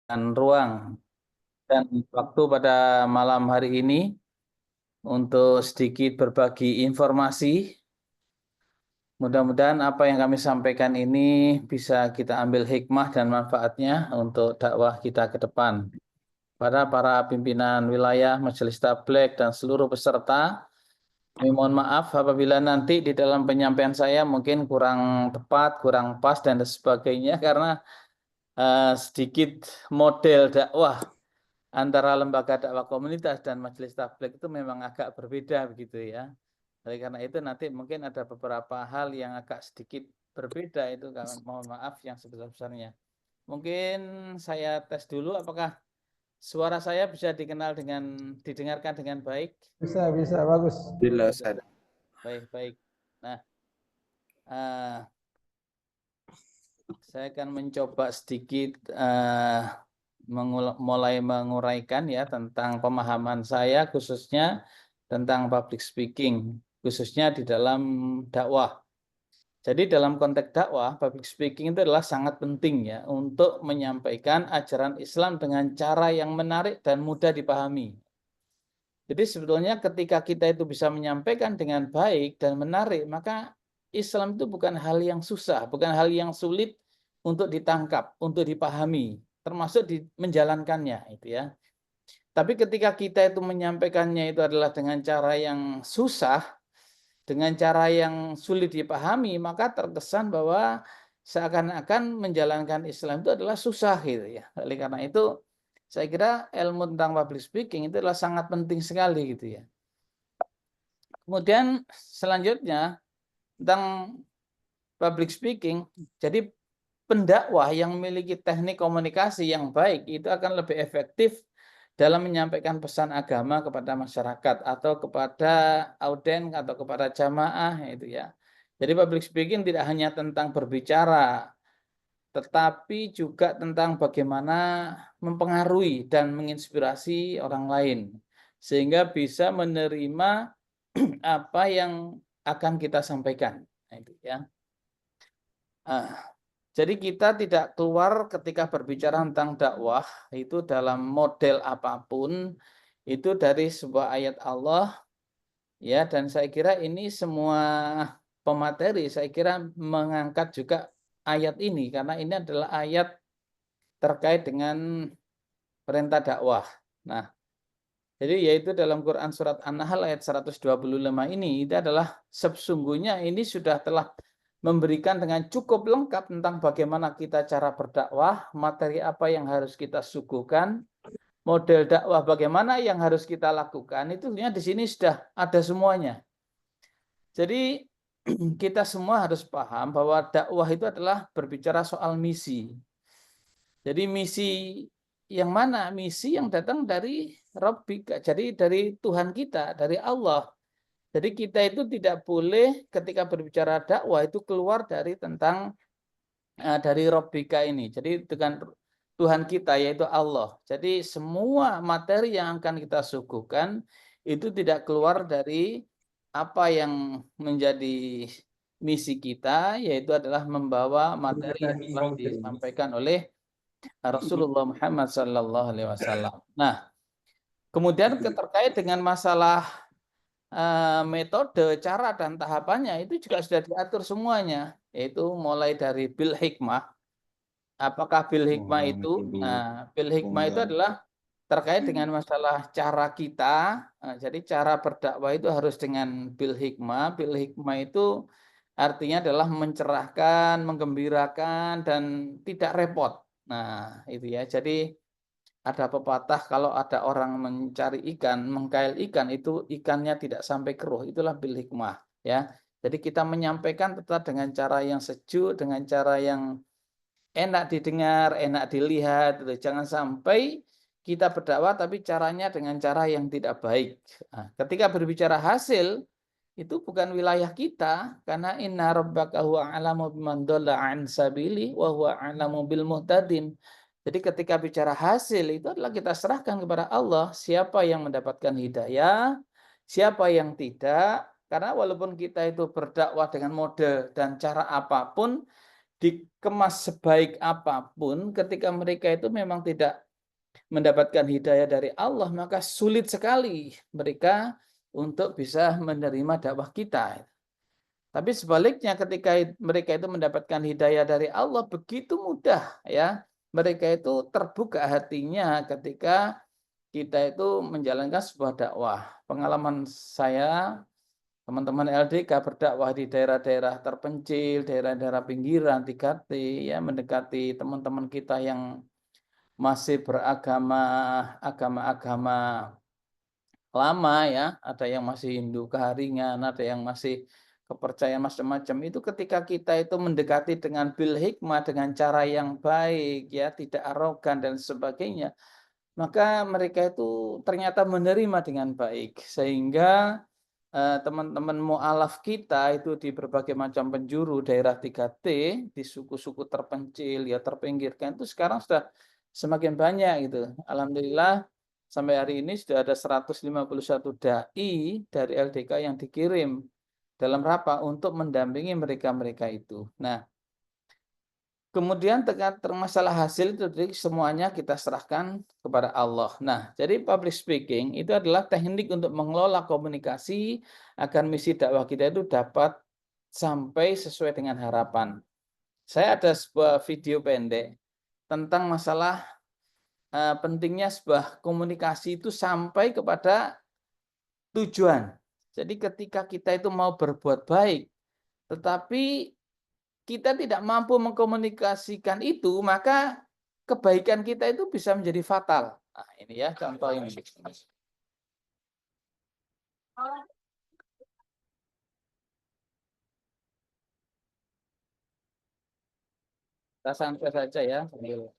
ruang dan waktu pada malam hari ini untuk sedikit berbagi informasi. Mudah-mudahan apa yang kami sampaikan ini bisa kita ambil hikmah dan manfaatnya untuk dakwah kita ke depan. Para pimpinan wilayah, Majelis Tabligh dan seluruh peserta, kami mohon maaf apabila nanti di dalam penyampaian saya mungkin kurang tepat, kurang pas dan sebagainya karena sedikit model dakwah antara lembaga dakwah komunitas dan majelis tabligh itu memang agak berbeda begitu ya. Oleh karena itu nanti mungkin ada beberapa hal yang agak sedikit berbeda itu mohon maaf yang sebesar-besarnya. Mungkin saya tes dulu apakah suara saya bisa didengarkan dengan baik. Bisa, bagus. Bila baik. Nah, uh, saya akan mencoba sedikit mulai menguraikan ya tentang pemahaman saya khususnya tentang public speaking, khususnya di dalam dakwah. Jadi dalam konteks dakwah, public speaking itu adalah sangat penting ya untuk menyampaikan ajaran Islam dengan cara yang menarik dan mudah dipahami. Jadi sebetulnya ketika kita itu bisa menyampaikan dengan baik dan menarik, maka Islam itu bukan hal yang susah, bukan hal yang sulit untuk ditangkap, untuk dipahami, termasuk menjalankannya itu ya. Tapi ketika kita itu menyampaikannya itu adalah dengan cara yang susah, dengan cara yang sulit dipahami, maka terkesan bahwa seakan-akan menjalankan Islam itu adalah susah gitu ya. Oleh karena itu saya kira ilmu tentang public speaking itu adalah sangat penting sekali gitu ya. Kemudian selanjutnya tentang public speaking, jadi pendakwah yang memiliki teknik komunikasi yang baik itu akan lebih efektif dalam menyampaikan pesan agama kepada masyarakat atau kepada auden atau kepada jamaah itu ya. Jadi public speaking tidak hanya tentang berbicara, tetapi juga tentang bagaimana mempengaruhi dan menginspirasi orang lain sehingga bisa menerima apa yang akan kita sampaikan. Nah, itu ya. Jadi kita tidak keluar ketika berbicara tentang dakwah itu dalam model apapun itu dari sebuah ayat Allah ya, dan saya kira ini semua pemateri saya kira mengangkat juga ayat ini karena ini adalah ayat terkait dengan perintah dakwah. Nah, jadi yaitu dalam Quran surat An-Nahl ayat 125 ini itu adalah sesungguhnya ini sudah telah memberikan dengan cukup lengkap tentang bagaimana kita cara berdakwah, materi apa yang harus kita suguhkan, model dakwah bagaimana yang harus kita lakukan, itu sebenarnya di sini sudah ada semuanya. Jadi kita semua harus paham bahwa dakwah itu adalah berbicara soal misi. Jadi misi yang mana? Misi yang datang dari Rabbika, jadi dari Tuhan kita, dari Allah. Jadi kita itu tidak boleh ketika berbicara dakwah itu keluar dari tentang dari Rabbika ini. Jadi dengan Tuhan kita yaitu Allah. Jadi semua materi yang akan kita suguhkan itu tidak keluar dari apa yang menjadi misi kita, yaitu adalah membawa materi yang telah disampaikan oleh Rasulullah Muhammad Sallallahu Alaihi Wasallam. Nah, kemudian terkait dengan masalah metode, cara dan tahapannya itu juga sudah diatur semuanya, yaitu mulai dari bil hikmah. Apakah bil hikmah itu? Nah, bil hikmah itu adalah terkait dengan masalah cara kita. Nah, jadi cara berdakwah itu harus dengan bil hikmah. Bil hikmah itu artinya adalah mencerahkan, menggembirakan dan tidak repot. Nah, itu ya. Jadi ada pepatah kalau ada orang mencari ikan, mengkail ikan itu ikannya tidak sampai keruh. Itulah bil hikmah ya. Jadi kita menyampaikan tetap dengan cara yang sejuk, dengan cara yang enak didengar, enak dilihat. Jangan sampai kita berdakwah tapi caranya dengan cara yang tidak baik. Nah, ketika berbicara hasil itu bukan wilayah kita karena inna rabbaka huwa a'lamu biman dhalla an sabili wa huwa a'lamu bil muhtadin. Jadi ketika bicara hasil itu adalah kita serahkan kepada Allah siapa yang mendapatkan hidayah, siapa yang tidak. Karena walaupun kita itu berdakwah dengan model dan cara apapun, dikemas sebaik apapun, ketika mereka itu memang tidak mendapatkan hidayah dari Allah, maka sulit sekali mereka untuk bisa menerima dakwah kita. Tapi sebaliknya ketika mereka itu mendapatkan hidayah dari Allah, begitu mudah ya. Mereka itu terbuka hatinya ketika kita itu menjalankan sebuah dakwah. Pengalaman saya, teman-teman LDK berdakwah di daerah-daerah terpencil, daerah-daerah pinggiran, 3T, ya, mendekati teman-teman kita yang masih beragama agama-agama lama ya, ada yang masih Hindu keharingan, ada yang masih kepercayaan macam-macam. Itu ketika kita itu mendekati dengan bil hikmah, dengan cara yang baik ya, tidak arogan dan sebagainya, maka mereka itu ternyata menerima dengan baik. Sehingga teman-teman mu'alaf kita itu di berbagai macam penjuru daerah 3T, di suku-suku terpencil, ya terpinggirkan, itu sekarang sudah semakin banyak gitu. Alhamdulillah sampai hari ini sudah ada 151 dai dari LDK yang dikirim dalam rangka untuk mendampingi mereka-mereka itu. Nah, kemudian masalah hasil itu jadi semuanya kita serahkan kepada Allah. Nah, jadi public speaking itu adalah teknik untuk mengelola komunikasi agar misi dakwah kita itu dapat sampai sesuai dengan harapan. Saya ada sebuah video pendek tentang masalah pentingnya sebuah komunikasi itu sampai kepada tujuan. Jadi ketika kita itu mau berbuat baik, tetapi kita tidak mampu mengkomunikasikan itu, maka kebaikan kita itu bisa menjadi fatal. Nah, ini ya contoh ini. Kita santai saja ya. Sambil.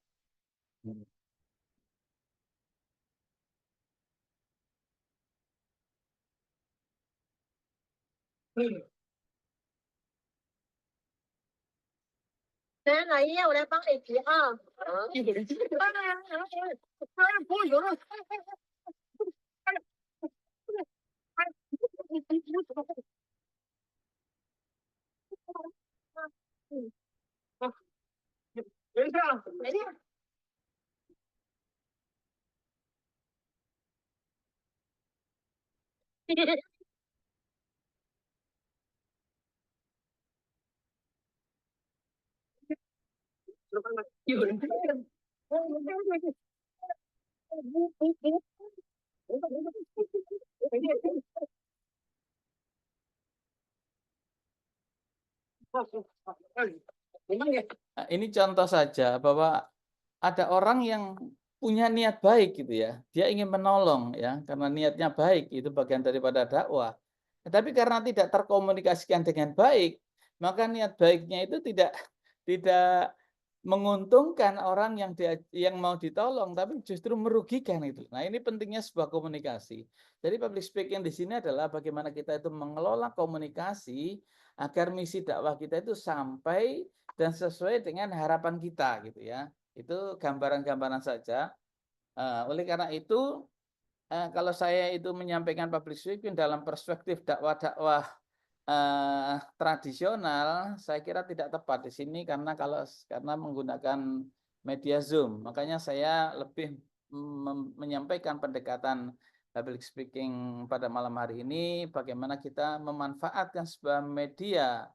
Nah, ini contoh saja bahwa ada orang yang punya niat baik gitu ya. Dia ingin menolong ya karena niatnya baik, itu bagian daripada dakwah. Tetapi karena tidak terkomunikasikan dengan baik, maka niat baiknya itu tidak menguntungkan orang yang mau ditolong, tapi justru merugikan itu. Nah, ini pentingnya sebuah komunikasi. Jadi public speaking di sini adalah bagaimana kita itu mengelola komunikasi agar misi dakwah kita itu sampai dan sesuai dengan harapan kita gitu ya. Itu gambaran-gambaran saja. Oleh karena itu, kalau saya itu menyampaikan public speaking dalam perspektif dakwah-dakwah tradisional, saya kira tidak tepat di sini karena menggunakan media Zoom. Makanya saya lebih menyampaikan pendekatan public speaking pada malam hari ini, bagaimana kita memanfaatkan sebuah media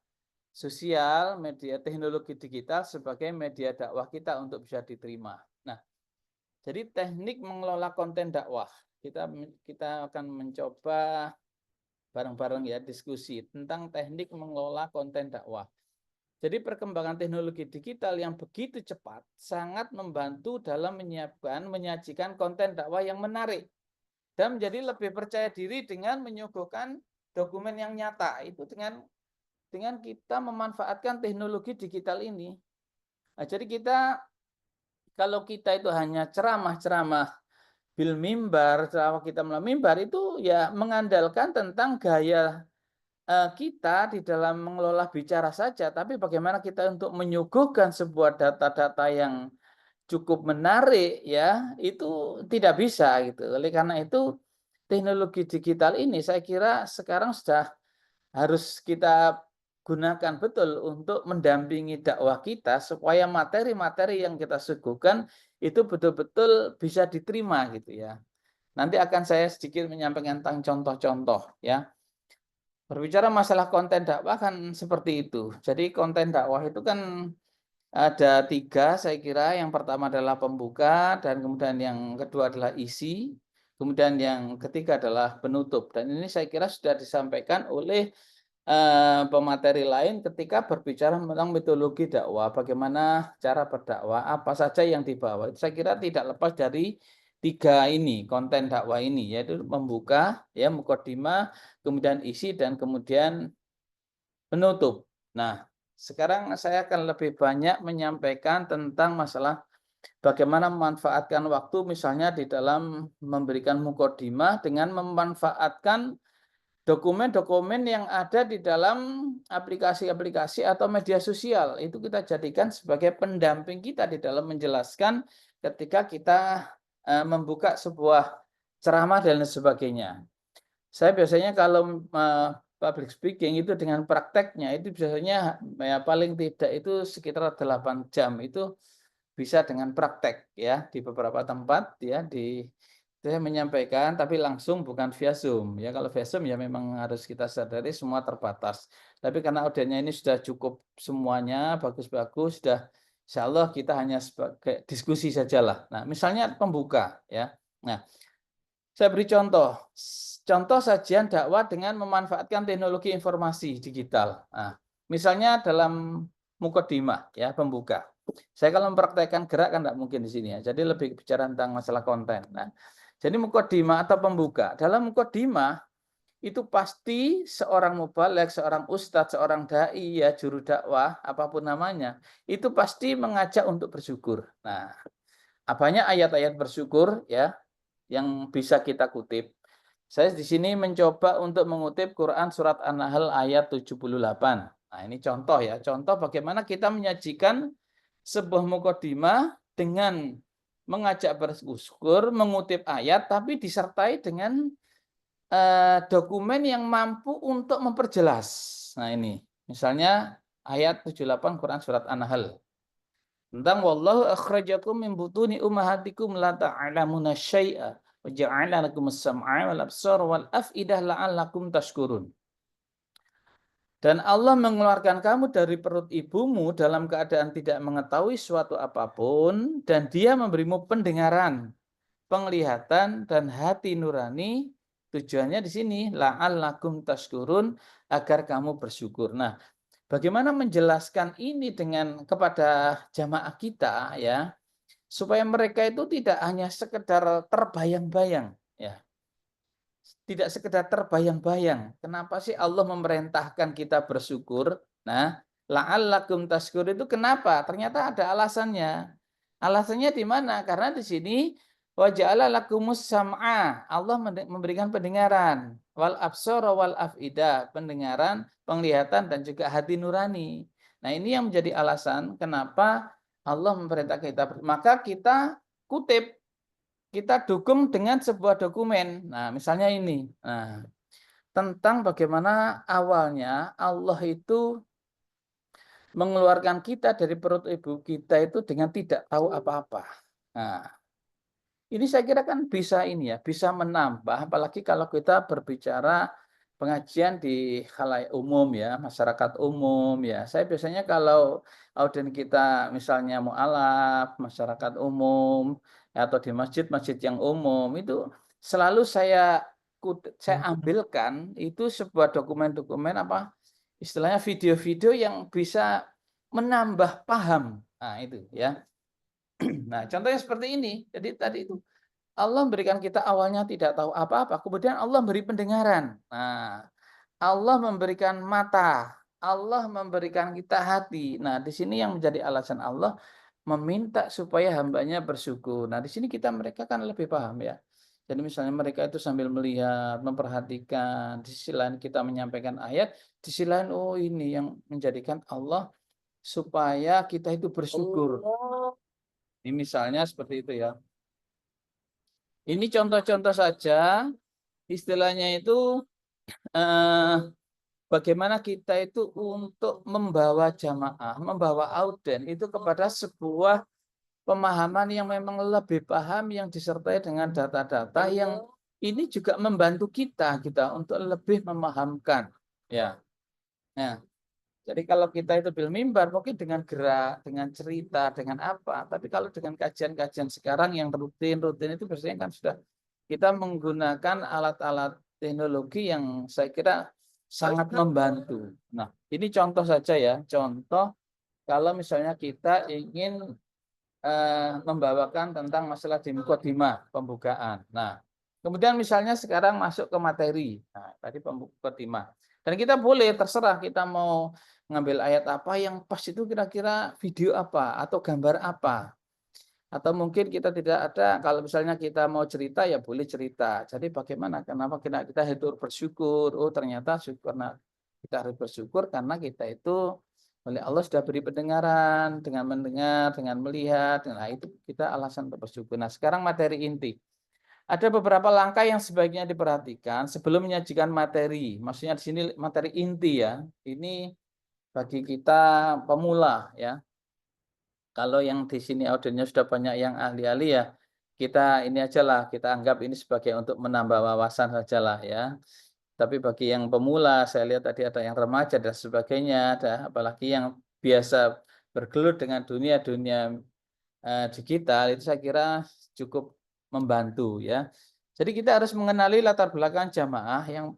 sosial, media teknologi digital sebagai media dakwah kita untuk bisa diterima. Nah, jadi teknik mengelola konten dakwah. Kita akan mencoba bareng-bareng ya diskusi tentang teknik mengelola konten dakwah. Jadi perkembangan teknologi digital yang begitu cepat sangat membantu dalam menyajikan konten dakwah yang menarik dan menjadi lebih percaya diri dengan menyuguhkan dokumen yang nyata itu dengan kita memanfaatkan teknologi digital ini. Nah, jadi kalau kita itu hanya ceramah-ceramah bil mimbar, ceramah kita melalui mimbar itu ya mengandalkan tentang gaya kita di dalam mengelola bicara saja, tapi bagaimana kita untuk menyuguhkan sebuah data-data yang cukup menarik ya, itu tidak bisa gitu. Oleh karena itu teknologi digital ini saya kira sekarang sudah harus kita gunakan betul untuk mendampingi dakwah kita supaya materi-materi yang kita suguhkan itu betul-betul bisa diterima gitu ya. Nanti akan saya sedikit menyampaikan tentang contoh-contoh ya. Berbicara masalah konten dakwah kan seperti itu. Jadi konten dakwah itu kan ada 3 saya kira. Yang pertama adalah pembuka, dan kemudian yang kedua adalah isi, kemudian yang ketiga adalah penutup. Dan ini saya kira sudah disampaikan oleh pemateri lain ketika berbicara tentang metodologi dakwah, bagaimana cara berdakwah, apa saja yang dibawa. Saya kira tidak lepas dari 3 ini, konten dakwah ini, yaitu membuka, ya, mukadimah, kemudian isi, dan kemudian penutup. Nah, sekarang saya akan lebih banyak menyampaikan tentang masalah bagaimana memanfaatkan waktu misalnya di dalam memberikan mukadimah dengan memanfaatkan dokumen-dokumen yang ada di dalam aplikasi-aplikasi atau media sosial. Itu kita jadikan sebagai pendamping kita di dalam menjelaskan ketika kita membuka sebuah ceramah dan sebagainya. Saya biasanya kalau public speaking itu dengan prakteknya itu biasanya ya paling tidak itu sekitar 8 jam itu bisa dengan praktek ya di beberapa tempat ya saya menyampaikan tapi langsung bukan via Zoom ya. Kalau via Zoom ya memang harus kita sadari semua terbatas. Tapi karena audiennya ini sudah cukup semuanya bagus-bagus, sudah insyaallah kita hanya sebagai diskusi sajalah. Nah, misalnya pembuka ya. Nah, saya beri contoh. Contoh sajian dakwah dengan memanfaatkan teknologi informasi digital. Nah, misalnya dalam mukadimah ya, pembuka. Saya kalau mempraktekkan gerak kan tidak mungkin di sini ya. Jadi lebih bicara tentang masalah konten. Nah, jadi mukadimah atau pembuka. Dalam mukadimah itu pasti seorang mubaligh, seorang ustadz, seorang dai ya, juru dakwah, apapun namanya, itu pasti mengajak untuk bersyukur. Nah, apanya ayat-ayat bersyukur ya yang bisa kita kutip. Saya di sini mencoba untuk mengutip Quran surat An-Nahl ayat 78. Nah, ini contoh ya, contoh bagaimana kita menyajikan sebuah mukadimah dengan mengajak bersyukur, mengutip ayat, tapi disertai dengan dokumen yang mampu untuk memperjelas. Nah, ini misalnya ayat 78 Quran surat An-Nahl. Tentang wallahu akhrajakum min butuni ummahatikum la ta'lamuna syai'a wa ja'ala lakumus sam'a wal absara wal af'idah la'allakum tashkurun. Dan Allah mengeluarkan kamu dari perut ibumu dalam keadaan tidak mengetahui suatu apapun, dan Dia memberimu pendengaran, penglihatan, dan hati nurani. Tujuannya di sini la'allakum tashkurun, agar kamu bersyukur. Nah, bagaimana menjelaskan ini dengan kepada jamaah kita ya, supaya mereka itu tidak hanya sekedar terbayang-bayang ya. Tidak sekedar terbayang-bayang. Kenapa sih Allah memerintahkan kita bersyukur? Nah, la'allakum tashkur itu kenapa? Ternyata ada alasannya. Alasannya di mana? Karena di sini wa ja'ala lakumus sam'a. Allah memberikan pendengaran, wal absara wal afida, pendengaran, penglihatan, dan juga hati nurani. Nah, ini yang menjadi alasan kenapa Allah memerintahkan kita. Maka kita kutip, kita dukung dengan sebuah dokumen. Nah, misalnya ini. Nah, tentang bagaimana awalnya Allah itu mengeluarkan kita dari perut ibu kita itu dengan tidak tahu apa-apa. Nah, ini saya kira kan bisa ini ya, bisa menambah, apalagi kalau kita berbicara pengajian di khalayak umum ya, masyarakat umum ya. Saya biasanya kalau audien kita misalnya mualaf, masyarakat umum, atau di masjid-masjid yang umum, itu selalu saya ambilkan itu sebuah dokumen-dokumen apa istilahnya video-video yang bisa menambah paham. Nah, itu ya. Nah, contohnya seperti ini. Jadi tadi itu Allah memberikan kita awalnya tidak tahu apa-apa, kemudian Allah beri pendengaran. Nah, Allah memberikan mata, Allah memberikan kita hati. Nah, di sini yang menjadi alasan Allah meminta supaya hambanya bersyukur. Nah, di sini mereka kan lebih paham ya. Jadi misalnya mereka itu sambil melihat, memperhatikan, di sisi lain kita menyampaikan ayat, di sisi lain oh ini yang menjadikan Allah supaya kita itu bersyukur. Ini misalnya seperti itu ya. Ini contoh-contoh saja, istilahnya itu eh, bagaimana kita itu untuk membawa jamaah, membawa auden itu kepada sebuah pemahaman yang memang lebih paham, yang disertai dengan data-data yang ini juga membantu kita untuk lebih memahamkan. Ya. Nah, jadi kalau kita itu bil mimbar mungkin dengan gerak, dengan cerita, dengan apa. Tapi kalau dengan kajian-kajian sekarang yang rutin-rutin itu biasanya kan sudah kita menggunakan alat-alat teknologi yang saya kira sangat membantu. Nah, ini contoh saja ya, contoh kalau misalnya kita ingin membawakan tentang masalah di mukadimah, pembukaan. Nah, kemudian misalnya sekarang masuk ke materi. Nah, tadi mukadimah. Dan kita boleh terserah kita mau ngambil ayat apa yang pas itu kira-kira video apa atau gambar apa. Atau mungkin kita tidak ada, kalau misalnya kita mau cerita ya boleh cerita. Jadi bagaimana? Kenapa kita hidup bersyukur? Oh ternyata karena kita harus bersyukur karena kita itu oleh Allah sudah beri pendengaran, dengan mendengar, dengan melihat. Nah itu kita alasan untuk bersyukur. Nah sekarang materi inti. Ada beberapa langkah yang sebaiknya diperhatikan sebelum menyajikan materi. Maksudnya di sini materi inti ya. Ini bagi kita pemula ya. Kalau yang di sini audionya sudah banyak yang ahli-ahli ya, kita ini aja lah, kita anggap ini sebagai untuk menambah wawasan saja lah ya. Tapi bagi yang pemula, saya lihat tadi ada yang remaja dan sebagainya, ada apalagi yang biasa bergelut dengan dunia-dunia digital, itu saya kira cukup membantu ya. Jadi kita harus mengenali latar belakang jamaah yang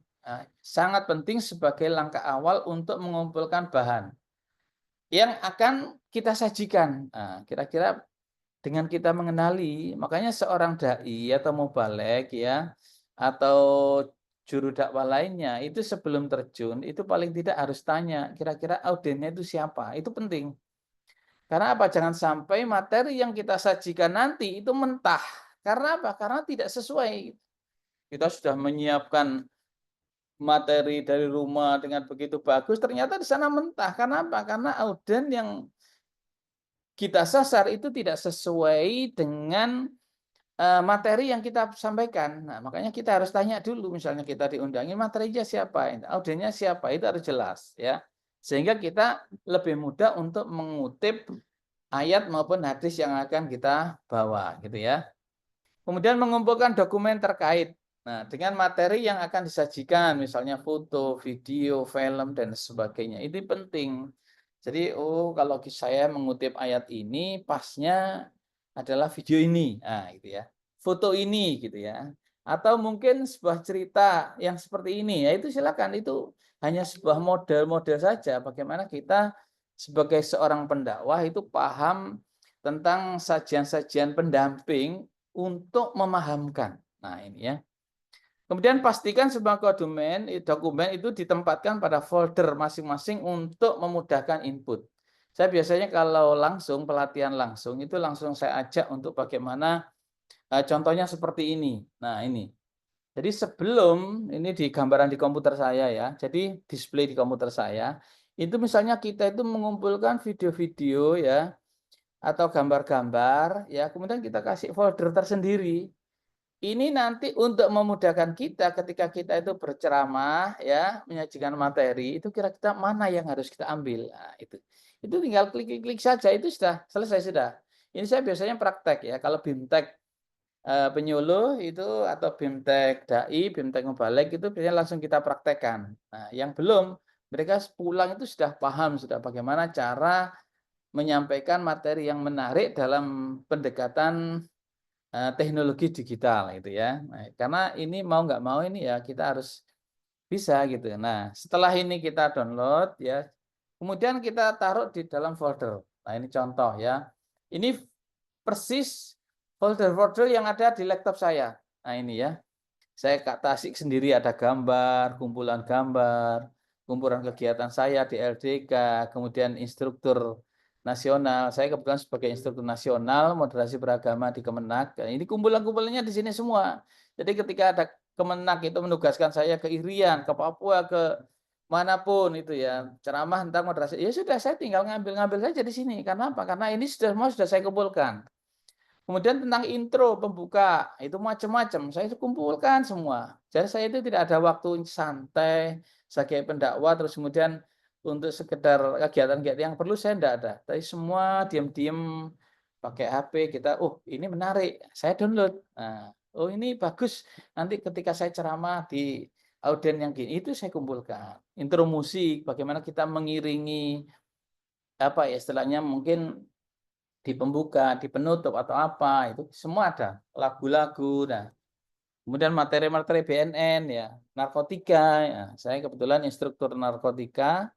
sangat penting sebagai langkah awal untuk mengumpulkan bahan yang akan kita sajikan. Nah, kira-kira dengan kita mengenali, makanya seorang dai atau mubaligh ya, atau juru dakwah lainnya itu sebelum terjun itu paling tidak harus tanya kira-kira audiennya itu siapa. Itu penting. Karena apa? Jangan sampai materi yang kita sajikan nanti itu mentah. Karena apa? Karena tidak sesuai. Kita sudah menyiapkan materi dari rumah dengan begitu bagus, ternyata di sana mentah. Karena apa? Karena audien yang kita sasar itu tidak sesuai dengan materi yang kita sampaikan. Nah, makanya kita harus tanya dulu, misalnya kita diundangi materinya siapa, audiennya siapa, itu harus jelas ya. Sehingga kita lebih mudah untuk mengutip ayat maupun hadis yang akan kita bawa gitu ya. Kemudian mengumpulkan dokumen terkait. Nah, dengan materi yang akan disajikan, misalnya foto, video, film dan sebagainya. Ini penting. Jadi, oh kalau saya mengutip ayat ini pasnya adalah video ini. Nah, gitu ya. Foto ini gitu ya. Atau mungkin sebuah cerita yang seperti ini. Ya itu silakan, itu hanya sebuah model-model saja bagaimana kita sebagai seorang pendakwah itu paham tentang sajian-sajian pendamping untuk memahamkan. Nah, ini ya. Kemudian pastikan semua dokumen itu ditempatkan pada folder masing-masing untuk memudahkan input. Saya biasanya kalau langsung pelatihan langsung itu langsung saya ajak untuk bagaimana contohnya seperti ini. Nah, ini. Jadi sebelum ini di gambaran di komputer saya ya. Jadi display di komputer saya, itu misalnya kita itu mengumpulkan video-video ya atau gambar-gambar ya, kemudian kita kasih folder tersendiri. Ini nanti untuk memudahkan kita ketika kita itu berceramah ya, menyajikan materi, itu kira-kira mana yang harus kita ambil. Nah, itu. Itu tinggal klik-klik saja itu sudah selesai sudah. Ini saya biasanya praktek ya, kalau BIMTEK penyuluh itu atau BIMTEK dai, BIMTEK mubaligh itu biasanya langsung kita praktekkan. Nah, yang belum mereka pulang itu sudah paham sudah bagaimana cara menyampaikan materi yang menarik dalam pendekatan teknologi digital gitu ya. Nah, karena ini mau nggak mau ini ya kita harus bisa gitu. Nah, setelah ini kita download ya, kemudian kita taruh di dalam folder. Nah, ini contoh ya. Ini persis folder-folder yang ada di laptop saya. Nah, ini ya. Saya kasih sendiri ada gambar, kumpulan kegiatan saya di LDK, kemudian instruktur nasional. Saya kebetulan sebagai instruktur nasional moderasi beragama di Kemenak. Ini kumpulan-kumpulannya di sini semua. Jadi ketika ada Kemenak itu menugaskan saya ke Irian, ke Papua, ke manapun itu ya, ceramah tentang moderasi. Ya sudah, saya tinggal ngambil-ngambil saja di sini. Karena apa? Karena ini sudah saya kumpulkan. Kemudian tentang intro, pembuka, itu macam-macam. Saya kumpulkan semua. Jadi saya itu tidak ada waktu santai, sebagai pendakwa terus kemudian untuk sekedar kegiatan-kegiatan yang perlu saya enggak ada. Tapi semua diam-diam pakai HP kita, "Oh, ini menarik." Saya download. Nah, "Oh, ini bagus." Nanti ketika saya ceramah di audien yang gini, itu saya kumpulkan. Intro musik, bagaimana kita mengiringi apa ya istilahnya mungkin di pembuka, di penutup atau apa, itu semua ada. Lagu-lagu, nah kemudian materi-materi BNN ya, narkotika, ya. Saya kebetulan instruktur narkotika,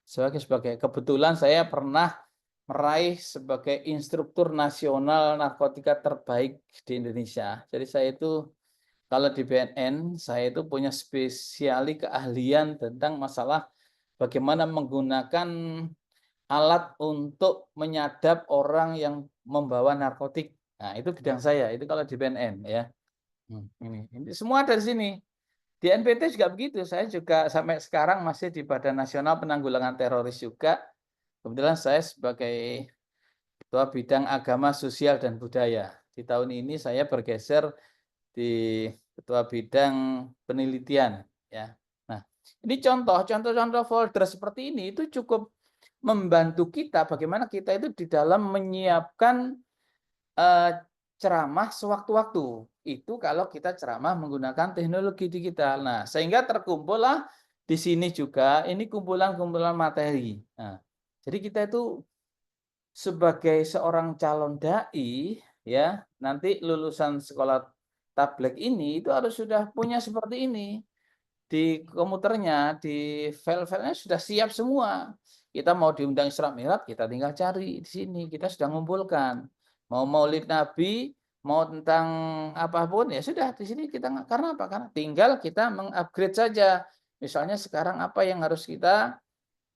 sebagai kebetulan saya pernah meraih sebagai instruktur nasional narkotika terbaik di Indonesia. Jadi saya itu kalau di BNN, saya itu punya spesiali keahlian tentang masalah bagaimana menggunakan alat untuk menyadap orang yang membawa narkotik. Nah, itu bidang saya, itu kalau di BNN ya. Ini semua dari sini. Di NPT juga begitu, saya juga sampai sekarang masih di Badan Nasional Penanggulangan Teroris juga. Kebetulan saya sebagai Ketua Bidang Agama, Sosial, dan Budaya. Di tahun ini saya bergeser di Ketua Bidang Penelitian. Ya. Nah, ini contoh-contoh folder seperti ini itu cukup membantu kita bagaimana kita itu di dalam menyiapkan ceramah sewaktu-waktu. Itu kalau kita ceramah menggunakan teknologi digital. Nah, sehingga terkumpullah di sini juga ini kumpulan-kumpulan materi. Nah, jadi kita itu sebagai seorang calon dai ya, nanti lulusan sekolah tabligh ini itu harus sudah punya seperti ini. Di komputernya, di file-filenya sudah siap semua. Kita mau diundang Isra Mi'raj, kita tinggal cari di sini, kita sudah ngumpulkan. Mau Maulid Nabi, mau tentang apapun, ya sudah di sini kita karena apa? Karena tinggal kita mengupgrade saja. Misalnya sekarang apa yang harus kita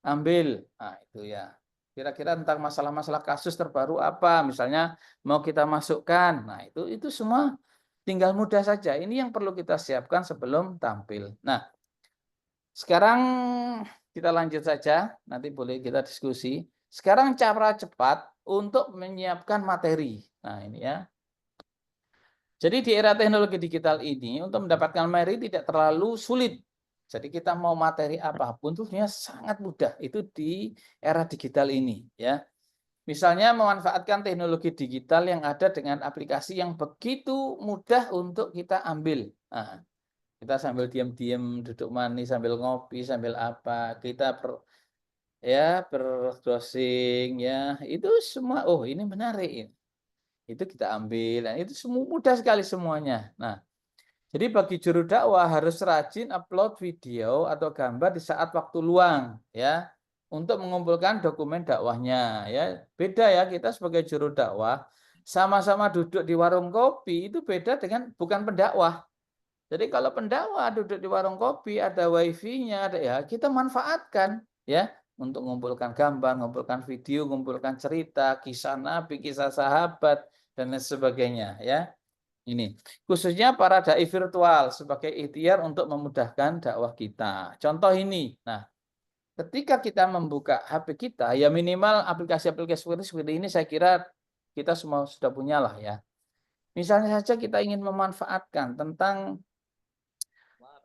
ambil. Nah, itu ya. Kira-kira tentang masalah-masalah kasus terbaru apa, misalnya mau kita masukkan. Nah, itu semua tinggal mudah saja. Ini yang perlu kita siapkan sebelum tampil. Nah, sekarang kita lanjut saja, nanti boleh kita diskusi. Sekarang cara cepat untuk menyiapkan materi. Nah, ini ya. Jadi di era teknologi digital ini untuk mendapatkan materi tidak terlalu sulit. Jadi kita mau materi apapun itu sebenarnya sangat mudah itu di era digital ini ya. Misalnya memanfaatkan teknologi digital yang ada dengan aplikasi yang begitu mudah untuk kita ambil. Nah, kita sambil diam-diam duduk manis sambil ngopi sambil apa kita berbrowsing ya itu semua oh ini menarik itu kita ambil nah, itu semua mudah sekali semuanya. Nah, jadi bagi juru dakwah harus rajin upload video atau gambar di saat waktu luang ya untuk mengumpulkan dokumen dakwahnya ya. Beda ya kita sebagai juru dakwah sama-sama duduk di warung kopi itu beda dengan bukan pendakwah. Jadi kalau pendakwah duduk di warung kopi ada wifi-nya ada ya kita manfaatkan ya untuk mengumpulkan gambar, mengumpulkan video, mengumpulkan cerita, kisah Nabi, kisah sahabat dan lain sebagainya ya. Ini khususnya para dai virtual sebagai ikhtiar untuk memudahkan dakwah kita. Contoh ini. Nah, ketika kita membuka HP kita, ya minimal aplikasi-aplikasi seperti ini saya kira kita semua sudah punya lah ya. Misalnya saja kita ingin memanfaatkan tentang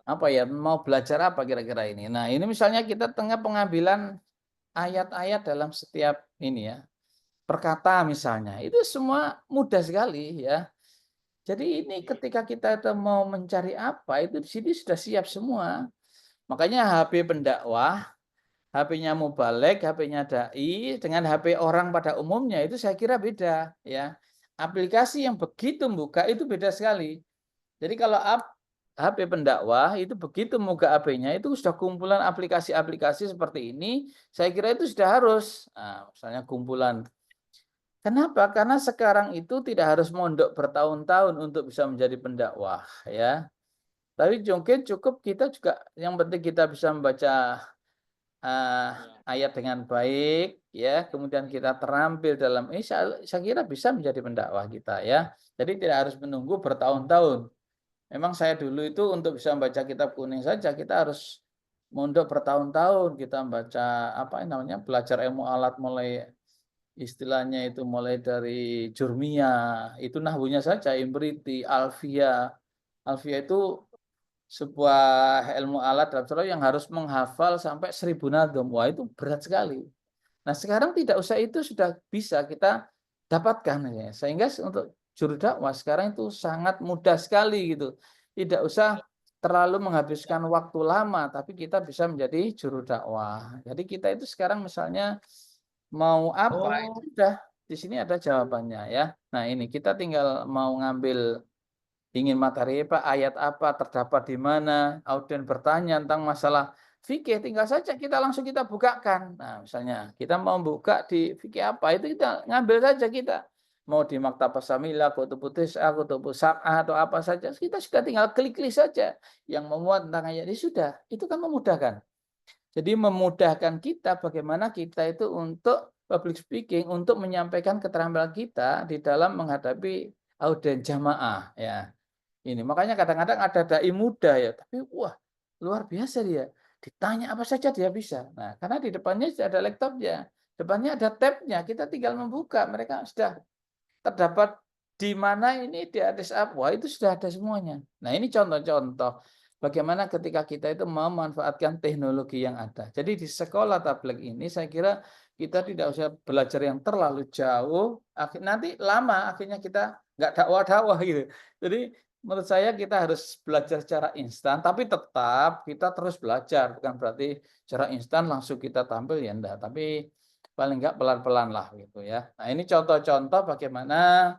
apa ya, mau belajar apa kira-kira ini. Nah, ini misalnya kita tengah pengambilan ayat-ayat dalam setiap ini ya, perkata misalnya. Itu semua mudah sekali ya. Jadi ini ketika kita mau mencari apa, itu di sini sudah siap semua. Makanya HP pendakwah, HP-nya mubalek, HP-nya dai dengan HP orang pada umumnya itu saya kira beda ya. Aplikasi yang begitu buka itu beda sekali. Jadi kalau HP pendakwah itu begitu buka HP-nya itu sudah kumpulan aplikasi-aplikasi seperti ini, saya kira itu sudah harus. Nah, misalnya kumpulan. Kenapa? Karena sekarang itu tidak harus mondok bertahun-tahun untuk bisa menjadi pendakwah, ya. Tapi mungkin cukup kita juga yang penting kita bisa membaca ayat dengan baik, ya. Kemudian kita terampil dalam ini, saya kira bisa menjadi pendakwah kita, ya. Jadi tidak harus menunggu bertahun-tahun. Memang saya dulu itu untuk bisa membaca kitab kuning saja kita harus mondok bertahun-tahun kita membaca apa namanya belajar ilmu alat mulai istilahnya itu mulai dari Jurmiyah, itu nahwunya saja, Imriti, Alfiyah. Alfiyah itu sebuah ilmu alat dalam sholat yang harus menghafal sampai 1000 nadom. Wah, itu berat sekali. Nah, sekarang tidak usah itu, sudah bisa kita dapatkan ya. Sehingga untuk juru dakwah sekarang itu sangat mudah sekali gitu. Tidak usah terlalu menghabiskan waktu lama, tapi kita bisa menjadi juru dakwah. Jadi kita itu sekarang misalnya mau apa, itu sudah di sini ada jawabannya ya. Nah, ini kita tinggal mau ngambil ingin materi apa, ayat apa, terdapat di mana, audien bertanya tentang masalah fikih, tinggal saja kita langsung kita bukakan. Nah, misalnya kita mau buka di fikih apa, itu kita ngambil saja kita. Mau di Maktabah Samilah, Kutubut Tis'ah, Kutubus Sab'ah, atau apa saja, kita sudah tinggal klik-klik saja. Yang memuat tentang ayat ini sudah, itu kan memudahkan. Jadi memudahkan kita bagaimana kita itu untuk public speaking, untuk menyampaikan keterampilan kita di dalam menghadapi audien jamaah ya. Ini makanya kadang-kadang ada dai muda ya, tapi wah luar biasa dia. Ditanya apa saja dia bisa. Nah, karena di depannya sudah ada laptopnya, depannya ada tabnya, kita tinggal membuka. Mereka sudah terdapat di mana ini di address up. Wah, itu sudah ada semuanya. Nah, ini contoh-contoh bagaimana ketika kita itu memanfaatkan teknologi yang ada. Jadi di sekolah tabligh ini saya kira kita tidak usah belajar yang terlalu jauh. Nanti lama akhirnya kita nggak dakwah-dakwah gitu. Jadi menurut saya kita harus belajar secara instan, tapi tetap kita terus belajar. Bukan berarti secara instan langsung kita tampil ya enggak. Tapi paling enggak pelan-pelan lah gitu ya. Nah, ini contoh-contoh bagaimana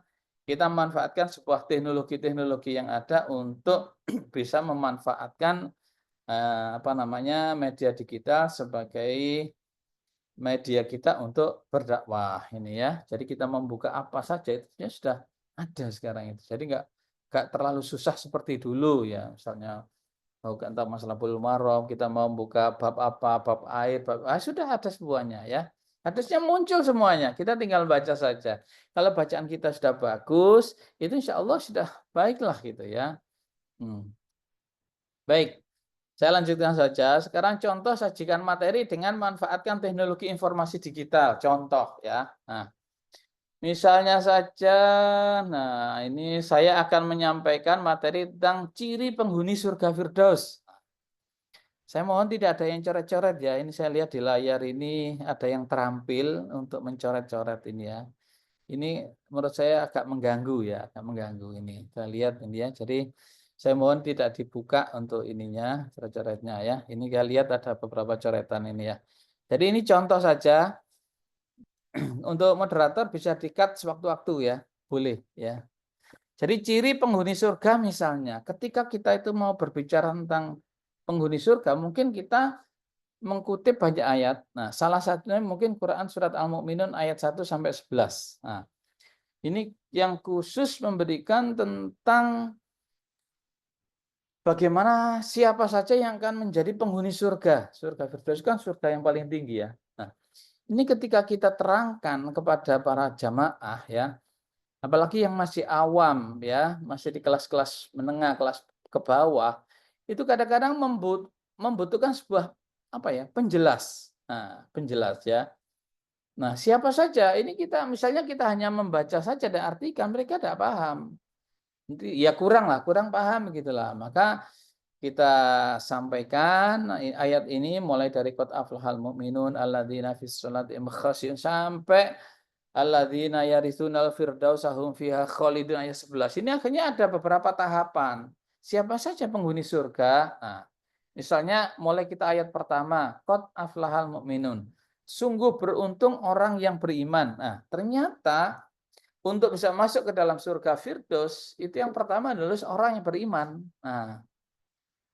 kita memanfaatkan sebuah teknologi-teknologi yang ada untuk bisa memanfaatkan apa namanya media digital sebagai media kita untuk berdakwah ini ya. Jadi kita membuka apa saja itu sudah ada sekarang itu. Jadi enggak terlalu susah seperti dulu ya. Misalnya mau tentang masalah bulughul maram, kita mau buka bab apa, bab air, sudah ada semuanya ya. Hadisnya muncul semuanya, kita tinggal baca saja. Kalau bacaan kita sudah bagus, itu insya Allah sudah baiklah gitu ya. Baik, saya lanjutkan saja. Sekarang contoh sajikan materi dengan manfaatkan teknologi informasi digital. Contoh ya. Nah, misalnya saja, nah ini saya akan menyampaikan materi tentang ciri penghuni surga Firdaus. Saya mohon tidak ada yang coret-coret ya. Ini saya lihat di layar ini ada yang terampil untuk mencoret-coret ini ya. Ini menurut saya agak mengganggu ya, agak mengganggu ini. Saya lihat ini ya. Jadi saya mohon tidak dibuka untuk ininya, coret-coretnya ya. Ini saya lihat ada beberapa coretan ini ya. Jadi ini contoh saja. Untuk moderator bisa di-cut sewaktu-waktu ya. Boleh ya. Jadi ciri penghuni surga misalnya, ketika kita itu mau berbicara tentang penghuni surga, mungkin kita mengutip banyak ayat. Nah, salah satunya mungkin Quran surat Al-Mu'minun ayat 1 sampai 11. Nah, ini yang khusus memberikan tentang bagaimana siapa saja yang akan menjadi penghuni surga. Surga Firdaus kan surga yang paling tinggi ya. Nah, ini ketika kita terangkan kepada para jamaah ya, apalagi yang masih awam ya, masih di kelas-kelas menengah, kelas ke bawah, itu kadang-kadang membutuhkan sebuah apa ya, penjelas. Nah, penjelas ya. Nah, siapa saja ini kita misalnya kita hanya membaca saja dan artikan, mereka tidak paham. Ya kurang lah, kurang paham gitulah. Maka kita sampaikan ayat ini mulai dari qad aflahal mu'minun alladzina fis sholatihim khashi'un sampai alladzina yaritsunal firdausa hum fiha khalidun ayat 11. Ini akhirnya ada beberapa tahapan. Siapa saja penghuni surga? Nah, misalnya mulai kita ayat pertama, qad aflahal mu'minun. Sungguh beruntung orang yang beriman. Nah, ternyata untuk bisa masuk ke dalam surga Firdaus itu yang pertama adalah orang yang beriman. Nah,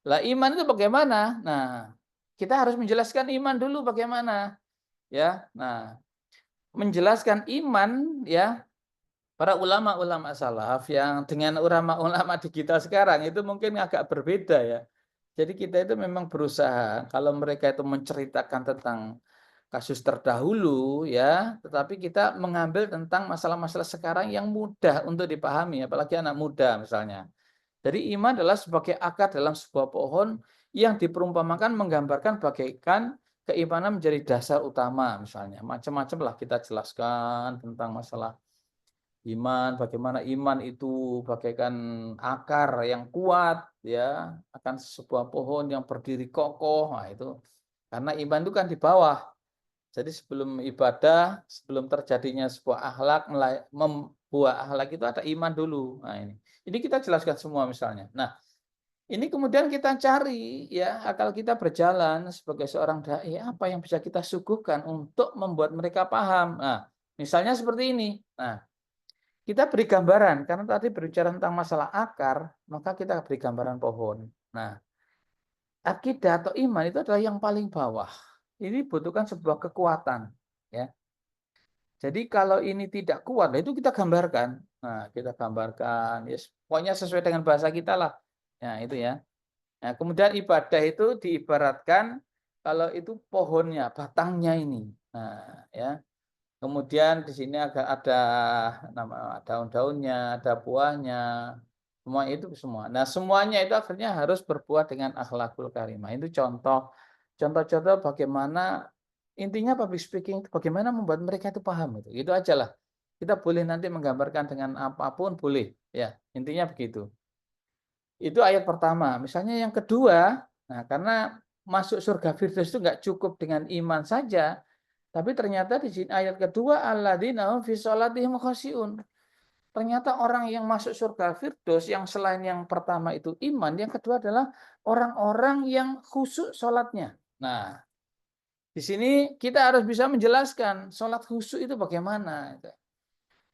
lah iman itu bagaimana? Nah, kita harus menjelaskan iman dulu bagaimana. Ya. Nah, menjelaskan iman ya, para ulama-ulama salaf yang dengan ulama-ulama digital sekarang itu mungkin agak berbeda ya. Jadi kita itu memang berusaha kalau mereka itu menceritakan tentang kasus terdahulu ya, tetapi kita mengambil tentang masalah-masalah sekarang yang mudah untuk dipahami, apalagi anak muda misalnya. Jadi iman adalah sebagai akar dalam sebuah pohon yang diperumpamakan menggambarkan bagaikan keimanan menjadi dasar utama misalnya. Macam-macam lah kita jelaskan tentang masalah Iman, bagaimana iman itu bagaikan akar yang kuat, ya, akan sebuah pohon yang berdiri kokoh. Nah, itu karena iman itu kan di bawah. Jadi sebelum ibadah, sebelum terjadinya sebuah akhlak, membuat akhlak itu ada iman dulu. Nah, ini kita jelaskan semua misalnya. Nah, ini kemudian kita cari ya, akal kita berjalan sebagai seorang dai, apa yang bisa kita suguhkan untuk membuat mereka paham. Nah, misalnya seperti ini. Nah, kita beri gambaran, karena tadi berbicara tentang masalah akar, maka kita beri gambaran pohon. Nah, akidah atau iman itu adalah yang paling bawah. Ini butuhkan sebuah kekuatan, ya. Jadi kalau ini tidak kuat, nah itu kita gambarkan. Nah, kita gambarkan, yes, pokoknya sesuai dengan bahasa kita lah. Nah, itu ya. Nah, kemudian ibadah itu diibaratkan kalau itu pohonnya, batangnya ini. Nah, ya. Kemudian di sini agak ada nama daun-daunnya, ada buahnya, semua itu semua. Nah, semuanya itu akhirnya harus berbuah dengan akhlakul karimah. Itu contoh-contoh bagaimana intinya public speaking itu bagaimana membuat mereka itu paham itu. Itu aja lah. Kita boleh nanti menggambarkan dengan apapun boleh, ya. Intinya begitu. Itu ayat pertama. Misalnya yang kedua, nah karena masuk surga Firdaus itu nggak cukup dengan iman saja, tapi ternyata di sini ayat kedua alladzina hum fi sholatihim khashi'un. Ternyata orang yang masuk surga Firdaus yang selain yang pertama itu iman, yang kedua adalah orang-orang yang khusyuk sholatnya. Nah, di sini kita harus bisa menjelaskan sholat khusyuk itu bagaimana.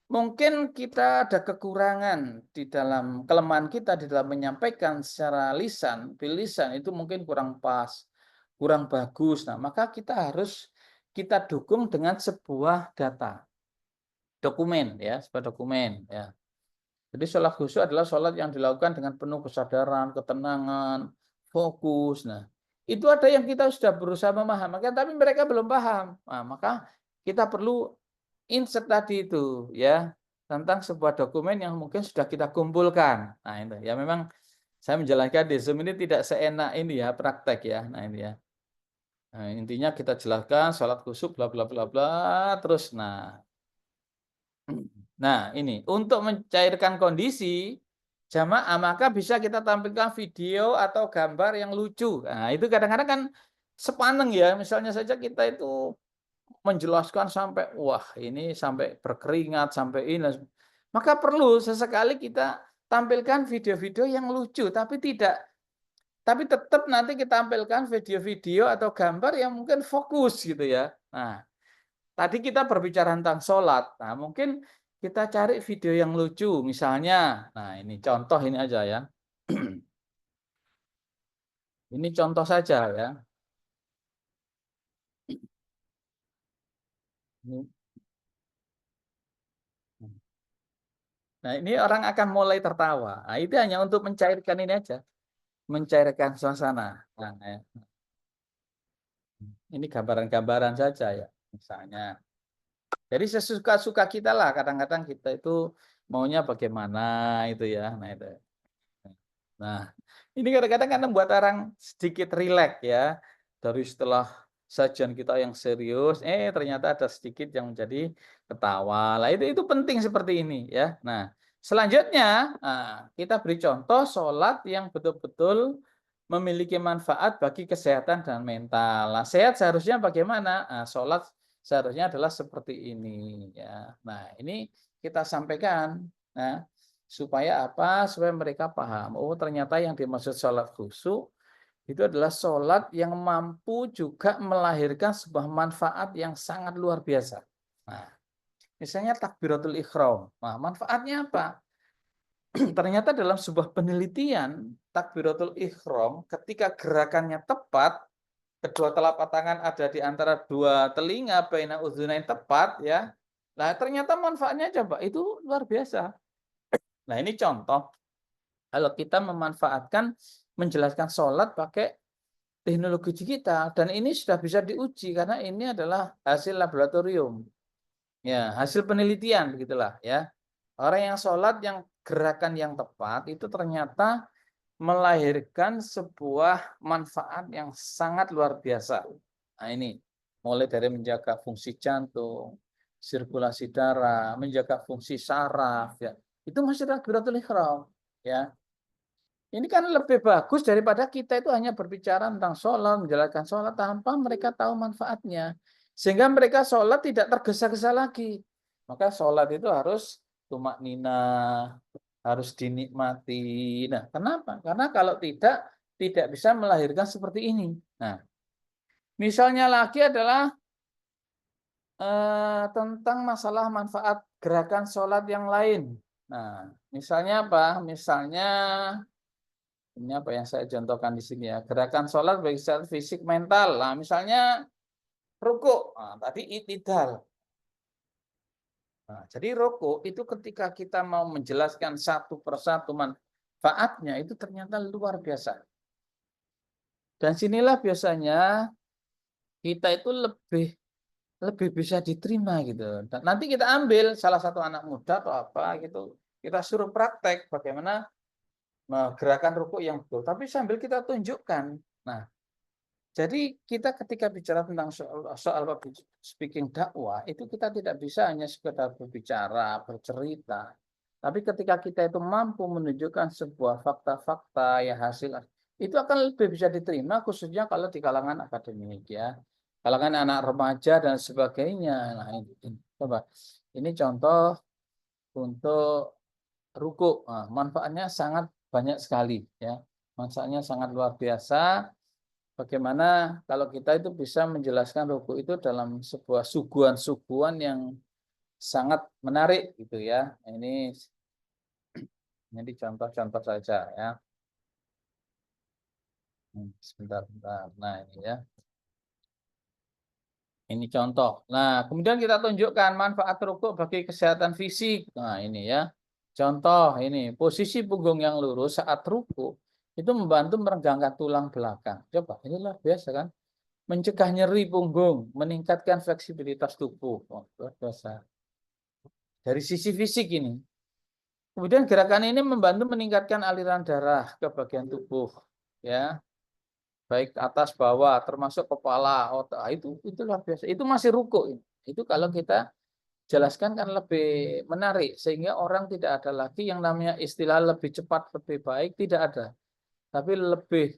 Mungkin kita ada kekurangan di dalam kelemahan kita di dalam menyampaikan secara lisan, bilisan itu mungkin kurang pas, kurang bagus. Nah, maka kita dukung dengan sebuah data, dokumen ya, sebuah dokumen ya. Jadi sholat khusyuk adalah sholat yang dilakukan dengan penuh kesadaran, ketenangan, fokus. Nah, itu ada yang kita sudah berusaha memahami, tapi mereka belum paham. Nah, maka kita perlu insert tadi itu ya, tentang sebuah dokumen yang mungkin sudah kita kumpulkan. Nah, itu ya memang saya menjalankan di Zoom ini tidak seenak ini ya praktek ya. Nah, ini ya. Nah, intinya kita jelaskan sholat khusyuk bla bla bla bla terus nah, ini untuk mencairkan kondisi jamaah maka bisa kita tampilkan video atau gambar yang lucu. Nah, itu kadang-kadang kan sepaneng ya. Misalnya saja kita itu menjelaskan sampai wah ini sampai berkeringat sampai ini. Maka perlu sesekali kita tampilkan video-video yang lucu tapi tetap nanti kita tampilkan video-video atau gambar yang mungkin fokus gitu ya. Nah, tadi kita berbicara tentang sholat. Nah, mungkin kita cari video yang lucu misalnya. Nah, ini contoh ini aja ya. Ini contoh saja ya. Nah, ini orang akan mulai tertawa. Nah, itu hanya untuk mencairkan ini aja. Mencairkan suasana. Nah, ya. Ini gambaran-gambaran saja ya, misalnya. Jadi sesuka-suka kita lah, kadang-kadang kita itu maunya bagaimana itu ya. Nah, itu. Nah, ini kadang-kadang kan membuat orang sedikit rileks ya. Dari setelah sajian kita yang serius, ternyata ada sedikit yang menjadi ketawa. Lah itu penting seperti ini ya. Nah, selanjutnya kita beri contoh sholat yang betul-betul memiliki manfaat bagi kesehatan dan mental. Nah, sehat seharusnya bagaimana? Nah, sholat seharusnya adalah seperti ini ya. Nah, ini kita sampaikan. Nah, supaya apa? Supaya mereka paham, oh ternyata yang dimaksud sholat khusyuk itu adalah sholat yang mampu juga melahirkan sebuah manfaat yang sangat luar biasa. Nah, misalnya takbiratul ihram. Nah, manfaatnya apa? Ternyata dalam sebuah penelitian, takbiratul ihram ketika gerakannya tepat, kedua telapak tangan ada di antara dua telinga, baina udhunain tepat ya. Nah, ternyata manfaatnya coba itu luar biasa. Nah, ini contoh kalau kita memanfaatkan menjelaskan sholat pakai teknologi kita dan ini sudah bisa diuji karena ini adalah hasil laboratorium. Ya, hasil penelitian begitulah ya. Orang yang sholat yang gerakan yang tepat itu ternyata melahirkan sebuah manfaat yang sangat luar biasa. Nah, ini mulai dari menjaga fungsi jantung, sirkulasi darah, menjaga fungsi saraf, ya. Itu masih takbiratul ihram, ya. Ini kan lebih bagus daripada kita itu hanya berbicara tentang sholat, menjalankan sholat tanpa mereka tahu manfaatnya. Sehingga mereka sholat tidak tergesa-gesa lagi. Maka sholat itu harus tumak nina, harus dinikmati. Nah, kenapa? Karena kalau tidak bisa melahirkan seperti ini. Nah, misalnya lagi adalah tentang masalah manfaat gerakan sholat yang lain. Nah, misalnya apa? Misalnya ini apa yang saya contohkan di sini ya. Gerakan sholat baik secara fisik, mental. Nah, misalnya ruku. Nah, tadi itidal. Nah, jadi ruku itu ketika kita mau menjelaskan satu persatu manfaatnya itu ternyata luar biasa. Dan sinilah biasanya kita itu lebih bisa diterima gitu. Dan nanti kita ambil salah satu anak muda atau apa gitu, kita suruh praktek bagaimana gerakan ruku yang betul. Tapi sambil kita tunjukkan. Nah, jadi kita ketika bicara tentang soal public speaking dakwah, itu kita tidak bisa hanya sekedar berbicara, bercerita. Tapi ketika kita itu mampu menunjukkan sebuah fakta-fakta yang hasil, itu akan lebih bisa diterima khususnya kalau di kalangan akademik ya. Kalangan anak remaja dan sebagainya. Nah, ini coba. Ini contoh untuk ruku. Nah, manfaatnya sangat banyak sekali ya. Manfaatnya sangat luar biasa. Bagaimana kalau kita itu bisa menjelaskan ruku itu dalam sebuah suguhan-suguhan yang sangat menarik gitu ya. Nah, ini contoh-contoh saja ya. Sebentar. Nah, ini ya. Ini contoh. Nah, kemudian kita tunjukkan manfaat ruku bagi kesehatan fisik. Nah, ini ya. Contoh ini, posisi punggung yang lurus saat ruku itu membantu meregangkan tulang belakang. Coba, inilah biasa kan. Mencegah nyeri punggung, meningkatkan fleksibilitas tubuh. Oh, luar biasa. Dari sisi fisik ini. Kemudian gerakan ini membantu meningkatkan aliran darah ke bagian tubuh, ya, baik atas bawah, termasuk kepala, otak. Itu luar biasa. Itu masih ruku. Itu kalau kita jelaskan kan lebih menarik sehingga orang tidak ada lagi yang namanya istilah lebih cepat, lebih baik, tidak ada. Tapi lebih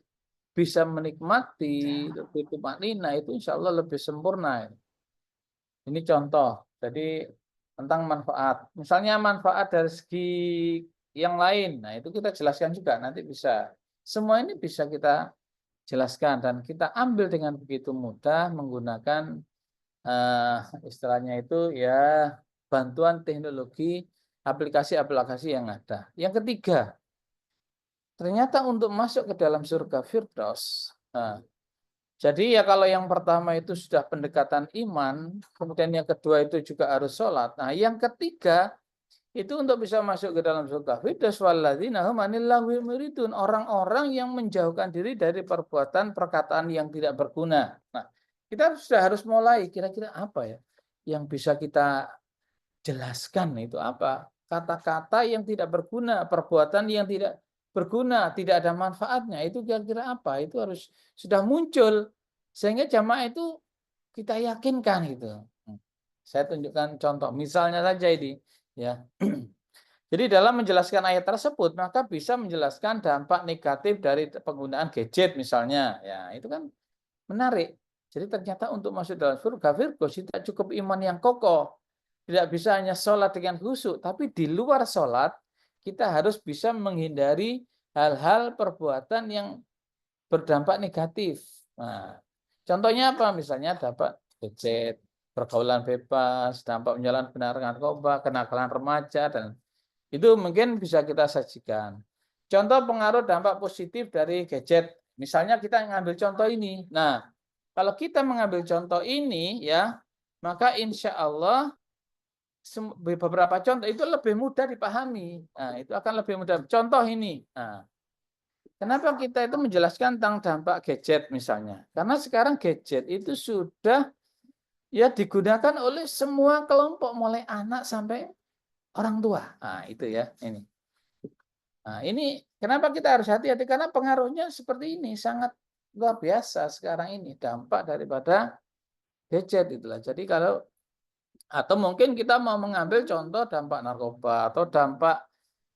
bisa menikmati, lebih tumanina itu insya Allah lebih sempurna. Ini contoh. Jadi tentang manfaat. Misalnya manfaat dari segi yang lain. Nah, itu kita jelaskan juga nanti bisa. Semua ini bisa kita jelaskan dan kita ambil dengan begitu mudah menggunakan istilahnya itu ya bantuan teknologi aplikasi-aplikasi yang ada. Yang ketiga, ternyata untuk masuk ke dalam surga Firdaus. Nah, jadi ya kalau yang pertama itu sudah pendekatan iman, kemudian yang kedua itu juga harus sholat. Nah, yang ketiga itu untuk bisa masuk ke dalam surga Firdaus walladzina hum anil lagwi muridun, orang-orang yang menjauhkan diri dari perbuatan perkataan yang tidak berguna. Nah, kita sudah harus mulai kira-kira apa ya yang bisa kita jelaskan itu apa? Kata-kata yang tidak berguna, perbuatan yang tidak berguna, tidak ada manfaatnya. Itu kira-kira apa? Itu harus sudah muncul sehingga jamaah itu kita yakinkan gitu. Saya tunjukkan contoh, misalnya saja ini, ya. Jadi dalam menjelaskan ayat tersebut, maka bisa menjelaskan dampak negatif dari penggunaan gadget misalnya. Ya, itu kan menarik. Jadi ternyata untuk masuk dalam surga Firdaus tidak cukup iman yang kokoh. Tidak bisa hanya sholat dengan khusyuk, tapi di luar sholat kita harus bisa menghindari hal-hal perbuatan yang berdampak negatif. Nah, contohnya apa? Misalnya dapat gadget, pergaulan bebas, dampak menjalankan benar narkoba, kenakalan remaja, dan itu mungkin bisa kita sajikan. Contoh pengaruh dampak positif dari gadget. Misalnya kita mengambil contoh ini. Nah, kalau kita mengambil contoh ini ya, maka insya Allah beberapa contoh itu lebih mudah dipahami. Nah, itu akan lebih mudah. Contoh ini. Nah, kenapa kita itu menjelaskan tentang dampak gadget misalnya? Karena sekarang gadget itu sudah ya digunakan oleh semua kelompok mulai anak sampai orang tua. Nah, itu ya ini. Nah, ini kenapa kita harus hati-hati? Karena pengaruhnya seperti ini sangat luar biasa sekarang ini dampak daripada gadget itulah. Jadi kalau Atau mungkin kita mau mengambil contoh dampak narkoba atau dampak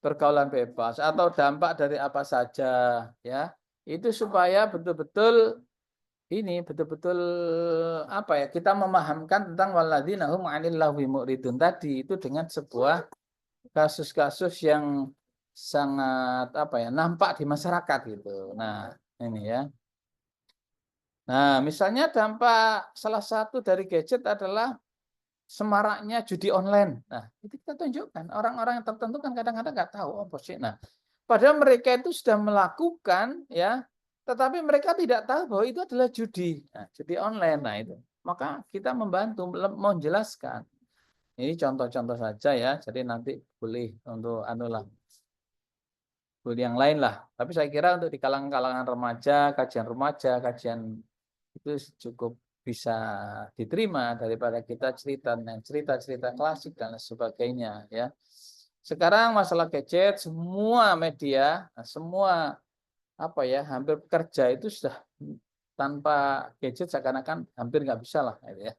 pergaulan bebas atau dampak dari apa saja ya. Itu supaya betul-betul ini betul-betul apa ya, kita memahamkan tentang walladzina hum 'anil lahwi mu'ridun tadi itu dengan sebuah kasus-kasus yang sangat apa ya, nampak di masyarakat gitu. Nah, ini ya. Nah, misalnya dampak salah satu dari gadget adalah semaraknya judi online. Nah, itu kita tunjukkan orang-orang yang tertentu kan kadang-kadang nggak tahu apa sih. Nah, padahal mereka itu sudah melakukan ya, tetapi mereka tidak tahu bahwa itu adalah judi. Nah, judi online. Nah, itu. Maka kita membantu menjelaskan. Ini contoh-contoh saja ya. Jadi nanti boleh untuk anulah yang lain lah. Tapi saya kira untuk di kalangan-kalangan remaja, kajian itu cukup bisa diterima daripada kita cerita dan cerita-cerita klasik dan sebagainya ya. Sekarang masalah gadget, semua media, semua apa ya, hampir kerja itu sudah tanpa gadget seakan-akan hampir nggak bisa lah gitu ya.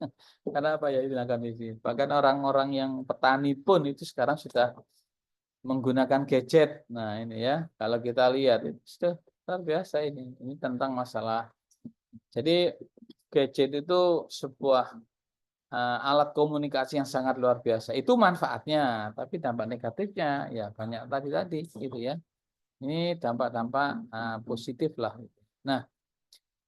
Karena apa ya, bilang ini. Bahkan orang-orang yang petani pun itu sekarang sudah menggunakan gadget. Nah, ini ya, kalau kita lihat itu sudah luar biasa ini. Ini tentang masalah. Jadi gadget itu sebuah alat komunikasi yang sangat luar biasa. Itu manfaatnya, tapi dampak negatifnya ya banyak tadi gitu ya. Ini dampak-dampak positif lah. Nah,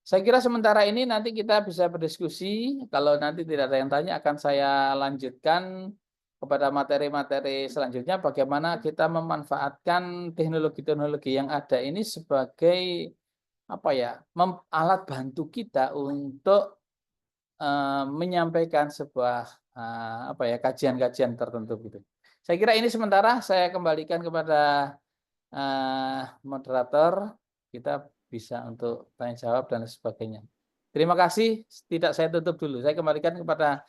saya kira sementara ini nanti kita bisa berdiskusi. Kalau nanti tidak ada yang tanya, akan saya lanjutkan kepada materi-materi selanjutnya bagaimana kita memanfaatkan teknologi-teknologi yang ada ini sebagai apa ya, alat bantu kita untuk menyampaikan sebuah apa ya, kajian-kajian tertentu gitu. Saya kira ini sementara saya kembalikan kepada moderator, kita bisa untuk tanya jawab dan sebagainya. Terima kasih, tidak saya tutup dulu. Saya kembalikan kepada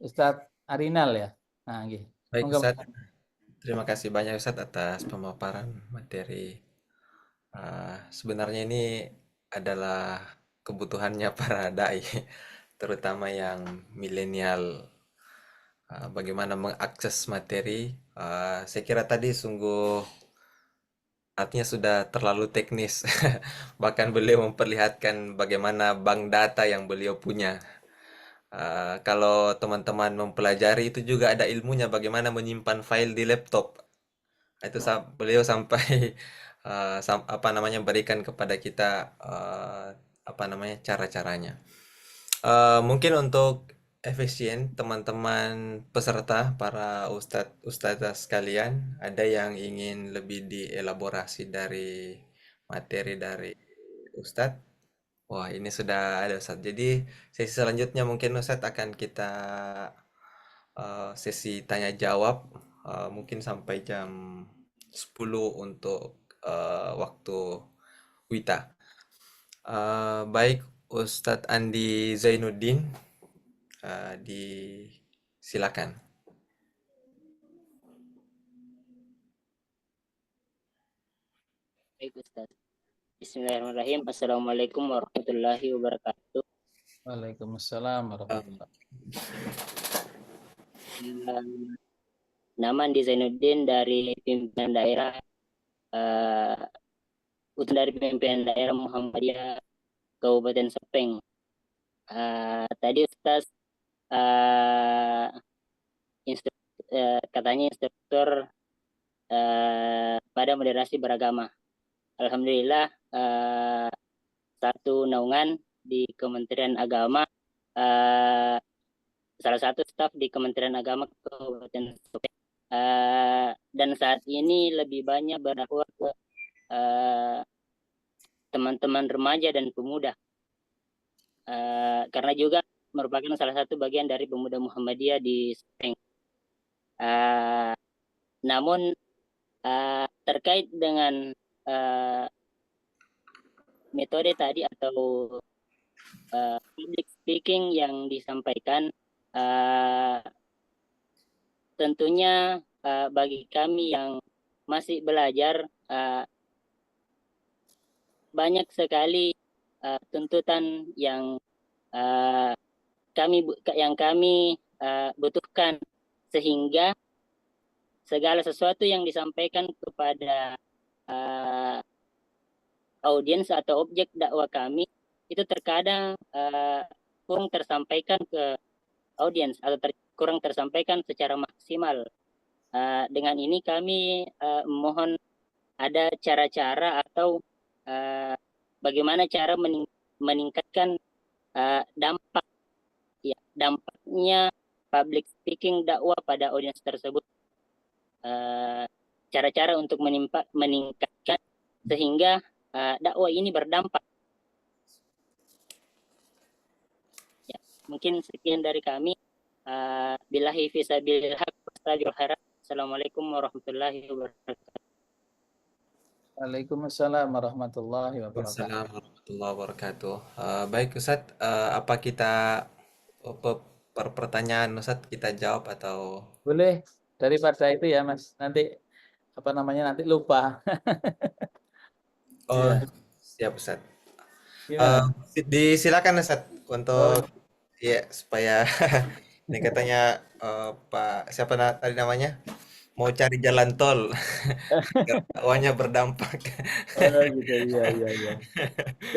Ustadz Arinal ya. Nah, nggih. Baik Monggo. Ustadz, terima kasih banyak Ustadz atas pemaparan materi. Sebenarnya ini adalah kebutuhannya para dai, terutama yang milenial. Bagaimana mengakses materi? Saya kira tadi sungguh artinya sudah terlalu teknis. Bahkan beliau memperlihatkan bagaimana bank data yang beliau punya. Kalau teman-teman mempelajari itu juga ada ilmunya bagaimana menyimpan file di laptop. Itu beliau sampai apa namanya berikan kepada kita apa namanya cara-caranya. Mungkin untuk efisien teman-teman peserta para ustadz ustadzah sekalian ada yang ingin lebih dielaborasi dari materi dari ustadz. Wah, ini sudah ada Ustadz. Jadi sesi selanjutnya mungkin Ustadz akan kita sesi tanya jawab mungkin sampai jam 10 untuk waktu Wita. Baik Ustadz Andi Zainuddin, disilakan. Baik Ustaz. Bismillahirrahmanirrahim. Assalamualaikum warahmatullahi wabarakatuh. Waalaikumsalam warahmatullahi Nama Andi Zainuddin dari pimpinan daerah dari pimpinan daerah Muhammadiyah Kabupaten Sepeng. Tadi Ustaz katanya instruktur pada moderasi beragama. Alhamdulillah satu naungan di Kementerian Agama, salah satu staf di Kementerian Agama Kabupaten Sepeng, dan saat ini lebih banyak berdakwah ke teman-teman remaja dan pemuda, karena juga merupakan salah satu bagian dari pemuda Muhammadiyah di Sepeng. Namun terkait dengan metode tadi atau public speaking yang disampaikan, tentunya bagi kami yang masih belajar banyak sekali tuntutan yang kami butuhkan, sehingga segala sesuatu yang disampaikan kepada audiens atau objek dakwah kami itu terkadang kurang tersampaikan ke audiens atau kurang tersampaikan secara maksimal. Dengan ini kami mohon ada cara-cara atau bagaimana cara meningkatkan dampak, ya, dampaknya public speaking dakwah pada audiens tersebut. Cara-cara untuk meningkatkan sehingga dakwah ini berdampak. Ya, mungkin sekian dari kami. Billahi fisabilil haq wastaghfirul harap. Assalamualaikum warahmatullahi wabarakatuh. Waalaikumsalam warahmatullahi wabarakatuh. Assalamualaikum warahmatullahi wabarakatuh. Baik Ustadz, apa kita pertanyaan Ustadz kita jawab atau Boleh, daripada itu ya Mas, nanti apa namanya nanti lupa. oh Ya, siap Ustadz. gimana? Disilakan Ustadz Oh, untuk ya supaya ini katanya Pak siapa tadi namanya mau cari jalan tol biar dakwahnya berdampak. oh gitu, iya.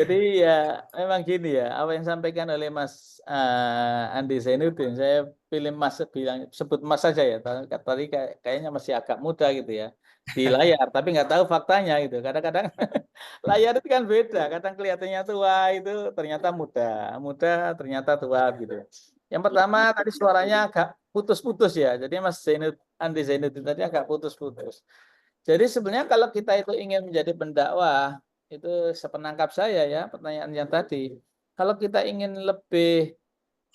Jadi ya memang gini ya, apa yang disampaikan oleh Mas Andi Zainuddin, saya pilih Mas bilang sebut Mas saja ya. Tadi kayaknya masih agak muda gitu ya di layar, tapi nggak tahu faktanya gitu. Kadang-kadang layar itu kan beda, kadang kelihatannya tua itu ternyata muda, muda ternyata tua gitu. Yang pertama tadi suaranya agak putus-putus ya, jadi Mas Andi Zainuddin tadi agak putus-putus. Jadi sebenarnya kalau kita itu ingin menjadi pendakwah, itu sepenangkap saya ya pertanyaan yang tadi. Kalau kita ingin lebih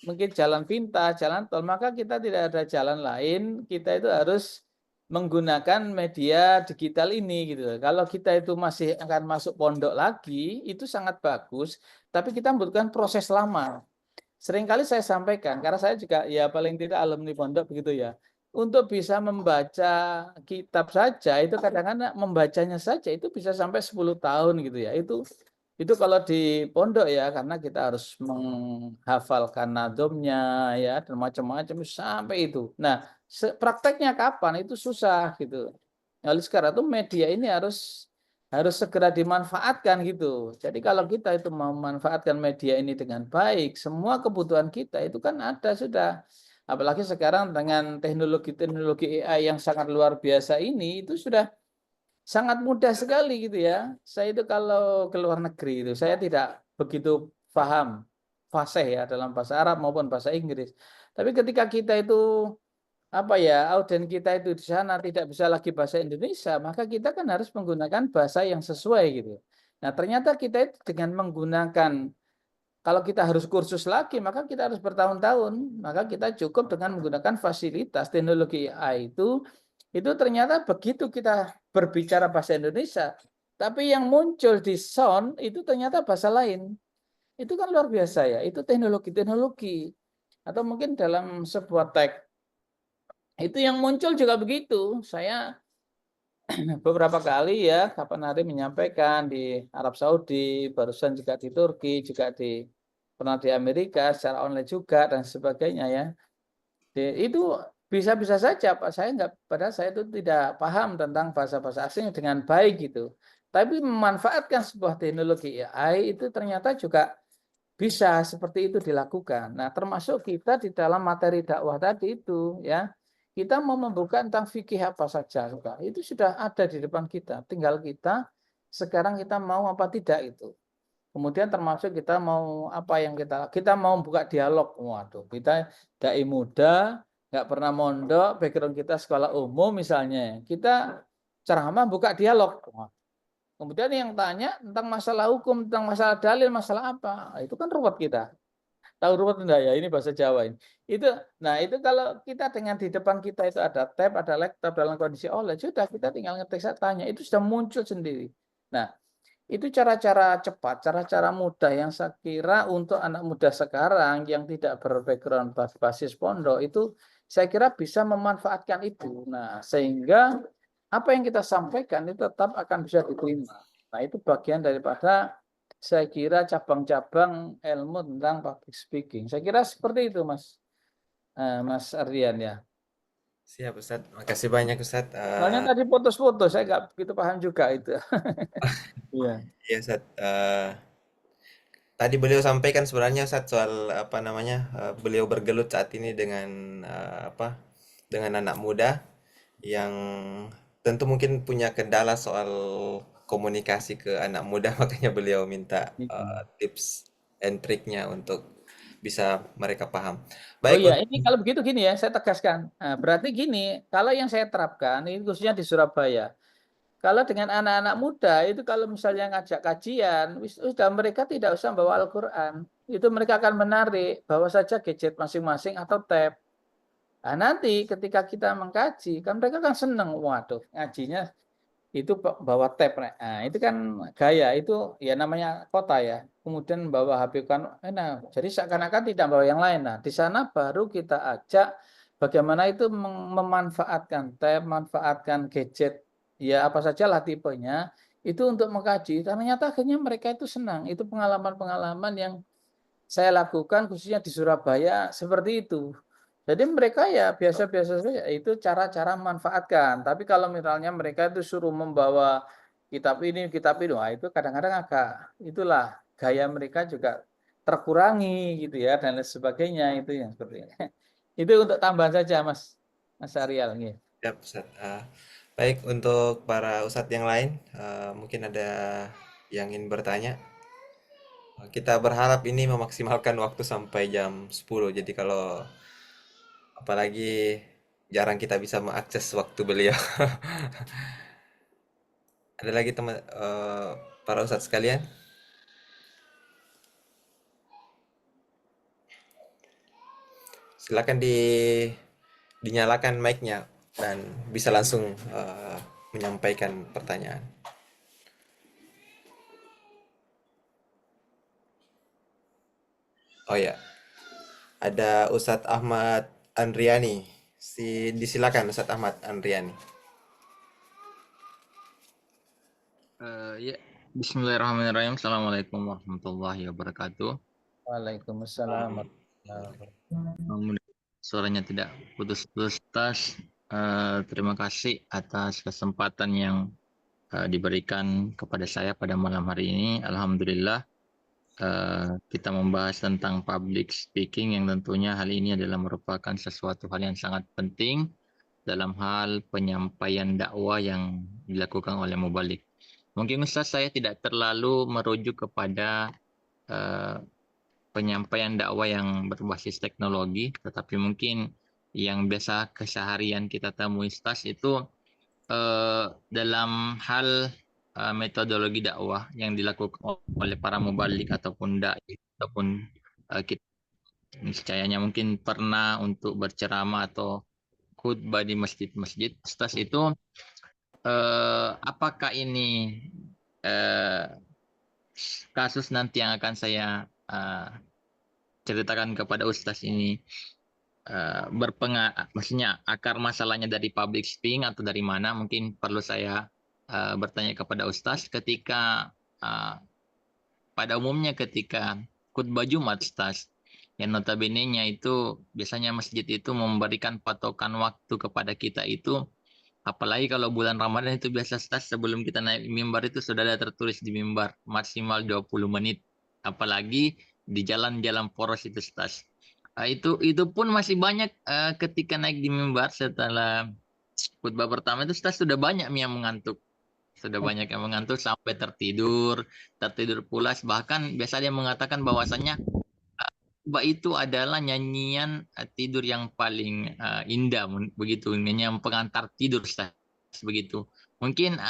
mungkin jalan pintas, jalan tol, maka kita tidak ada jalan lain. Kita itu harus menggunakan media digital ini gitu. Kalau kita itu masih akan masuk pondok lagi, itu sangat bagus, tapi kita membutuhkan proses lama. Seringkali saya sampaikan, karena saya juga ya paling tidak alumni pondok begitu ya. Untuk bisa membaca kitab saja, itu kadang-kadang membacanya saja itu bisa sampai 10 tahun gitu ya. Itu kalau di pondok ya, karena kita harus menghafalkan nadomnya ya, dan macam-macam sampai itu. Nah, prakteknya kapan? Itu susah gitu. Oleh sekarang itu media ini harus segera dimanfaatkan gitu. Jadi kalau kita itu memanfaatkan media ini dengan baik, semua kebutuhan kita itu kan ada sudah. Apalagi sekarang dengan teknologi AI yang sangat luar biasa ini, itu sudah sangat mudah sekali gitu ya. Saya itu kalau ke luar negeri itu, saya tidak begitu paham fasih ya dalam bahasa Arab maupun bahasa Inggris. Tapi ketika kita itu apa ya audien kita itu di sana tidak bisa lagi bahasa Indonesia, maka kita kan harus menggunakan bahasa yang sesuai gitu. Nah, ternyata kita itu dengan menggunakan kalau kita harus kursus lagi, maka kita harus bertahun-tahun. Maka kita cukup dengan menggunakan fasilitas teknologi AI itu ternyata begitu kita berbicara bahasa Indonesia, tapi yang muncul di sound itu ternyata bahasa lain. Itu kan luar biasa ya. Itu teknologi-teknologi. Atau mungkin dalam sebuah teks itu yang muncul juga begitu. Saya beberapa kali ya kapan hari menyampaikan di Arab Saudi, barusan juga di Turki, juga pernah di Amerika secara online juga dan sebagainya ya. Itu bisa-bisa saja Pak, padahal saya itu tidak paham tentang bahasa-bahasa asing dengan baik gitu. Tapi memanfaatkan sebuah teknologi AI itu ternyata juga bisa seperti itu dilakukan. Nah, termasuk kita di dalam materi dakwah tadi itu ya. Kita mau membuka tentang fikih apa saja, itu sudah ada di depan kita. Tinggal sekarang kita mau apa tidak itu. Kemudian termasuk kita mau apa yang kita mau buka dialog. Waduh, kita dai muda, nggak pernah mondok, background kita sekolah umum misalnya. Kita ceramah buka dialog. Kemudian yang tanya tentang masalah hukum, tentang masalah dalil, masalah apa? Itu kan ruwet kita. Tahu ruwet enggak ya? Ini bahasa Jawa ini. Itu kalau kita dengan di depan kita itu ada tab, ada laptop dalam kondisi OLED, sudah kita tinggal ngetik saya tanya, itu sudah muncul sendiri. Nah, itu cara-cara cepat, cara-cara mudah yang saya kira untuk anak muda sekarang yang tidak berbackground basis pondok itu saya kira bisa memanfaatkan itu. Nah, sehingga apa yang kita sampaikan itu tetap akan bisa diterima. Nah, itu bagian daripada saya kira cabang-cabang ilmu tentang public speaking. Saya kira seperti itu, Mas Mas Ardian ya. Siap Ustadz, makasih banyak Ustadz. Soalnya tadi putus-putus, saya nggak begitu paham juga itu. Iya. Ya Ustadz, tadi beliau sampaikan sebenarnya Ustadz soal apa namanya, beliau bergelut saat ini dengan apa, dengan anak muda yang tentu mungkin punya kendala soal komunikasi ke anak muda, makanya beliau minta Iya. tips and triknya untuk bisa mereka paham. Oh Baik, iya, ini kalau begitu gini ya, saya tegaskan. Nah, berarti gini, kalau yang saya terapkan, ini khususnya di Surabaya, kalau dengan anak-anak muda, itu kalau misalnya ngajak kajian, sudah mereka tidak usah bawa Al-Quran. Itu mereka akan menarik, bawa saja gadget masing-masing atau tab. Nah, nanti ketika kita mengkaji, kan mereka kan seneng, waduh, ngajinya itu bawa tab. Nah, itu kan gaya, itu ya namanya kota ya. Kemudian bawa HP kan, nah, jadi seakan-akan tidak bawa yang lain. Nah, di sana baru kita ajak bagaimana itu memanfaatkan tab, memanfaatkan gadget, ya apa sajalah tipenya, itu untuk mengkaji. Ternyata akhirnya mereka itu senang. Itu pengalaman-pengalaman yang saya lakukan khususnya di Surabaya seperti itu. Jadi mereka ya biasa-biasa saja, itu cara-cara memanfaatkan. Tapi kalau misalnya mereka itu suruh membawa kitab ini, wah itu kadang-kadang agak itulah gaya mereka juga terkurangi gitu ya dan lain sebagainya itu yang seperti ini. Itu untuk tambahan saja Mas Ariel nih. siap Ustadz. Baik, untuk para Ustadz yang lain, mungkin ada yang ingin bertanya. Kita berharap ini memaksimalkan waktu sampai jam 10. Jadi kalau apalagi jarang kita bisa mengakses waktu beliau. Ada lagi teman para Ustadz sekalian? Silakan dinyalakan mic-nya dan bisa langsung menyampaikan pertanyaan. Oh ya, ada Ustadz Ahmad Andriani. Disilakan Ustadz Ahmad Andriani. Ya, Bismillahirrahmanirrahim. Assalamualaikum warahmatullahi wabarakatuh. Waalaikumsalam. Suaranya tidak putus-putus. Terima kasih atas kesempatan yang diberikan kepada saya pada malam hari ini. Alhamdulillah, kita membahas tentang public speaking yang tentunya hal ini adalah merupakan sesuatu hal yang sangat penting dalam hal penyampaian dakwah yang dilakukan oleh mubalik. Mungkin Ustaz saya tidak terlalu merujuk kepada penyampaian dakwah yang berbasis teknologi, tetapi mungkin yang biasa keseharian kita temui Ustaz itu dalam hal metodologi dakwah yang dilakukan oleh para mubalik ataupun dai ataupun kita niscayanya mungkin pernah untuk berceramah atau khutbah di masjid-masjid. Ustaz itu apakah ini kasus nanti yang akan saya ceritakan kepada Ustaz ini maksudnya akar masalahnya dari public speaking atau dari mana? Mungkin perlu saya bertanya kepada Ustaz ketika pada umumnya ketika khutbah Jumat Ustaz, yang notabene-nya itu biasanya masjid itu memberikan patokan waktu kepada kita itu. Apalagi kalau bulan Ramadan itu biasa Ustaz sebelum kita naik mimbar itu sudah ada tertulis di mimbar maksimal 20 menit. Apalagi di jalan-jalan poros itu Ustaz. Itu pun masih banyak ketika naik di mimbar setelah khutbah pertama itu Ustaz sudah banyak yang mengantuk. Sudah banyak yang mengantuk sampai tertidur pulas. Bahkan biasa dia mengatakan bahwasannya khutbah itu adalah nyanyian tidur yang paling indah begitu, nyanyian pengantar tidur Ustaz begitu. Mungkin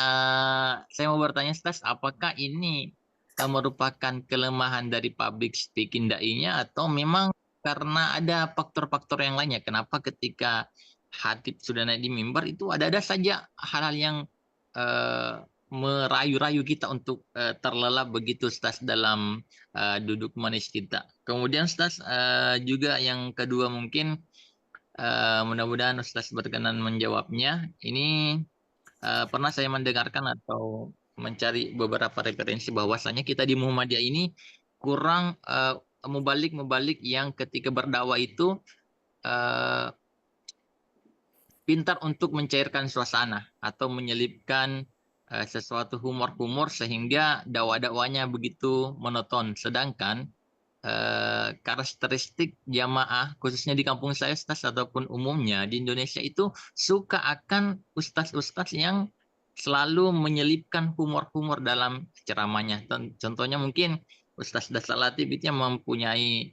saya mau bertanya Ustaz, apakah ini merupakan kelemahan dari public speaking dai-nya atau memang karena ada faktor-faktor yang lainnya? Kenapa ketika khatib sudah naik di mimbar itu ada saja hal-hal yang merayu-rayu kita untuk terlelap begitu Ustaz dalam duduk manis kita. Kemudian Ustaz juga yang kedua mungkin mudah-mudahan Ustaz berkenan menjawabnya. Ini pernah saya mendengarkan atau mencari beberapa referensi bahwasanya kita di Muhammadiyah ini kurang mubalik yang ketika berdakwah itu eh, pintar untuk mencairkan suasana atau menyelipkan sesuatu humor-humor sehingga dakwah-dakwahnya begitu monoton. Sedangkan karakteristik jamaah khususnya di kampung saya Ustaz ataupun umumnya di Indonesia itu suka akan ustaz-ustaz yang selalu menyelipkan humor-humor dalam ceramahnya. Contohnya mungkin Ustaz Dasar Latif itu yang mempunyai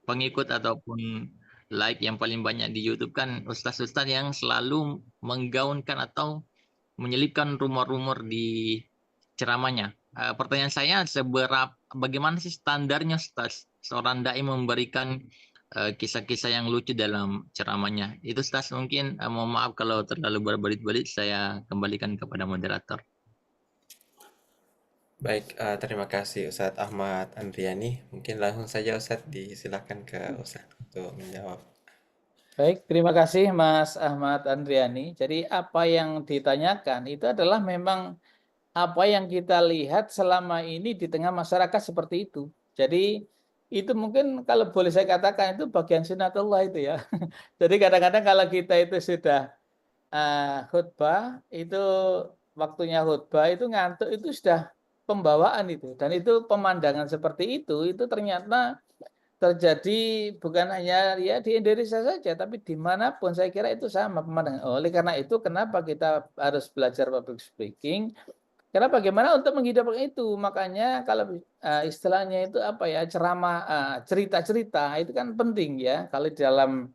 pengikut ataupun like yang paling banyak di YouTube kan ustaz-ustaz yang selalu menggaunkan atau menyelipkan rumor-rumor di ceramahnya. Pertanyaan saya, bagaimana sih standarnya Ustaz seorang dai memberikan kisah-kisah yang lucu dalam ceramahnya? Itu Ustaz mungkin mohon maaf kalau terlalu berbelit-belit, saya kembalikan kepada moderator. Baik, terima kasih Ustadz Ahmad Andriani. Mungkin langsung saja Ustadz disilakan ke Ustadz untuk menjawab. Baik, terima kasih Mas Ahmad Andriani. Jadi apa yang ditanyakan itu adalah memang apa yang kita lihat selama ini di tengah masyarakat seperti itu. Jadi itu mungkin kalau boleh saya katakan itu bagian sunatullah itu ya. Jadi kadang-kadang kalau kita itu sudah khutbah, itu waktunya khutbah itu ngantuk itu sudah pembawaan itu. Dan itu pemandangan seperti itu ternyata terjadi bukan hanya ya di Indonesia saja, tapi dimanapun saya kira itu sama pemandangan. Oleh karena itu kenapa kita harus belajar public speaking? Karena bagaimana untuk menghidupkan itu, makanya kalau istilahnya itu apa ya ceramah, cerita-cerita itu kan penting ya. Kalau di dalam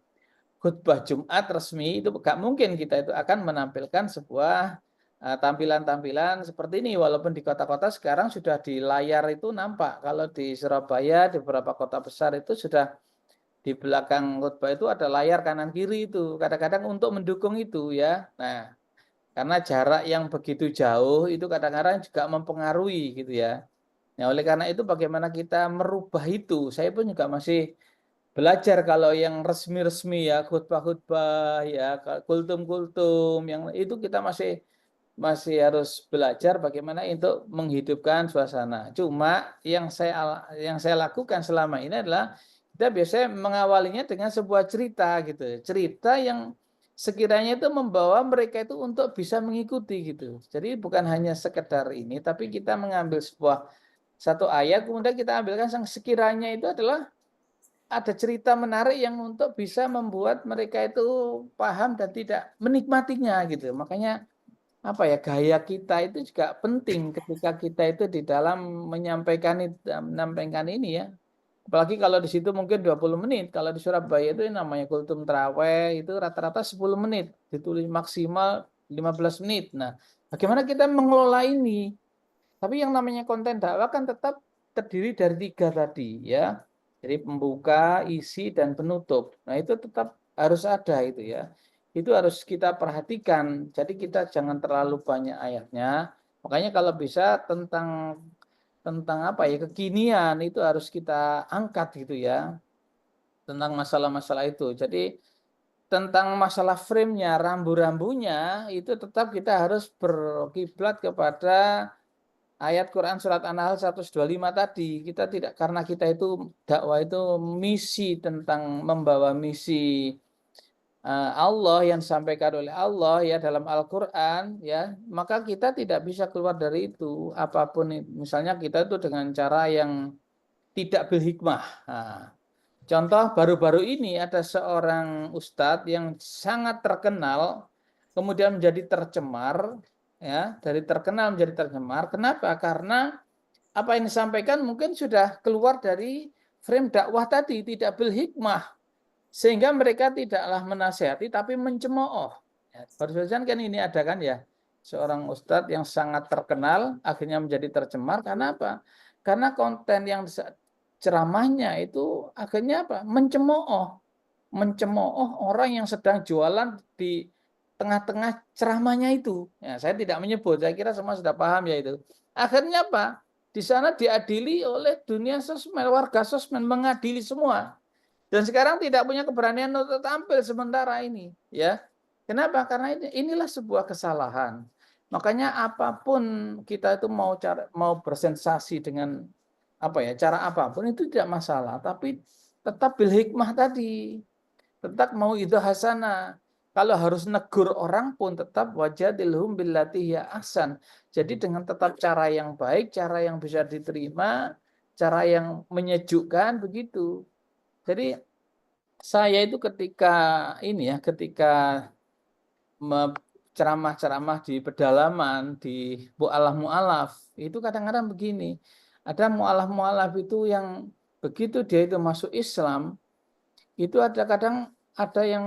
khutbah Jumat resmi itu gak mungkin kita itu akan menampilkan sebuah tampilan-tampilan seperti ini. Walaupun di kota-kota sekarang sudah di layar itu nampak. Kalau di Surabaya, di beberapa kota besar itu sudah di belakang khutbah itu ada layar kanan kiri itu. Kadang-kadang untuk mendukung itu ya. Nah, karena jarak yang begitu jauh itu kadang-kadang juga mempengaruhi gitu ya. Nah, oleh karena itu bagaimana kita merubah itu? Saya pun juga masih belajar kalau yang resmi-resmi ya, khutbah-khutbah ya, kultum-kultum yang itu kita masih harus belajar bagaimana untuk menghidupkan suasana. Cuma yang saya lakukan selama ini adalah kita biasanya mengawalinya dengan sebuah cerita gitu. Cerita yang sekiranya itu membawa mereka itu untuk bisa mengikuti gitu. Jadi bukan hanya sekedar ini, tapi kita mengambil satu ayat, kemudian kita ambilkan yang sekiranya itu adalah ada cerita menarik yang untuk bisa membuat mereka itu paham dan tidak menikmatinya gitu. Makanya apa ya gaya kita itu juga penting ketika kita itu di dalam menyampaikan ini ya. Apalagi kalau di situ mungkin 20 menit. Kalau di Surabaya itu namanya kultum traweh itu rata-rata 10 menit. Ditulis maksimal 15 menit. Nah, bagaimana kita mengelola ini? Tapi yang namanya konten dakwah kan tetap terdiri dari 3 tadi ya. Jadi pembuka, isi, dan penutup. Nah itu tetap harus ada itu ya. Itu harus kita perhatikan. Jadi kita jangan terlalu banyak ayatnya. Makanya kalau bisa tentang apa ya kekinian itu harus kita angkat gitu ya tentang masalah-masalah itu. Jadi tentang masalah frame-nya, rambu-rambunya itu tetap kita harus berkiblat kepada ayat Quran surat An-Nahl 125 tadi. Kita tidak karena kita itu dakwah itu misi tentang membawa misi Allah yang disampaikan oleh Allah ya dalam Al-Qur'an ya, maka kita tidak bisa keluar dari itu apapun misalnya kita itu dengan cara yang tidak berhikmah. Nah, contoh baru-baru ini ada seorang ustadz yang sangat terkenal kemudian menjadi tercemar ya, dari terkenal menjadi tercemar. Kenapa? Karena apa yang disampaikan mungkin sudah keluar dari frame dakwah tadi, tidak berhikmah. Sehingga mereka tidaklah menasihati tapi mencemooh. Ya, barusan kan ini ada kan ya, seorang ustadz yang sangat terkenal akhirnya menjadi tercemar karena apa? Karena konten yang ceramahnya itu akhirnya apa? Mencemooh orang yang sedang jualan di tengah-tengah ceramahnya itu. Ya, saya tidak menyebut, saya kira semua sudah paham ya itu. Akhirnya apa? Di sana diadili oleh dunia sosmed, warga sosmed mengadili semua. Dan sekarang tidak punya keberanian untuk tampil sementara ini, ya. Kenapa? Karena inilah sebuah kesalahan. Makanya apapun kita itu mau bersensasi dengan apa ya cara apapun itu tidak masalah, tapi tetap bil hikmah tadi, tetap mau itu hasanah. Kalau harus negur orang pun tetap wajadilhum billati hiya ahsan. Jadi dengan tetap cara yang baik, cara yang bisa diterima, cara yang menyejukkan begitu. Jadi saya itu ketika ini ya, ketika ceramah-ceramah di pedalaman, di mu'alaf-mu'alaf, itu kadang-kadang begini. Ada mu'alaf-mu'alaf itu yang begitu dia itu masuk Islam, itu ada kadang ada yang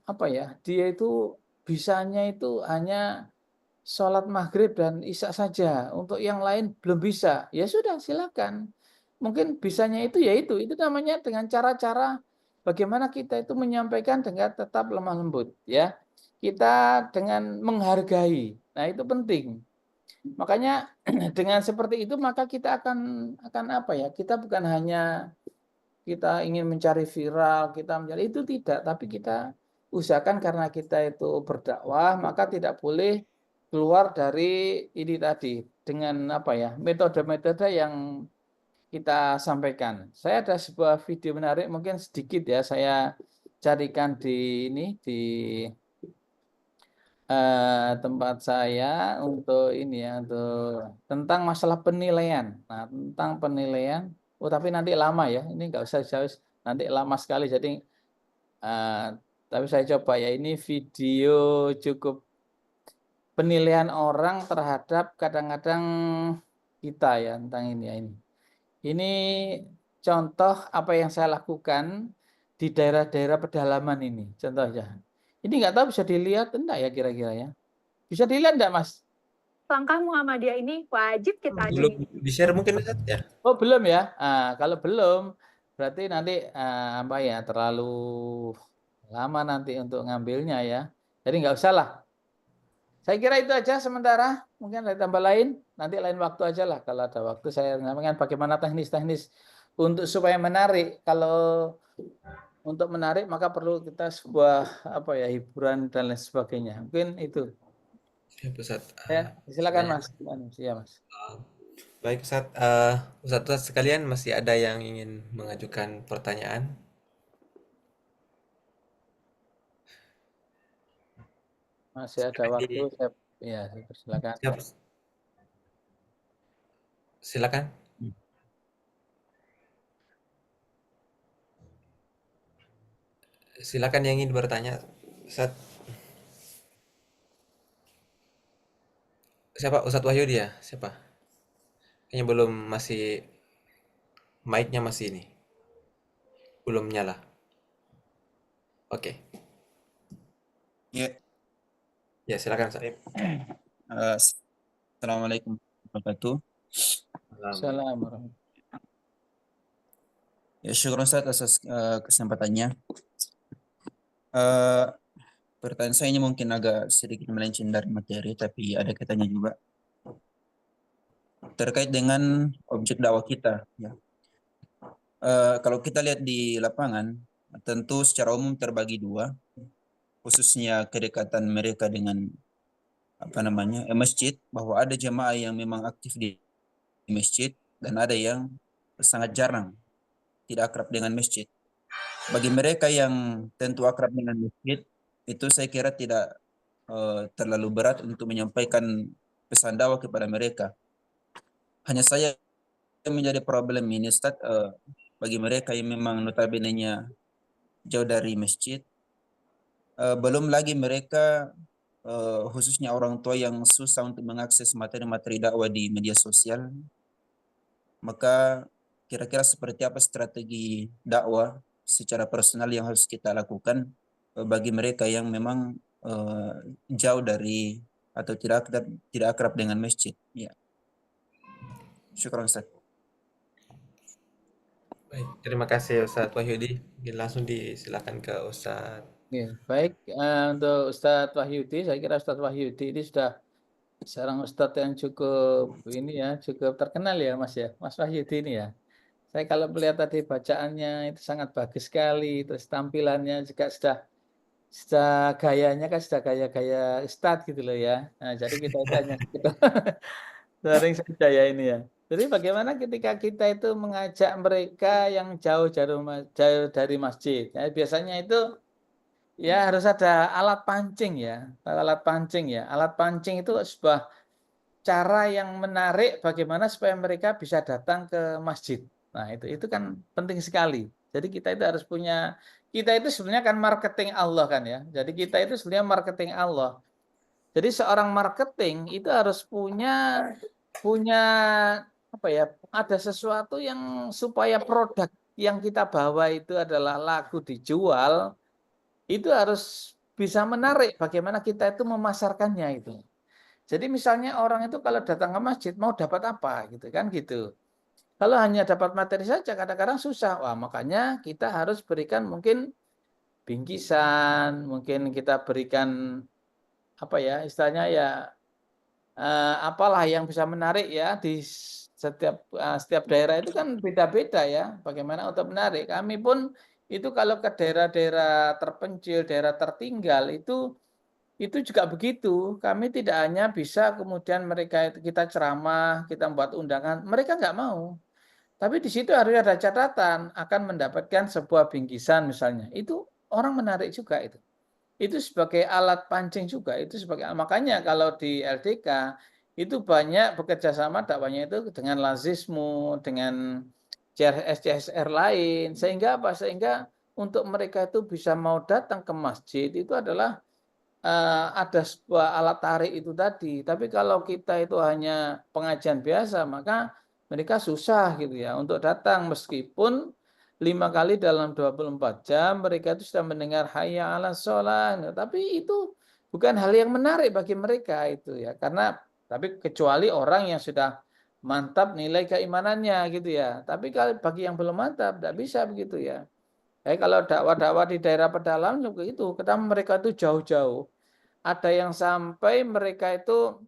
apa ya, dia itu bisanya itu hanya sholat maghrib dan isya saja. Untuk yang lain belum bisa. Ya sudah, silakan. Mungkin bisanya itu ya itu namanya dengan cara-cara bagaimana kita itu menyampaikan dengan tetap lemah lembut, ya. Kita dengan menghargai. Nah, itu penting. Makanya dengan seperti itu maka kita akan apa ya? Kita bukan hanya kita ingin mencari viral, kita mencari itu tidak, tapi kita usahakan karena kita itu berdakwah, maka tidak boleh keluar dari ini tadi dengan apa ya, metode-metode yang kita sampaikan. Saya ada sebuah video menarik, mungkin sedikit ya saya carikan di ini di tempat saya untuk ini ya, untuk tentang masalah penilaian. Nah, tentang penilaian. Oh, tapi nanti lama ya. Ini nggak usah jauh, nanti lama sekali. Jadi, tapi saya coba ya. Ini video cukup penilaian orang terhadap kadang-kadang kita ya tentang ini ya ini. Ini contoh apa yang saya lakukan di daerah-daerah pedalaman ini. Contohnya. Ini nggak tahu bisa dilihat enggak ya kira-kira ya. Bisa dilihat enggak, Mas? Langkah Muhammadiyah ini wajib kita Belum adili. di-share mungkin Ustaz ya? Oh, belum ya? Kalau belum, berarti nanti apa ya, terlalu lama nanti untuk ngambilnya ya. Jadi nggak usah lah. Saya kira itu aja sementara. Mungkin ada tambah lain. Nanti lain waktu aja lah. Kalau ada waktu saya sampaikan bagaimana teknis-teknis untuk supaya menarik. Kalau untuk menarik maka perlu kita sebuah apa ya, hiburan dan lain sebagainya. Mungkin itu. Ya, Ustaz. Ya, silakan Banyak. Mas. Iya, Mas. Baik Ustaz, Ustaz sekalian masih ada yang ingin mengajukan pertanyaan? Masih ada waktu. Ya, silakan. Siap. Silakan. Silakan yang ingin bertanya, Ustaz. Siapa? Ustaz Wahyudi ya? Siapa? Kayaknya belum, masih mic-nya masih ini. Belum nyala. Oke. Ya, Ya, silakan Ustaz. Assalamualaikum warahmatullahi wabarakatuh. Assalamualaikum. Ya, syukur Ustaz atas kesempatannya. Eh, Pertanyaan saya ini mungkin agak sedikit melenceng dari materi, tapi ada kaitannya juga terkait dengan objek dakwah kita. Ya. Kalau kita lihat di lapangan, tentu secara umum terbagi dua, khususnya kedekatan mereka dengan masjid, bahwa ada jemaah yang memang aktif di masjid dan ada yang sangat jarang tidak akrab dengan masjid. Bagi mereka yang tentu akrab dengan masjid, itu saya kira tidak terlalu berat untuk menyampaikan pesan dakwah kepada mereka. Hanya saya yang menjadi problem ini Ustaz, bagi mereka yang memang notabene-nya jauh dari masjid, belum lagi mereka khususnya orang tua yang susah untuk mengakses materi-materi dakwah di media sosial, maka kira-kira seperti apa strategi dakwah secara personal yang harus kita lakukan bagi mereka yang memang jauh dari atau tidak akrab dengan masjid. Ya. Syukran Ustaz. Baik, terima kasih Ustaz Wahyudi. Mungkin langsung disilakan ke Ustaz. Ya, baik, untuk Ustadz Wahyudi, saya kira Ustadz Wahyudi ini sudah seorang Ustadz yang cukup ini ya, cukup terkenal ya Mas ya, Mas Wahyudi ini ya. Saya kalau melihat tadi bacaannya itu sangat bagus sekali, terus tampilannya juga sudah gayanya kan sudah gaya-gaya Ustadz gitu loh ya. Nah, jadi kita hanya kita sering saja ya ini ya. Jadi bagaimana ketika kita itu mengajak mereka yang jauh dari masjid. Ya, biasanya itu ya harus ada alat pancing ya. Alat pancing ya. Alat pancing itu sebuah cara yang menarik bagaimana supaya mereka bisa datang ke masjid. Nah, itu kan penting sekali. Jadi kita itu harus punya, kita itu sebenarnya kan marketing Allah kan ya. Jadi kita itu sebenarnya marketing Allah. Jadi seorang marketing itu harus punya apa ya? Ada sesuatu yang supaya produk yang kita bawa itu adalah laku dijual, itu harus bisa menarik bagaimana kita itu memasarkannya itu. Jadi misalnya orang itu kalau datang ke masjid mau dapat apa gitu kan gitu. Kalau hanya dapat materi saja kadang-kadang susah. Wah, makanya kita harus berikan mungkin bingkisan, mungkin kita berikan apa ya istilahnya ya apalah yang bisa menarik ya di setiap daerah itu kan beda-beda ya bagaimana untuk menarik. Kami pun itu kalau ke daerah-daerah terpencil, daerah tertinggal itu juga begitu. Kami tidak hanya bisa kemudian mereka kita ceramah, kita membuat undangan, mereka nggak mau. Tapi di situ harus ada catatan akan mendapatkan sebuah bingkisan misalnya. Itu orang menarik juga itu. Itu sebagai alat pancing juga. Itu sebagai makanya kalau di LDK itu banyak bekerja sama dakwahnya itu dengan Lazismu, dengan CSR lain. Sehingga apa? Sehingga untuk mereka itu bisa mau datang ke masjid itu adalah ada sebuah alat tarik itu tadi. Tapi kalau kita itu hanya pengajian biasa, maka mereka susah gitu ya untuk datang meskipun 5 kali dalam 24 jam mereka itu sudah mendengar hayya 'alas shalah. Tapi itu bukan hal yang menarik bagi mereka itu ya. Karena tapi kecuali orang yang sudah mantap nilai keimanannya gitu ya. Tapi kalau bagi yang belum mantap tidak bisa begitu ya. Kalau dakwah-dakwah di daerah pedalaman juga itu, ketemu mereka itu jauh-jauh. Ada yang sampai mereka itu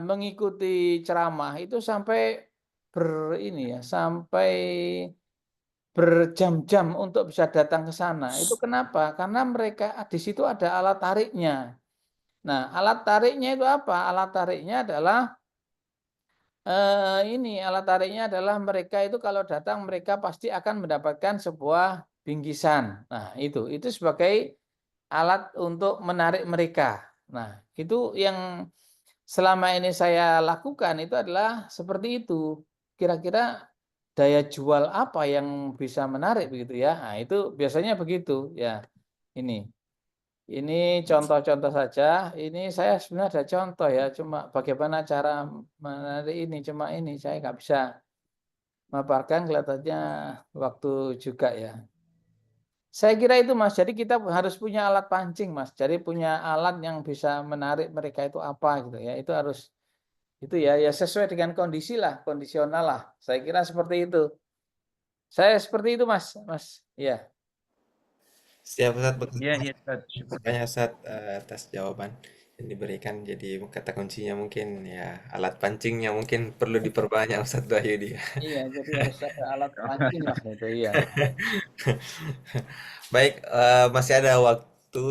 mengikuti ceramah itu sampai sampai berjam-jam untuk bisa datang ke sana. Itu kenapa? Karena mereka di situ ada alat tariknya. Nah, alat tariknya itu apa? Alat tariknya adalah alat tariknya adalah mereka itu kalau datang mereka pasti akan mendapatkan sebuah bingkisan. Nah, itu sebagai alat untuk menarik mereka. Nah, itu yang selama ini saya lakukan itu adalah seperti itu. Kira-kira daya jual apa yang bisa menarik begitu ya? Nah, itu biasanya begitu ya. Ini contoh-contoh saja. Ini saya sebenarnya ada contoh ya, cuma bagaimana cara menarik ini, cuma ini saya nggak bisa memaparkan kelihatannya waktu juga ya. Saya kira itu Mas, jadi kita harus punya alat pancing Mas. Jadi punya alat yang bisa menarik mereka itu apa gitu ya. Itu harus itu ya sesuai dengan kondisi lah, kondisional lah. Saya kira seperti itu. Saya seperti itu Mas. Iya. Siap Ustaz, Ya, ya, Ustaz. banyak Ustaz atas jawaban yang diberikan. Jadi kata kuncinya mungkin ya alat pancingnya mungkin perlu diperbanyak Ustaz Wahyudi. Iya, jadi harus ada alat pancing lah itu iya. Baik, masih ada waktu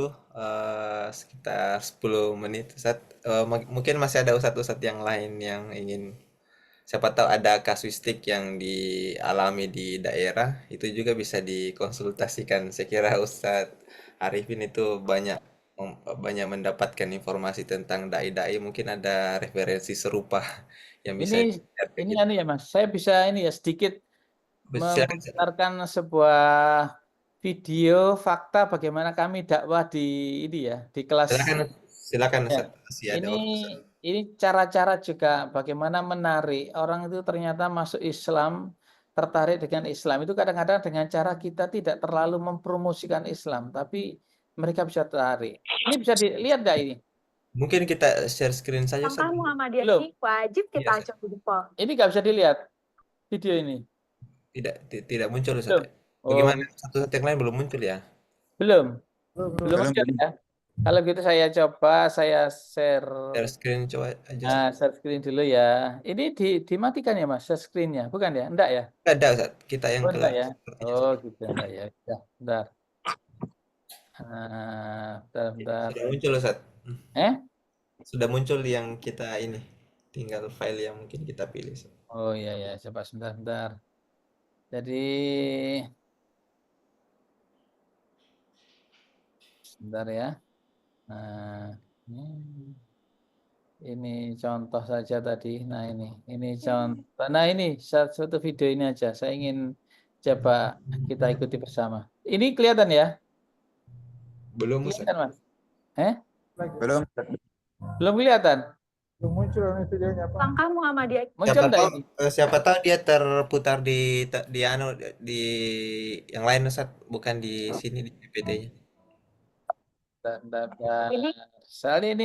sekitar 10 menit Ustaz. Mungkin masih ada Ustadz-Ustadz yang lain yang ingin, siapa tahu ada kasuistik yang dialami di daerah, itu juga bisa dikonsultasikan. Saya kira Ustadz Arifin itu banyak mendapatkan informasi tentang dai-dai, mungkin ada referensi serupa yang bisa di-share ke Ini kita. ya Mas, saya bisa ini ya sedikit Silakan, Ustadz. memutarkan sebuah video fakta bagaimana kami dakwah di ini ya, di kelas. Silakan, silakan Ya, Ustadz. Masih ada ini waktu, Ustadz. ini cara-cara juga bagaimana menarik orang itu ternyata masuk Islam, tertarik dengan Islam. Itu kadang-kadang dengan cara kita tidak terlalu mempromosikan Islam, tapi mereka bisa tertarik. Ini bisa dilihat nggak ini? Mungkin kita share screen saja, Ustadz. Langkah Muhammadiyah Belum. ini wajib Iya, kita Ustadz. acung jempol. Ini nggak bisa dilihat video ini. Tidak muncul, Belum. Ustadz. Oh, Bagaimana satu yang lain belum muncul ya? belum Belum, muncul belum. ya. Kalau gitu saya coba saya share. Share screen coba aja, Nah, Ustadz. share screen dulu ya. Ini dimatikan ya Mas, share screen-nya, bukan ya? Enggak ya? Ada, Ustadz. Kita yang Oh, enggak kelar ya? sepertinya, Oh, Ustadz. gitu enggak ya. Ya, bentar. Bentar. Sudah muncul, Ustadz. Eh? Sudah muncul yang kita ini. tinggal file yang mungkin kita pilih. Ustaz. Oh iya ya, coba sebentar. Jadi sebentar ya. Nah, ini contoh saja tadi. Nah ini contoh. Nah ini satu video ini aja. Saya ingin coba kita ikuti bersama. Ini kelihatan ya? Belum Ustaz. Kelihatan Mas? Belum. Belum kelihatan? Langkah Muhammadiyah Muncul enggak ini? Siapa tahu dia terputar di di yang lain Ustaz, bukan di sini di PPT-nya. ini Soalnya ini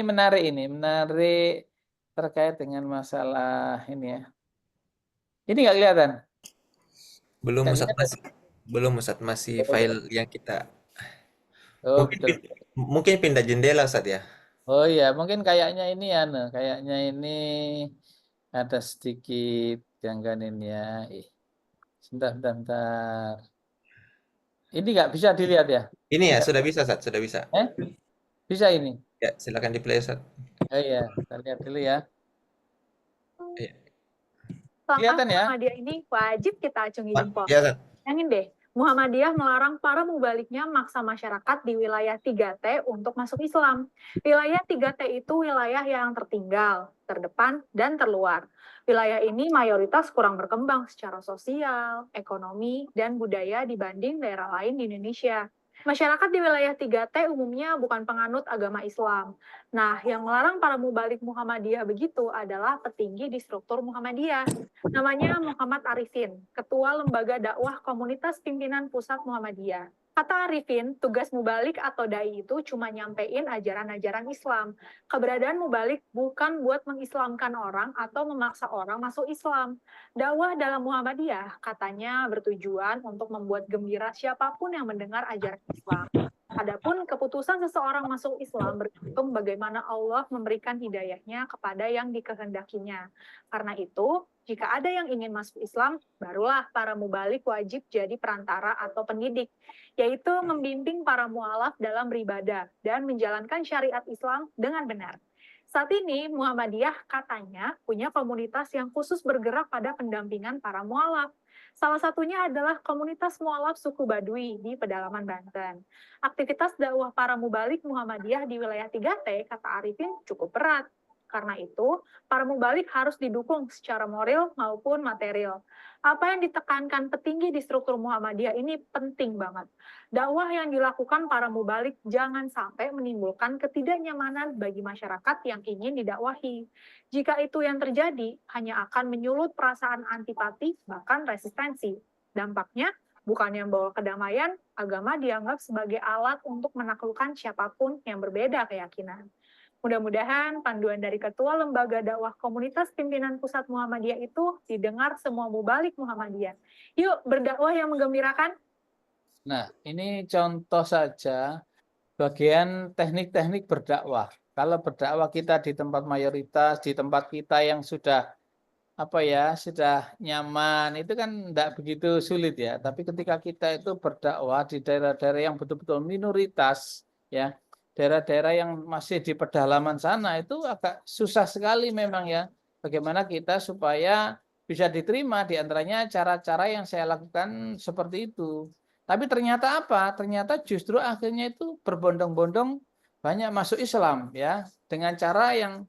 menarik terkait dengan masalah ini ya. Ini nggak kelihatan? Belum Nggak Ustaz, kelihatan? belum Ustaz, masih file yang kita Oh mungkin betul. mungkin pindah jendela Ustaz ya. Oh iya, mungkin kayaknya ini ya, kayaknya ini ada sedikit gangguan ini ya. Sebentar. Ini nggak bisa dilihat ya? Ini ya Bisa, sudah bisa Ustaz, sudah bisa. bisa ini? Ya, silakan di play Ustaz. Oh iya, kita lihat dulu ya. Iya. langkah Kelihatan ya? Muhammadiyah ini wajib kita acungi jempol. Ya Ustaz. Bayangin deh, Muhammadiyah melarang para mubaliknya maksa masyarakat di wilayah 3T untuk masuk Islam. Wilayah 3T itu wilayah yang tertinggal, terdepan, dan terluar. Wilayah ini mayoritas kurang berkembang secara sosial, ekonomi, dan budaya dibanding daerah lain di Indonesia. Masyarakat di wilayah 3T umumnya bukan penganut agama Islam. Nah, yang melarang para mubalik Muhammadiyah begitu adalah petinggi di struktur Muhammadiyah. Namanya Muhammad Arifin, Ketua Lembaga Dakwah Komunitas Pimpinan Pusat Muhammadiyah. Kata Arifin, tugas mubalik atau dai itu cuma nyampein ajaran-ajaran Islam. Keberadaan mubalik bukan buat mengislamkan orang atau memaksa orang masuk Islam. Dakwah dalam Muhammadiyah katanya bertujuan untuk membuat gembira siapapun yang mendengar ajaran Islam. Adapun keputusan seseorang masuk Islam bergantung bagaimana Allah memberikan hidayahnya kepada yang dikehendakinya. Karena itu, jika ada yang ingin masuk Islam, barulah para mubalik wajib jadi perantara atau pendidik, yaitu membimbing para mualaf dalam beribadah dan menjalankan syariat Islam dengan benar. Saat ini, Muhammadiyah katanya punya komunitas yang khusus bergerak pada pendampingan para mualaf. Salah satunya adalah komunitas mualaf suku Baduy di pedalaman Banten. Aktivitas dakwah para mubalik Muhammadiyah di wilayah 3T, kata Arifin, cukup berat. Karena itu, para mubalik harus didukung secara moral maupun material. Apa yang ditekankan petinggi di struktur Muhammadiyah ini penting banget. Dakwah yang dilakukan para mubalik jangan sampai menimbulkan ketidaknyamanan bagi masyarakat yang ingin didakwahi. Jika itu yang terjadi, hanya akan menyulut perasaan antipati, bahkan resistensi. Dampaknya, bukannya membawa kedamaian, agama dianggap sebagai alat untuk menaklukkan siapapun yang berbeda keyakinan. Mudah-mudahan panduan dari Ketua Lembaga Dakwah Komunitas Pimpinan Pusat Muhammadiyah itu didengar semua mubalik Muhammadiyah. Yuk, berdakwah yang menggembirakan. Nah, ini contoh saja bagian teknik-teknik berdakwah. Kalau berdakwah kita di tempat mayoritas, di tempat kita yang sudah sudah nyaman, itu kan tidak begitu sulit ya. Tapi ketika kita itu berdakwah di daerah-daerah yang betul-betul minoritas, ya, daerah-daerah yang masih di pedalaman sana itu agak susah sekali memang ya. Bagaimana kita supaya bisa diterima, di antaranya cara-cara yang saya lakukan seperti itu. Tapi ternyata apa? Ternyata justru akhirnya itu berbondong-bondong banyak masuk Islam ya, dengan cara yang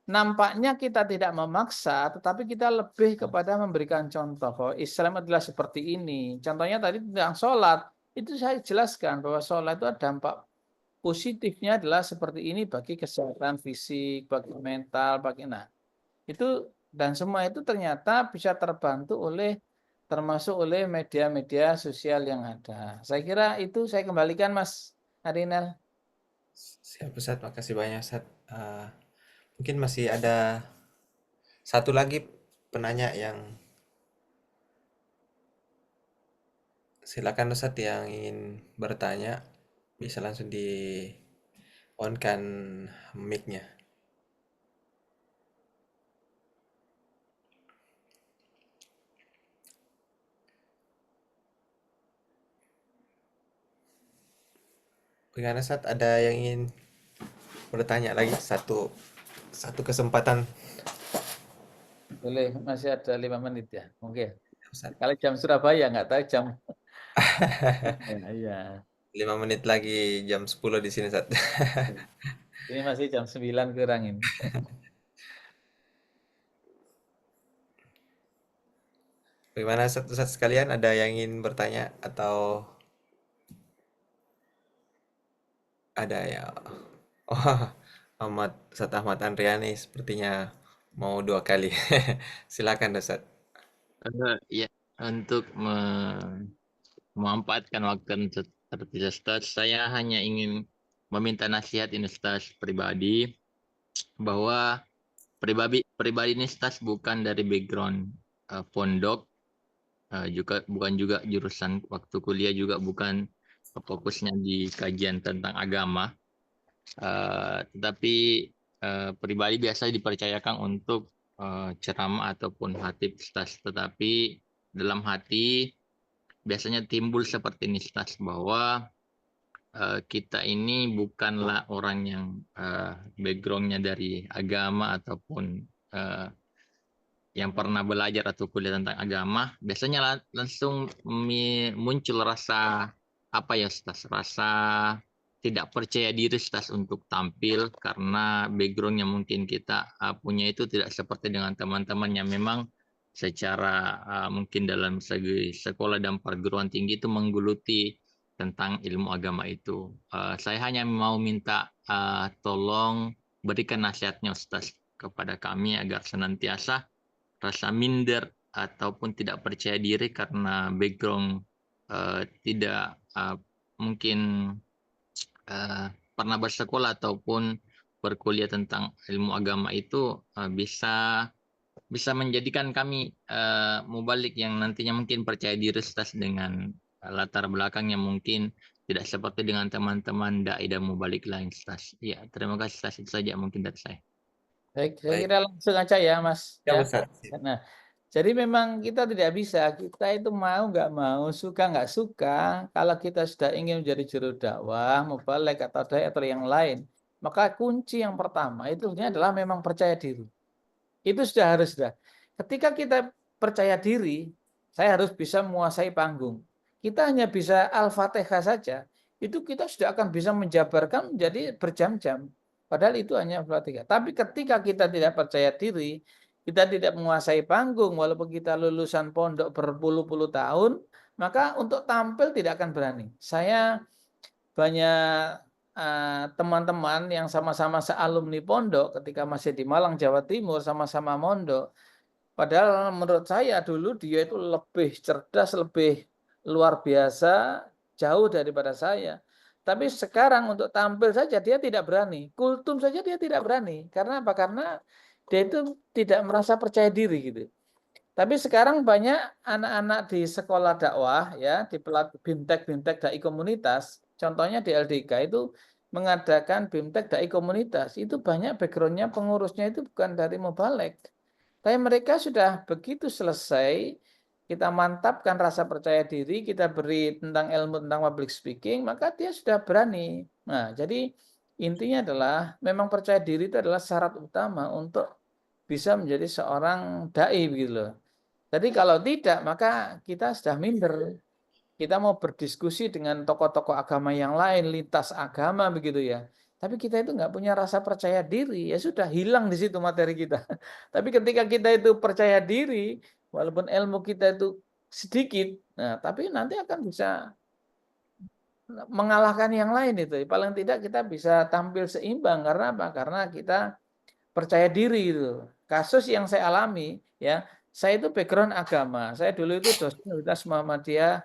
nampaknya kita tidak memaksa, tetapi kita lebih kepada memberikan contoh bahwa Islam adalah seperti ini. Contohnya tadi tentang sholat, itu saya jelaskan bahwa sholat itu ada dampak positifnya adalah seperti ini bagi kesehatan fisik, bagi mental, itu dan semua itu ternyata bisa terbantu termasuk oleh media-media sosial yang ada. Saya kira itu saya kembalikan Mas Arinel. Siap Ustaz, makasih banyak Ustaz. Mungkin masih ada satu lagi penanya yang silakan Ustaz yang ingin bertanya bisa langsung di on-kan mic-nya. Bagaimana Ustaz, ada yang ingin bertanya lagi? Satu kesempatan Boleh, masih ada 5 menit ya. Oke. Ustaz. Kalau jam Surabaya nggak tahu jam. Iya. 5 menit lagi jam 10 di sini, Ustaz. Ini masih jam 9 kurang ini. Bagaimana Ustaz sekalian, ada yang ingin bertanya atau ada ya? Oh, Ustaz Ahmad Andriani sepertinya mau 2 kali. Silakan Ustaz. Ya, untuk memanfaatkan waktu seperti Ustaz, saya hanya ingin meminta nasihat ini Ustaz pribadi, bahwa pribadi ini Ustaz bukan dari background pondok, bukan juga jurusan waktu kuliah, juga bukan fokusnya di kajian tentang agama, tetapi pribadi biasa dipercayakan untuk ceramah ataupun khatib Ustaz. Tetapi dalam hati biasanya timbul seperti ini Ustaz, bahwa kita ini bukanlah orang yang backgroundnya dari agama ataupun yang pernah belajar atau kuliah tentang agama. Biasanya langsung muncul rasa apa ya Ustaz, rasa tidak percaya diri Ustaz untuk tampil, karena background yang mungkin kita punya itu tidak seperti dengan teman-teman yang memang secara mungkin dalam segi sekolah dan perguruan tinggi itu menggeluti tentang ilmu agama itu. Saya hanya mau minta tolong berikan nasihatnya Ustaz kepada kami agar senantiasa rasa minder ataupun tidak percaya diri karena background tidak mungkin pernah bersekolah ataupun berkuliah tentang ilmu agama itu bisa menjadikan kami mubalik yang nantinya mungkin percaya diri Ustaz dengan latar belakang yang mungkin tidak seperti dengan teman-teman dai dan mubalik lain Ustaz. Ya, terima kasih Ustaz, itu saja mungkin dari saya. Baik, saya Baik. kira langsung aja ya Mas. Ya Ya. Ustaz. Nah, jadi memang kita tidak bisa, kita itu mau nggak mau, suka nggak suka, kalau kita sudah ingin menjadi juru dakwah, mubalik atau dai atau yang lain, maka kunci yang pertama itu adalah memang percaya diri. Itu sudah harus sudah. Ketika kita percaya diri, saya harus bisa menguasai panggung. Kita hanya bisa Al-Fatihah saja, itu kita sudah akan bisa menjabarkan menjadi berjam-jam. Padahal itu hanya Al-Fatihah. Tapi ketika kita tidak percaya diri, kita tidak menguasai panggung, walaupun kita lulusan pondok berpuluh-puluh tahun, maka untuk tampil tidak akan berani. Saya banyak teman-teman yang sama-sama sealumni pondok ketika masih di Malang, Jawa Timur, sama-sama mondok. Padahal menurut saya dulu dia itu lebih cerdas, lebih luar biasa, jauh daripada saya. Tapi sekarang untuk tampil saja dia tidak berani. Kultum saja dia tidak berani. Karena apa? Karena dia itu tidak merasa percaya diri gitu. Tapi sekarang banyak anak-anak di sekolah dakwah ya, di BIMTEK dai komunitas, contohnya di LDK itu mengadakan BIMTEK dai komunitas, itu banyak backgroundnya pengurusnya itu bukan dari Mubalik. Tapi mereka sudah begitu selesai, kita mantapkan rasa percaya diri, kita beri tentang ilmu tentang public speaking, maka dia sudah berani. Nah, jadi intinya adalah memang percaya diri itu adalah syarat utama untuk bisa menjadi seorang dai gitu loh. Jadi kalau tidak, maka kita sudah minder. Kita mau berdiskusi dengan tokoh-tokoh agama yang lain, lintas agama begitu ya. Tapi kita itu nggak punya rasa percaya diri, ya sudah hilang di situ materi kita. Tapi ketika kita itu percaya diri, walaupun ilmu kita itu sedikit, nah tapi nanti akan bisa mengalahkan yang lain itu. Paling tidak kita bisa tampil seimbang karena apa? Karena kita percaya diri itu. Kasus yang saya alami ya, saya itu background agama. Saya dulu itu dosen Universitas Muhammadiyah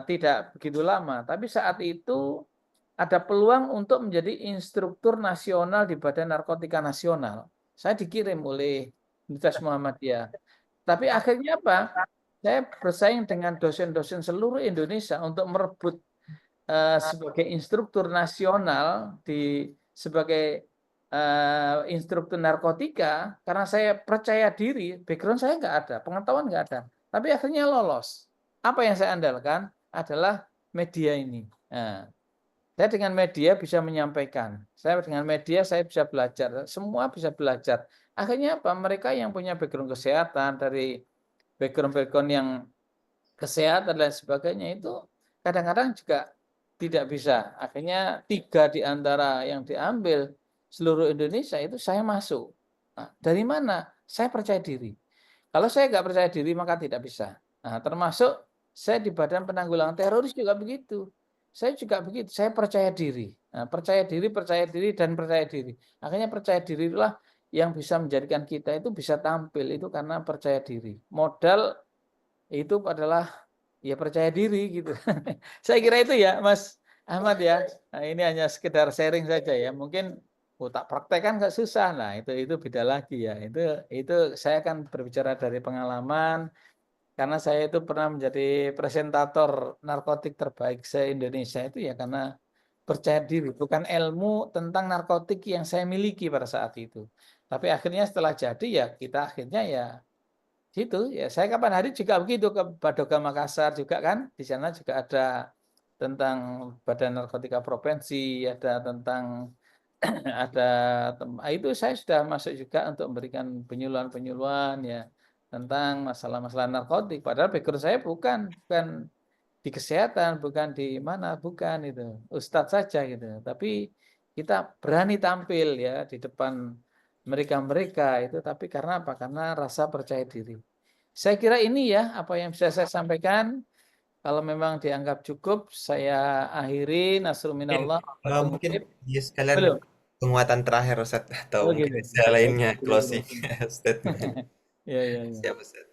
tidak begitu lama, tapi saat itu ada peluang untuk menjadi instruktur nasional di Badan Narkotika Nasional. Saya dikirim oleh Universitas Muhammadiyah. Tapi akhirnya apa? Saya bersaing dengan dosen-dosen seluruh Indonesia untuk merebut sebagai instruktur nasional sebagai instruktur narkotika, karena saya percaya diri, background saya nggak ada, pengetahuan nggak ada, tapi akhirnya lolos. Apa yang saya andalkan adalah media ini. Nah, Saya dengan media bisa menyampaikan. Saya dengan media saya bisa belajar. Semua bisa belajar. Akhirnya apa? Mereka yang punya background kesehatan, dari background yang kesehatan dan sebagainya, itu kadang-kadang juga tidak bisa. Akhirnya 3 di antara yang diambil seluruh Indonesia itu saya masuk. Nah, dari mana? Saya percaya diri. Kalau saya nggak percaya diri maka tidak bisa. Nah, termasuk saya di Badan Penanggulangan Teroris juga begitu. Saya juga begitu. Saya percaya diri. Nah, percaya diri, dan percaya diri. Akhirnya percaya diri itulah yang bisa menjadikan kita itu bisa tampil itu karena percaya diri. Modal itu adalah ya percaya diri gitu. Saya kira itu ya, Mas Ahmad ya. Nah, ini hanya sekedar sharing saja ya. Mungkin tak praktekkan nggak susah. Nah, itu beda lagi ya. Itu saya akan berbicara dari pengalaman karena saya itu pernah menjadi presentator narkotik terbaik se-Indonesia itu ya karena percaya diri, bukan ilmu tentang narkotik yang saya miliki pada saat itu. Tapi akhirnya setelah jadi ya kita akhirnya ya gitu ya. Saya kapan hari juga begitu ke Badoga Makassar juga kan. Di sana juga ada tentang Badan Narkotika Provinsi, ada tentang ada itu saya sudah masuk juga untuk memberikan penyuluhan-penyuluhan ya tentang masalah-masalah narkotik. Padahal background saya bukan di kesehatan, bukan di mana, bukan itu. Ustadz saja gitu. Tapi kita berani tampil ya di depan mereka-mereka itu, tapi karena apa? Karena rasa percaya diri. Saya kira ini ya apa yang bisa saya sampaikan. Kalau memang dianggap cukup, saya akhiri. Nasrul Mungkin minallah. mungkin ya sekalian Belum. penguatan terakhir Ustaz atau Oh mungkin gitu. istilah lainnya Boleh, closing boleh. statement. Ya, ya, ya. Siap Ustaz.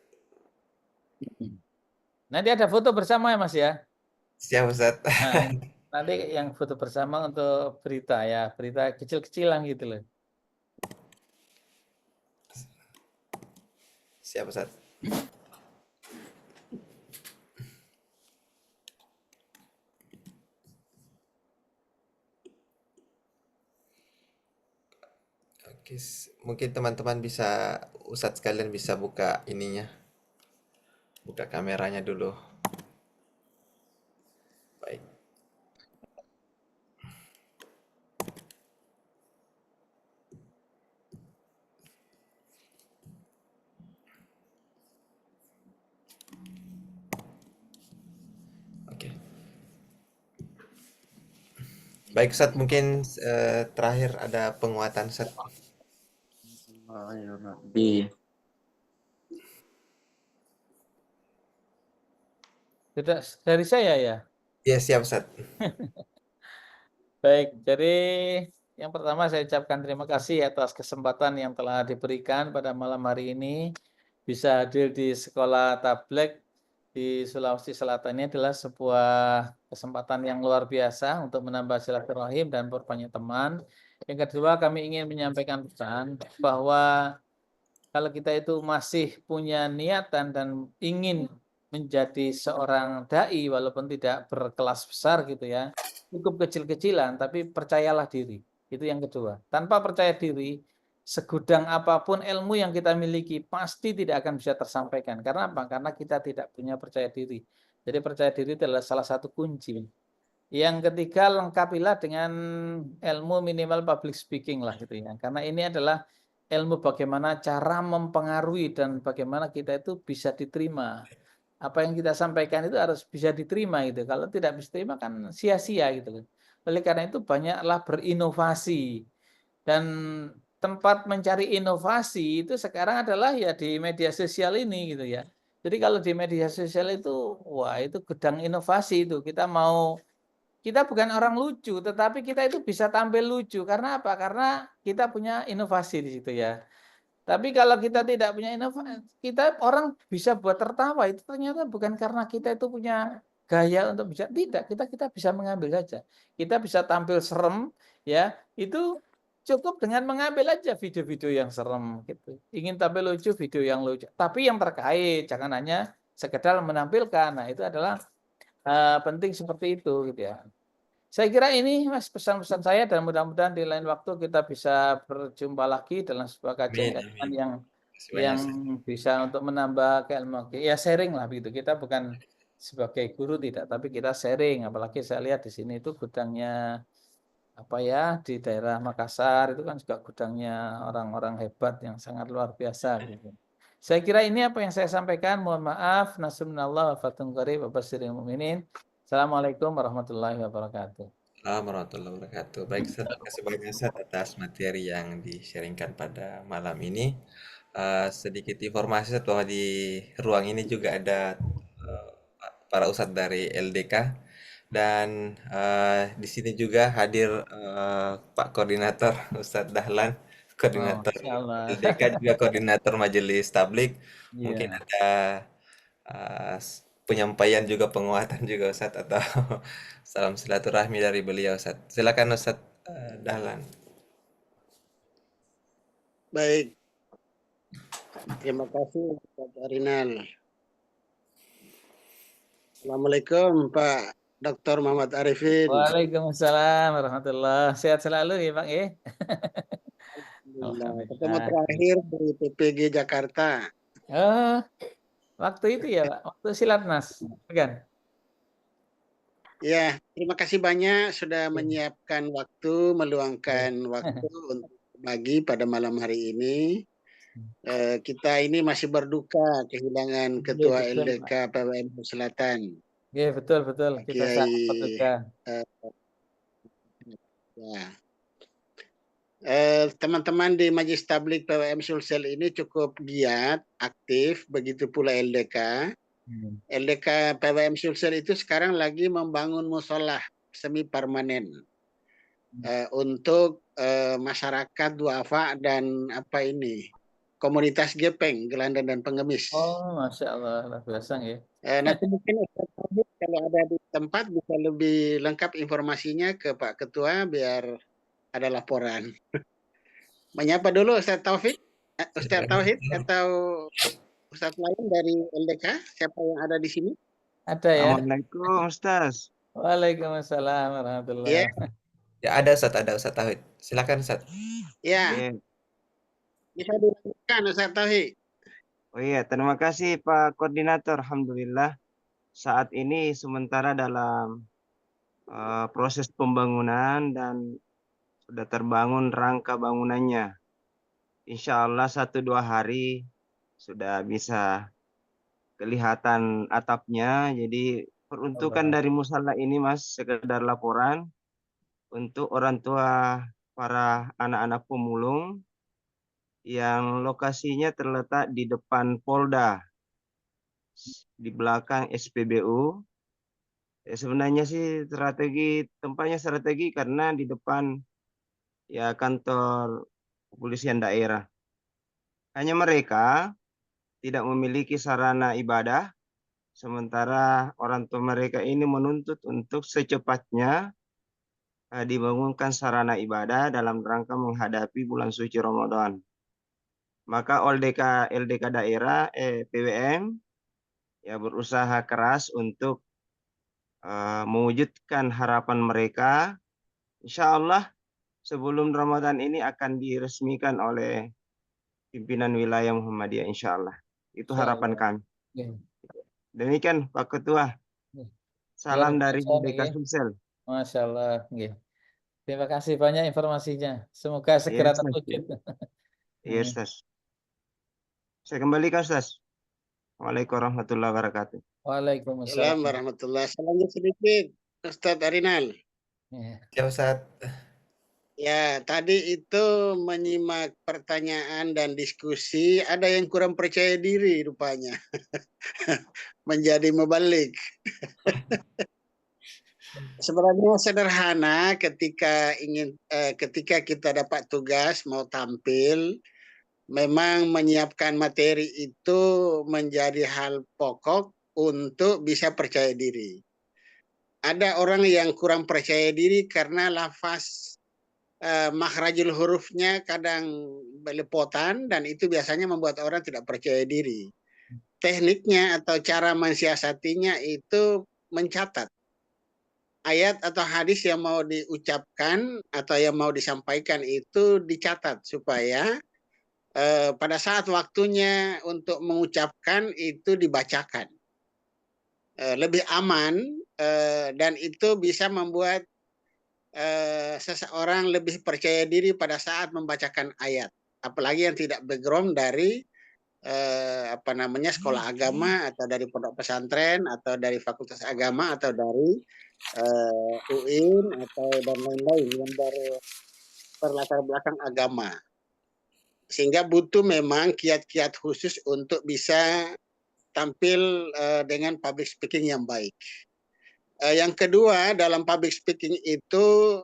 Nanti ada foto bersama ya Mas ya. Siap Ustaz. Nah, nanti yang foto bersama untuk berita ya, berita kecil-kecilan gitu loh. Siap Ustaz. Oke, mungkin teman-teman bisa Ustadz sekalian bisa buka ininya. Buka kameranya dulu. Baik. Oke. Baik Ustadz, mungkin terakhir ada penguatan Ustadz. Tidak dari saya ya. Ya siap Ustadz. Baik, jadi yang pertama saya ucapkan terima kasih atas kesempatan yang telah diberikan pada malam hari ini. Bisa hadir di sekolah Tablek di Sulawesi Selatan ini adalah sebuah kesempatan yang luar biasa untuk menambah silaturahim dan berbanyak teman. Yang kedua, kami ingin menyampaikan pesan bahwa kalau kita itu masih punya niatan dan ingin menjadi seorang dai walaupun tidak berkelas besar gitu ya, cukup kecil-kecilan tapi percayalah diri. Itu yang kedua. Tanpa percaya diri, segudang apapun ilmu yang kita miliki pasti tidak akan bisa tersampaikan. Karena apa? Karena kita tidak punya percaya diri. Jadi percaya diri itu adalah salah satu kunci. Yang ketiga, lengkapilah dengan ilmu minimal public speaking lah gitu ya. Karena ini adalah ilmu bagaimana cara mempengaruhi dan bagaimana kita itu bisa diterima. Apa yang kita sampaikan itu harus bisa diterima gitu. Kalau tidak bisa diterima kan sia-sia gitu. Oleh karena itu banyaklah berinovasi. Dan tempat mencari inovasi itu sekarang adalah ya di media sosial ini gitu ya. Jadi kalau di media sosial itu, wah itu gudang inovasi itu. Kita bukan orang lucu, tetapi kita itu bisa tampil lucu. Karena apa? Karena kita punya inovasi di situ ya. Tapi kalau kita tidak punya inovasi, kita orang bisa buat tertawa itu ternyata bukan karena kita itu punya gaya untuk bisa, tidak, kita bisa mengambil saja. Kita bisa tampil serem ya, itu cukup dengan mengambil aja video-video yang serem gitu. Ingin tampil lucu, video yang lucu. Tapi yang terkait, jangan hanya sekedar menampilkan. Nah, itu adalah penting seperti itu gitu ya. Saya kira ini Mas pesan-pesan saya dan mudah-mudahan di lain waktu kita bisa berjumpa lagi dalam sebuah kajian-kajian yang Banyak, Ustaz. bisa untuk menambah keilmuan. Ya sharing lah begitu. Kita bukan sebagai guru tidak, tapi kita sharing. Apalagi saya lihat di sini itu gudangnya apa ya, di daerah Makassar itu kan juga gudangnya orang-orang hebat yang sangat luar biasa gitu. Saya kira ini apa yang saya sampaikan. Mohon maaf. Nasrullah wa fathun qarib wa basyiril mu'minin. Assalamualaikum warahmatullahi wabarakatuh. Assalamualaikum warahmatullahi wabarakatuh. Baik, Ustaz, terima kasih banyak Ustaz atas materi yang di-sharingkan pada malam ini. Sedikit informasi Ustaz, bahwa di ruang ini juga ada para ustadz dari LDK, dan di sini juga hadir Pak Koordinator Ustadz Dahlan, koordinator Masya Allah. LDK, juga koordinator Majelis Tablik. Mungkin Iya. ada penyampaian juga, penguatan juga Ustadz, atau salam silaturahmi dari beliau Ustadz. Silakan Ustadz Dahlan. Baik, terima kasih Pak Arinal. Assalamualaikum Pak Dr. Muhammad Arifin. Waalaikumsalam warahmatullahi. Sehat selalu ya Pak ya. Alhamdulillah. Ketemu terakhir dari PPG Jakarta. Oh, waktu itu ya Pak, waktu Silatnas, bukan? Ya, terima kasih banyak sudah menyiapkan waktu, meluangkan waktu untuk berbagi pada malam hari ini. Kita ini masih berduka kehilangan Ketua betul, LDK PWM Selatan. Iya betul betul. Kita sangat berduka. Ya. Teman-teman di Majelis Tablik PWM Sulsel ini cukup giat, aktif, begitu pula LDK. LDK PWM Sulsel itu sekarang lagi membangun musola semi permanen untuk masyarakat duafa dan apa ini, komunitas gepeng, gelandan dan pengemis. Oh, Masya Allah, luar biasa ya. Nanti mungkin kalau ada di tempat bisa lebih lengkap informasinya ke Pak Ketua biar ada laporan. Menyapa dulu Ustaz Taufik, Ustaz Tauhid atau Ustaz lain dari LDK, siapa yang ada di sini? Ada ya. Assalamualaikum Ustaz. Waalaikumsalam warahmatullahi wabarakatuh. Ya, ada Ustaz Tauhid. Silakan Ustaz. Ya. Bisa dilanjutkan Ustaz Tauhid. Oh iya, terima kasih Pak Koordinator. Alhamdulillah saat ini sementara dalam proses pembangunan dan sudah terbangun rangka bangunannya. Insya Allah 1-2 hari sudah bisa kelihatan atapnya. Jadi peruntukan dari musala ini Mas, sekedar laporan untuk orang tua para anak-anak pemulung yang lokasinya terletak di depan Polda, di belakang SPBU. Sebenarnya sih tempatnya strategi karena di depan ya kantor kepolisian daerah. Hanya mereka tidak memiliki sarana ibadah, sementara orang tua mereka ini menuntut untuk secepatnya dibangunkan sarana ibadah dalam rangka menghadapi bulan suci Ramadan. Maka LDK daerah PWM ya berusaha keras untuk mewujudkan harapan mereka. Insya Allah sebelum Ramadan ini akan diresmikan oleh pimpinan wilayah Muhammadiyah, insya Allah. Itu harapan kami. Demikian Pak Ketua. Salam dari LDK Sulsel. Masya Allah. Terima kasih banyak informasinya. Semoga segera terwujud. Iya Ustaz. Saya kembalikan Ustaz. Waalaikumsalam warahmatullahi wabarakatuh. Waalaikumsalam warahmatullahi wabarakatuh. Salamnya sedikit Ustaz Arinal. Ya Ustaz. Ya, tadi itu menyimak pertanyaan dan diskusi, ada yang kurang percaya diri rupanya. Menjadi mubalik. Sebenarnya sederhana ketika kita dapat tugas mau tampil, memang menyiapkan materi itu menjadi hal pokok untuk bisa percaya diri. Ada orang yang kurang percaya diri karena lafaz makhrajul hurufnya kadang belepotan dan itu biasanya membuat orang tidak percaya diri. Tekniknya atau cara mensiasatinya itu mencatat ayat atau hadis yang mau diucapkan atau yang mau disampaikan itu dicatat supaya pada saat waktunya untuk mengucapkan itu dibacakan. lebih aman, dan itu bisa membuat seseorang lebih percaya diri pada saat membacakan ayat, apalagi yang tidak background dari sekolah agama atau dari pondok pesantren atau dari fakultas agama atau dari UIN atau dan lain-lain yang berlatar belakang agama, sehingga butuh memang kiat-kiat khusus untuk bisa tampil dengan public speaking yang baik. Yang kedua, dalam public speaking itu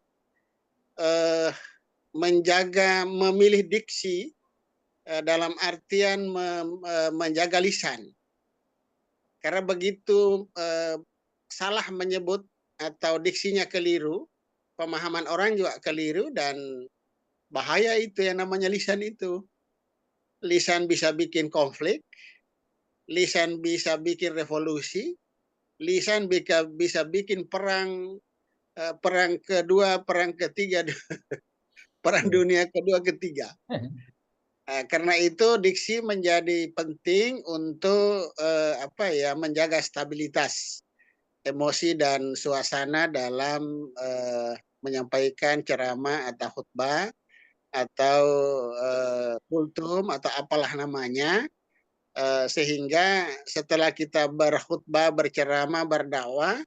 menjaga, memilih diksi dalam artian menjaga lisan. Karena begitu salah menyebut atau diksinya keliru, pemahaman orang juga keliru, dan bahaya itu yang namanya lisan itu. Lisan bisa bikin konflik, lisan bisa bikin revolusi, lisan bisa bikin perang kedua, perang ketiga, perang dunia kedua, ketiga. Karena itu diksi menjadi penting untuk menjaga stabilitas emosi dan suasana dalam menyampaikan ceramah atau khutbah atau kultum atau apalah namanya, sehingga setelah kita berkhutbah, berceramah, berdakwah,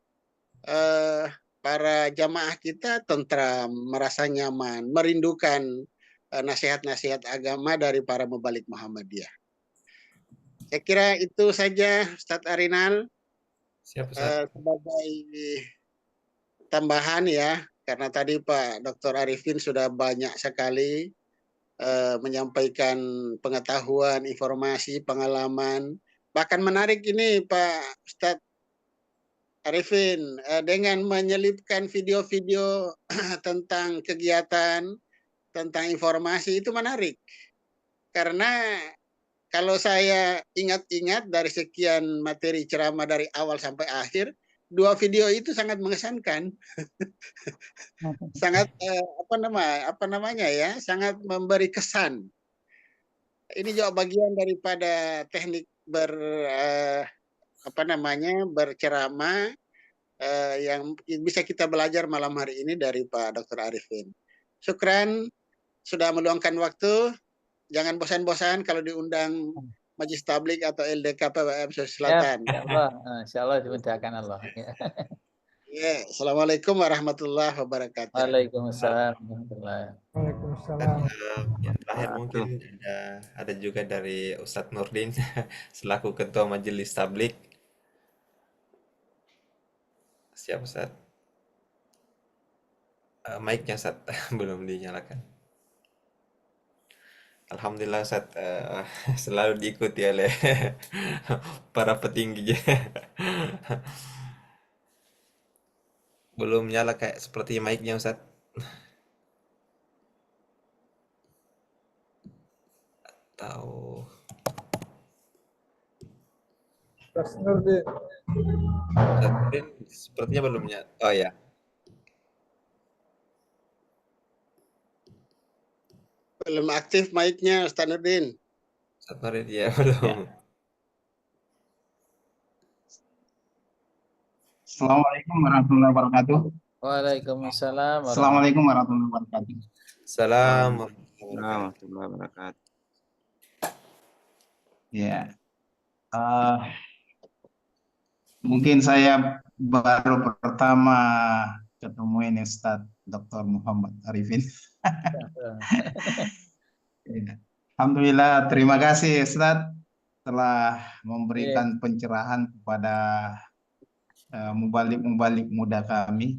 para jamaah kita tentram, merasa nyaman, merindukan nasihat-nasihat agama dari para mubalik Muhammadiyah. Saya kira itu saja, Ustadz Arinal. Siap, Ustadz. Sebagai tambahan ya, karena tadi Pak Dr. Arifin sudah banyak sekali menyampaikan pengetahuan, informasi, pengalaman. Bahkan menarik ini Pak Ustadz Arifin, dengan menyelipkan video-video tentang kegiatan, tentang informasi, itu menarik. Karena kalau saya ingat-ingat dari sekian materi ceramah dari awal sampai akhir, 2 video itu sangat mengesankan. Sangat sangat memberi kesan. Ini juga bagian daripada teknik berceramah yang bisa kita belajar malam hari ini dari Pak Dr. Arifin. Syukran sudah meluangkan waktu. Jangan bosan-bosan kalau diundang Majelis Tabligh atau LDK PWM Sulawesi Selatan. Ya, insya Allah dimudahkan Allah. Ya, Assalamualaikum warahmatullahi wabarakatuh. Waalaikumsalam warahmatullahi wabarakatuh. Yang terakhir mungkin ada juga dari Ustadz Nurdin selaku Ketua Majelis Tabligh. Siap, Ustadz. Mic-nya, Ustadz, belum dinyalakan. Alhamdulillah, Ustadz, selalu diikuti oleh para petinggi. Belum nyala kayak seperti mic-nya, Ustadz. Atau Ustadz Nurdin. Ustadz Nurdin sepertinya belum nyala. Oh ya. Belum aktif mic-nya Ustadz Nurdin. Ustadz Nurdin ya belum. Assalamualaikum warahmatullahi wabarakatuh. Waalaikumsalam. Assalamualaikum warahmatullahi wabarakatuh. Assalamualaikum warahmatullahi wabarakatuh. Ya, mungkin saya baru pertama ketemu ini Ustadz Dr. Muhammad Arifin. Alhamdulillah, terima kasih Ustadz telah memberikan pencerahan kepada mubalik-mubalik muda kami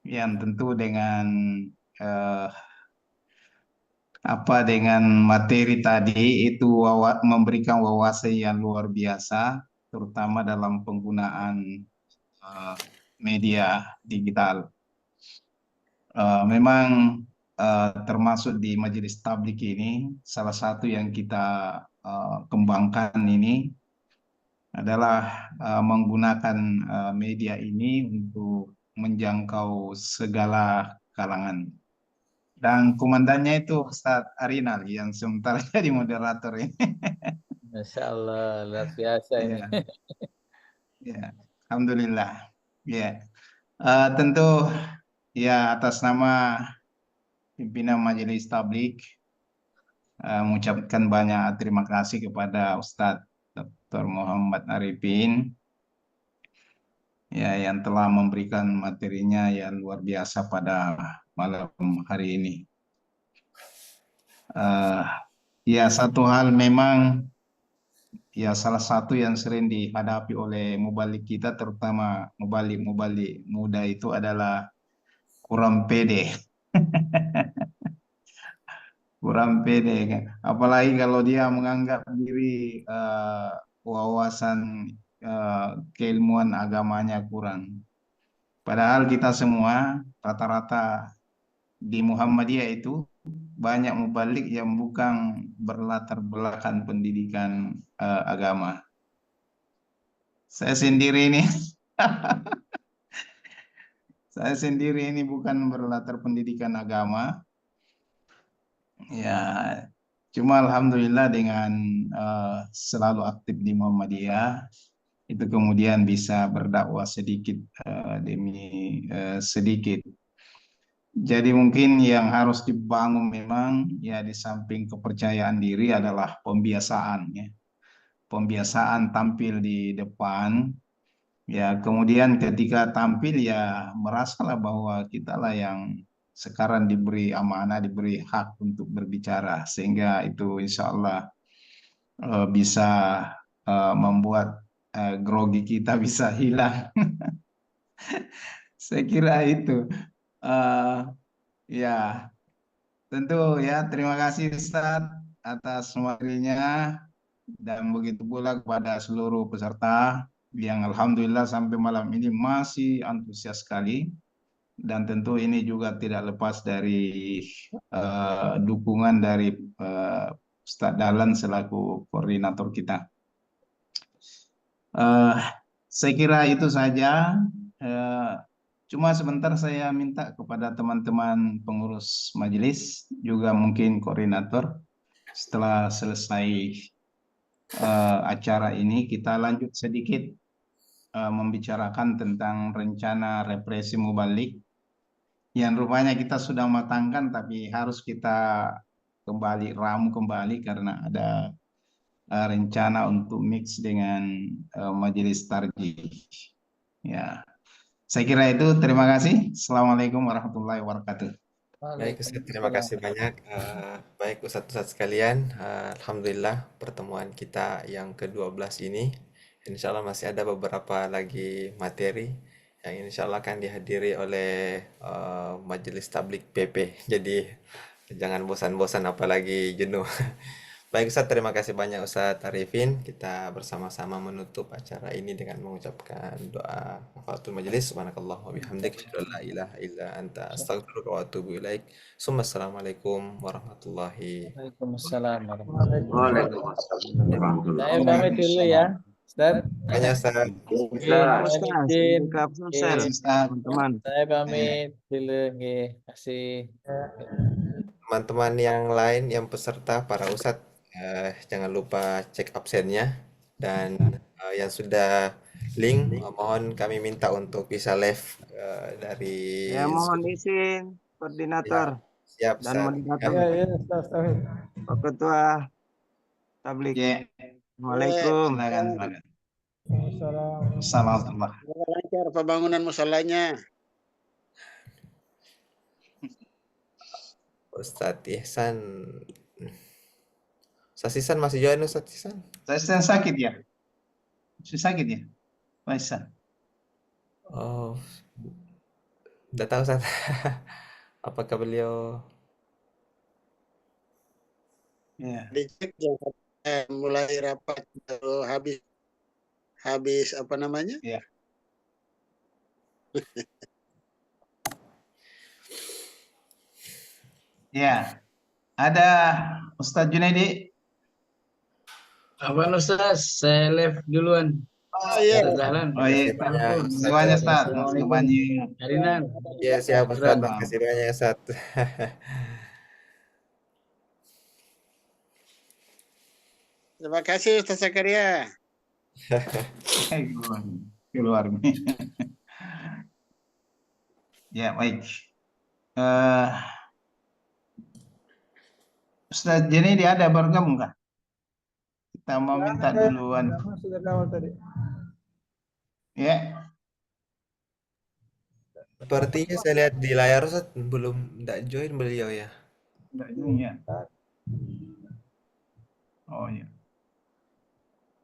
yang tentu dengan dengan materi tadi itu memberikan wawasan yang luar biasa, terutama dalam penggunaan media digital. Memang termasuk di Majelis Tabligh ini salah satu yang kita kembangkan ini adalah menggunakan media ini untuk menjangkau segala kalangan. Dan komandannya itu Ustadz Arinal yang sementara jadi moderator ini. Masya Allah, luar biasa ini. Ya, alhamdulillah. Ya, tentu ya atas nama pimpinan Majelis Tabligh mengucapkan banyak terima kasih kepada Ustadz Dr. Muhammad Arifin ya yang telah memberikan materinya yang luar biasa pada malam hari ini. Ya, satu hal memang ya salah satu yang sering dihadapi oleh mubalik kita, terutama mubalik muda itu adalah kurang pede. Kurang pede kan. Apalagi kalau dia menganggap diri wawasan keilmuan agamanya kurang. Padahal kita semua rata-rata di Muhammadiyah itu banyak mubalik yang bukan berlatar belakang pendidikan agama. Saya sendiri ini saya sendiri ini bukan berlatar pendidikan agama. Ya, cuma alhamdulillah dengan selalu aktif di Muhammadiyah itu kemudian bisa berdakwah sedikit demi sedikit. Jadi mungkin yang harus dibangun memang ya di samping kepercayaan diri adalah pembiasaan ya. Pembiasaan tampil di depan ya, kemudian ketika tampil ya merasalah bahwa kita lah yang sekarang diberi amanah, diberi hak untuk berbicara, sehingga itu insya Allah bisa membuat grogi kita bisa hilang. Saya kira itu. Ya, tentu ya terima kasih Ustadz atas materinya dan begitu pula kepada seluruh peserta yang alhamdulillah sampai malam ini masih antusias sekali. Dan tentu ini juga tidak lepas dari dukungan dari Ustadz Dahlan selaku koordinator kita. Saya kira itu saja. Cuma sebentar saya minta kepada teman-teman pengurus majelis, juga mungkin koordinator, setelah selesai acara ini kita lanjut sedikit membicarakan tentang rencana represi mubalik yang rupanya kita sudah matangkan, tapi harus kita ramu kembali karena ada rencana untuk mix dengan majelis tarjih. Ya, saya kira itu. Terima kasih. Assalamualaikum warahmatullahi wabarakatuh. Baik Ustaz, terima kasih banyak. Baik Ustaz-Ustaz sekalian, alhamdulillah pertemuan kita yang ke-12 ini, insya Allah masih ada beberapa lagi materi yang insya Allah akan dihadiri oleh Majelis Tabligh PP. Jadi jangan bosan-bosan apalagi jenuh. Baik Ustaz, terima kasih banyak Ustaz Arifin. Kita bersama-sama menutup acara ini dengan mengucapkan doa kafaratul majelis. Subhanakallah wa bihamdik, asyhadu an la ilaha illa anta, astaghfiruka wa atubu ilaik. Assalamualaikum warahmatullahi Waalaikumsalam warahmatullahi wabarakatuh. Waalaikumsalam. Saya pamit dulu ya, Ustaz. Banyak Ustaz. Teman-teman. Saya pamit dulu, kasih. Teman-teman yang lain, yang peserta, para ustadz, jangan lupa cek absennya, dan yang sudah link mohon kami minta untuk bisa live dari Ya, mohon izin koordinator siap dan Ustaz. moderator. Ya, Pak Ketua Tabligh. Ya. Waalaikumsalam. Silakan. Assalamualaikum. Assalamualaikum. Lancar pembangunan musolanya. Ustadz Ihsan. Ustadz Ihsan masih join Ustadz Ihsan? Saya sakit ya? Saya sakit ya? Pak Ihsan? Oh, udah tahu Ustadz. Apakah beliau Dicek mulai rapat baru habis apa namanya? Ya. Ya, ada Ustadz Junaidi. Apaan Ustaz? Saya live duluan. Oh iya. Oh iya, semuanya Ustadz. Semuanya. Harinan. Ya, siap Ustadz. Terima kasih banyak Ustadz. Terima kasih Ustaz Zakaria. keluar. Ya, baik. Ustaz Jenny ada bergabung kah? Kita mau minta duluan. Sudah kawal tadi. Ya, Sepertinya saya lihat di layar Ustaz belum tidak join beliau ya. enggak juga. Oh ya.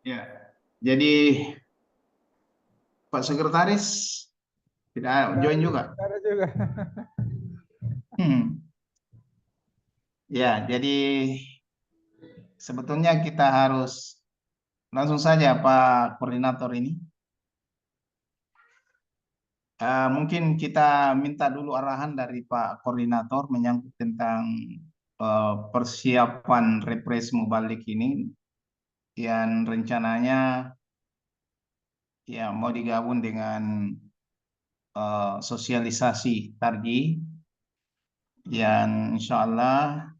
Ya. Jadi Pak Sekretaris tidak join juga. Ada juga. Ya, jadi sebetulnya kita harus langsung saja Pak Koordinator ini. Mungkin kita minta dulu arahan dari Pak Koordinator menyangkut tentang persiapan repres mubalik ini yang rencananya ya mau digabung dengan sosialisasi tarji yang insya Allah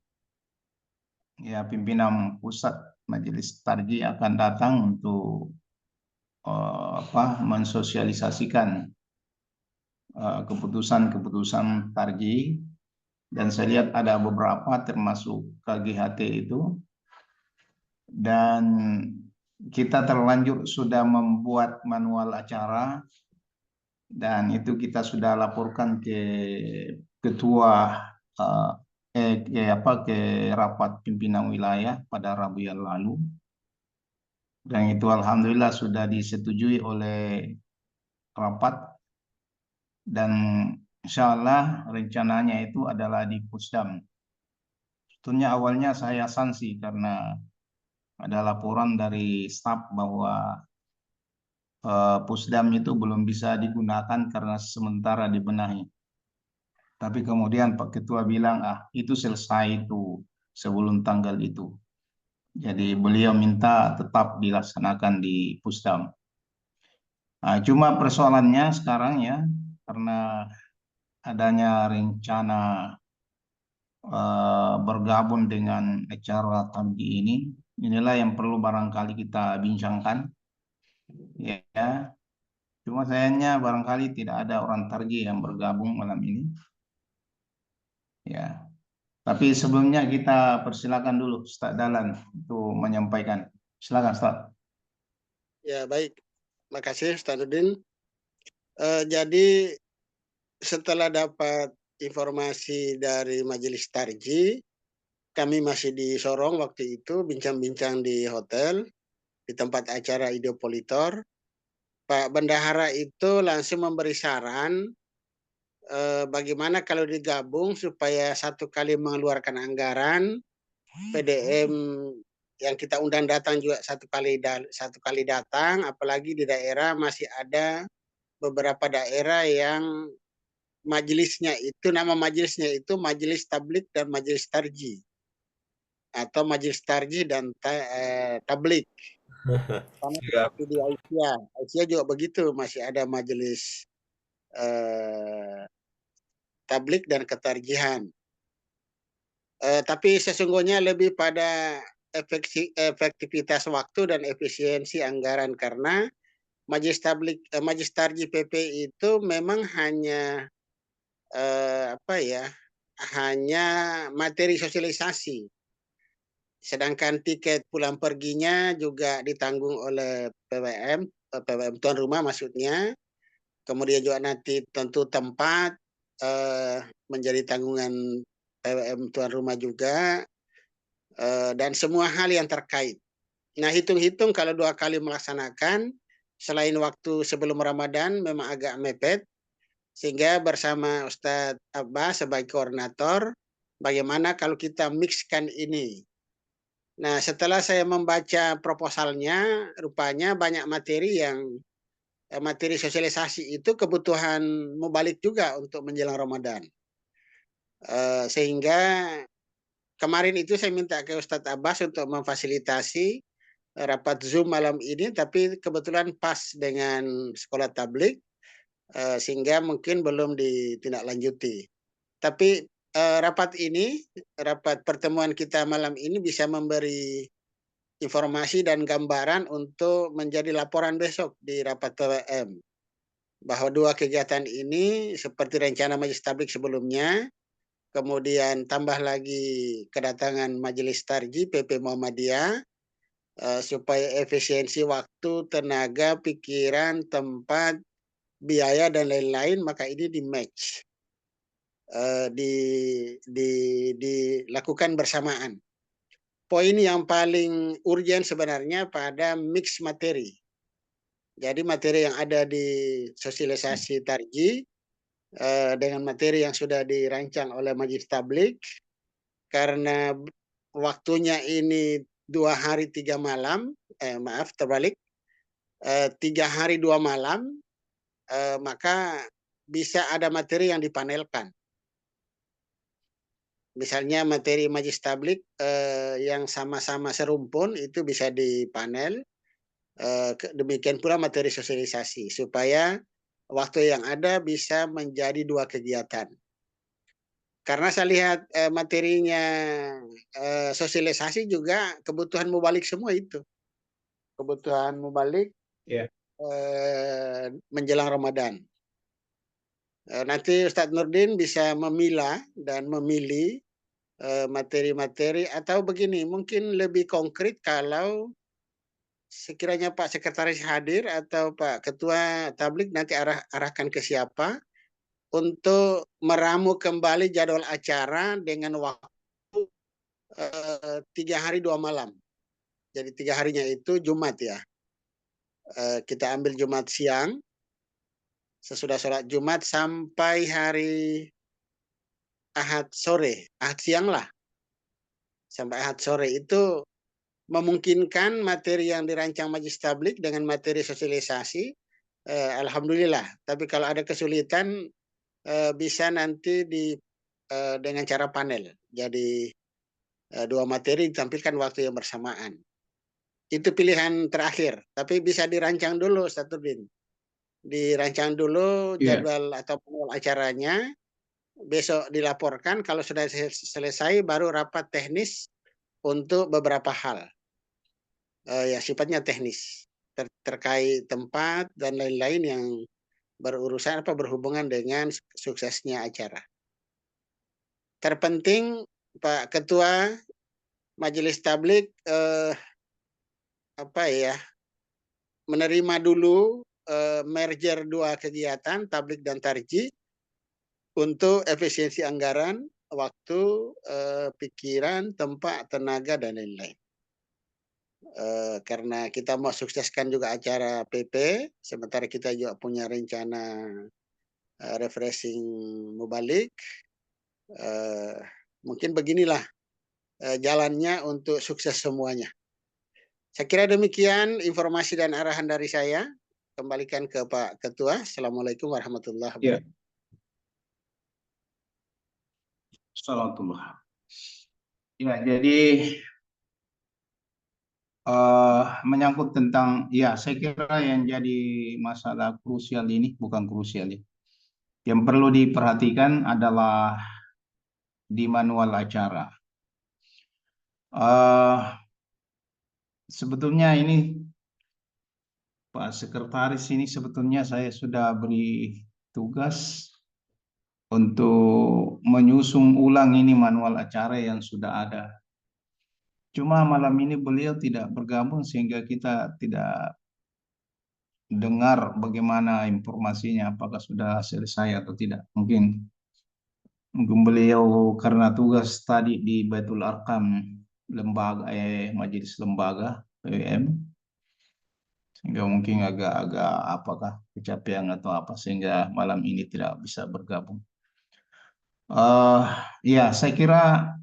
ya pimpinan pusat majelis tarji akan datang untuk mensosialisasikan keputusan-keputusan tarji, dan saya lihat ada beberapa termasuk KGHT itu, dan kita terlanjur sudah membuat manual acara dan itu kita sudah laporkan ke ketua ke rapat pimpinan wilayah pada Rabu yang lalu, dan itu alhamdulillah sudah disetujui oleh rapat. Dan insya Allah rencananya itu adalah di Pusdam. Sebetulnya awalnya saya sanksi karena ada laporan dari staf bahwa Pusdam itu belum bisa digunakan karena sementara dibenahi. Tapi kemudian Pak Ketua bilang, itu selesai itu sebelum tanggal itu. Jadi beliau minta tetap dilaksanakan di Pusdam. Cuma persoalannya sekarang ya, karena adanya rencana bergabung dengan acara tarji ini, inilah yang perlu barangkali kita bincangkan. Ya, cuma sayangnya barangkali tidak ada orang tarji yang bergabung malam ini. Ya, tapi sebelumnya kita persilakan dulu Ustaz Dahlan untuk menyampaikan. Silakan Ustaz. Ya, baik. Makasih Ustaz Nurdin. Jadi setelah dapat informasi dari Majelis Tarji, kami masih di Sorong waktu itu, bincang-bincang di hotel, di tempat acara Ideopolitor. Pak Bendahara itu langsung memberi saran bagaimana kalau digabung supaya satu kali mengeluarkan anggaran, PDM yang kita undang datang juga satu kali datang, apalagi di daerah masih ada beberapa daerah yang nama majelisnya itu Majelis Tablik dan Majelis Tarji, atau Majelis Tarji dan Tablik. Seperti di Aisyah juga begitu, masih ada Majelis Tablik dan Ketarjihan. Tapi sesungguhnya lebih pada efektivitas waktu dan efisiensi anggaran, karena Majelis Tarji PP itu memang hanya hanya materi sosialisasi, sedangkan tiket pulang perginya juga ditanggung oleh PWM tuan rumah maksudnya, kemudian juga nanti tentu tempat menjadi tanggungan PWM tuan rumah juga, dan semua hal yang terkait. Nah, hitung-hitung kalau 2 kali melaksanakan, selain waktu sebelum Ramadan memang agak mepet, sehingga bersama Ustadz Abbas sebagai koordinator, bagaimana kalau kita mixkan ini. Nah, setelah saya membaca proposalnya, rupanya banyak materi materi sosialisasi itu kebutuhan mubalik juga untuk menjelang Ramadan. Sehingga kemarin itu saya minta ke Ustadz Abbas untuk memfasilitasi rapat Zoom malam ini, tapi kebetulan pas dengan sekolah tablik, sehingga mungkin belum ditindaklanjuti. Tapi rapat pertemuan kita malam ini bisa memberi informasi dan gambaran untuk menjadi laporan besok di rapat PWM. Bahwa dua kegiatan ini seperti rencana Majelis Tabligh sebelumnya, kemudian tambah lagi kedatangan Majelis Tarji PP Muhammadiyah, supaya efisiensi waktu, tenaga, pikiran, tempat, biaya, dan lain-lain, maka ini di-match, dilakukan bersamaan. Poin yang paling urgent sebenarnya pada mix materi. Jadi materi yang ada di sosialisasi Tarji dengan materi yang sudah dirancang oleh Majelis Tabligh, karena waktunya ini 2 hari 3 malam, maaf terbalik, 3 hari 2 malam, maka bisa ada materi yang dipanelkan. Misalnya materi Majelis Tabligh yang sama-sama serumpun itu bisa dipanel. Demikian pula materi sosialisasi supaya waktu yang ada bisa menjadi 2 kegiatan. Karena saya lihat materinya sosialisasi juga kebutuhan mubalik semua itu. Kebutuhan mubalik menjelang Ramadan. Nanti Ustadz Nurdin bisa memilah dan memilih materi-materi, atau begini, mungkin lebih konkret kalau sekiranya Pak Sekretaris hadir atau Pak Ketua Tabligh nanti arahkan ke siapa untuk meramu kembali jadwal acara dengan waktu 3 hari 2 malam. Jadi 3 harinya itu Jumat ya. Kita ambil Jumat siang, sesudah sholat Jumat sampai hari Ahad sore, Ahad siang lah. Sampai Ahad sore itu memungkinkan materi yang dirancang Majelis Tabligh dengan materi sosialisasi, alhamdulillah. Tapi kalau ada kesulitan bisa nanti dengan cara panel. Jadi 2 materi ditampilkan waktu yang bersamaan. Itu pilihan terakhir, tapi bisa dirancang dulu, Ustadz Nurdin. Dirancang dulu jadwal atau panel acaranya, besok dilaporkan, kalau sudah selesai baru rapat teknis untuk beberapa hal. Ya sifatnya teknis terkait tempat dan lain-lain yang berurusan berhubungan dengan suksesnya acara. Terpenting Pak Ketua Majelis Tabligh menerima dulu merger 2 kegiatan Tabligh dan Tarji untuk efisiensi anggaran, waktu, pikiran, tempat, tenaga, dan lain-lain. Karena kita mau sukseskan juga acara PP, sementara kita juga punya rencana refreshing mubalik. Mungkin beginilah jalannya untuk sukses semuanya. Saya kira demikian informasi dan arahan dari saya. Kembalikan ke Pak Ketua. Assalamualaikum warahmatullahi wabarakatuh. Assalamualaikum. Ya, jadi menyangkut tentang, ya saya kira yang jadi masalah krusial ini, bukan krusial ya, yang perlu diperhatikan adalah di manual acara. Sebetulnya ini Pak Sekretaris ini sebetulnya saya sudah beri tugas untuk menyusun ulang ini manual acara yang sudah ada. Cuma malam ini beliau tidak bergabung sehingga kita tidak dengar bagaimana informasinya, apakah sudah selesai atau tidak. Mungkin beliau karena tugas tadi di Baitul Arqam lembaga majelis lembaga PWM, sehingga mungkin agak-agak apakah kecapean atau apa sehingga malam ini tidak bisa bergabung. Ya saya kira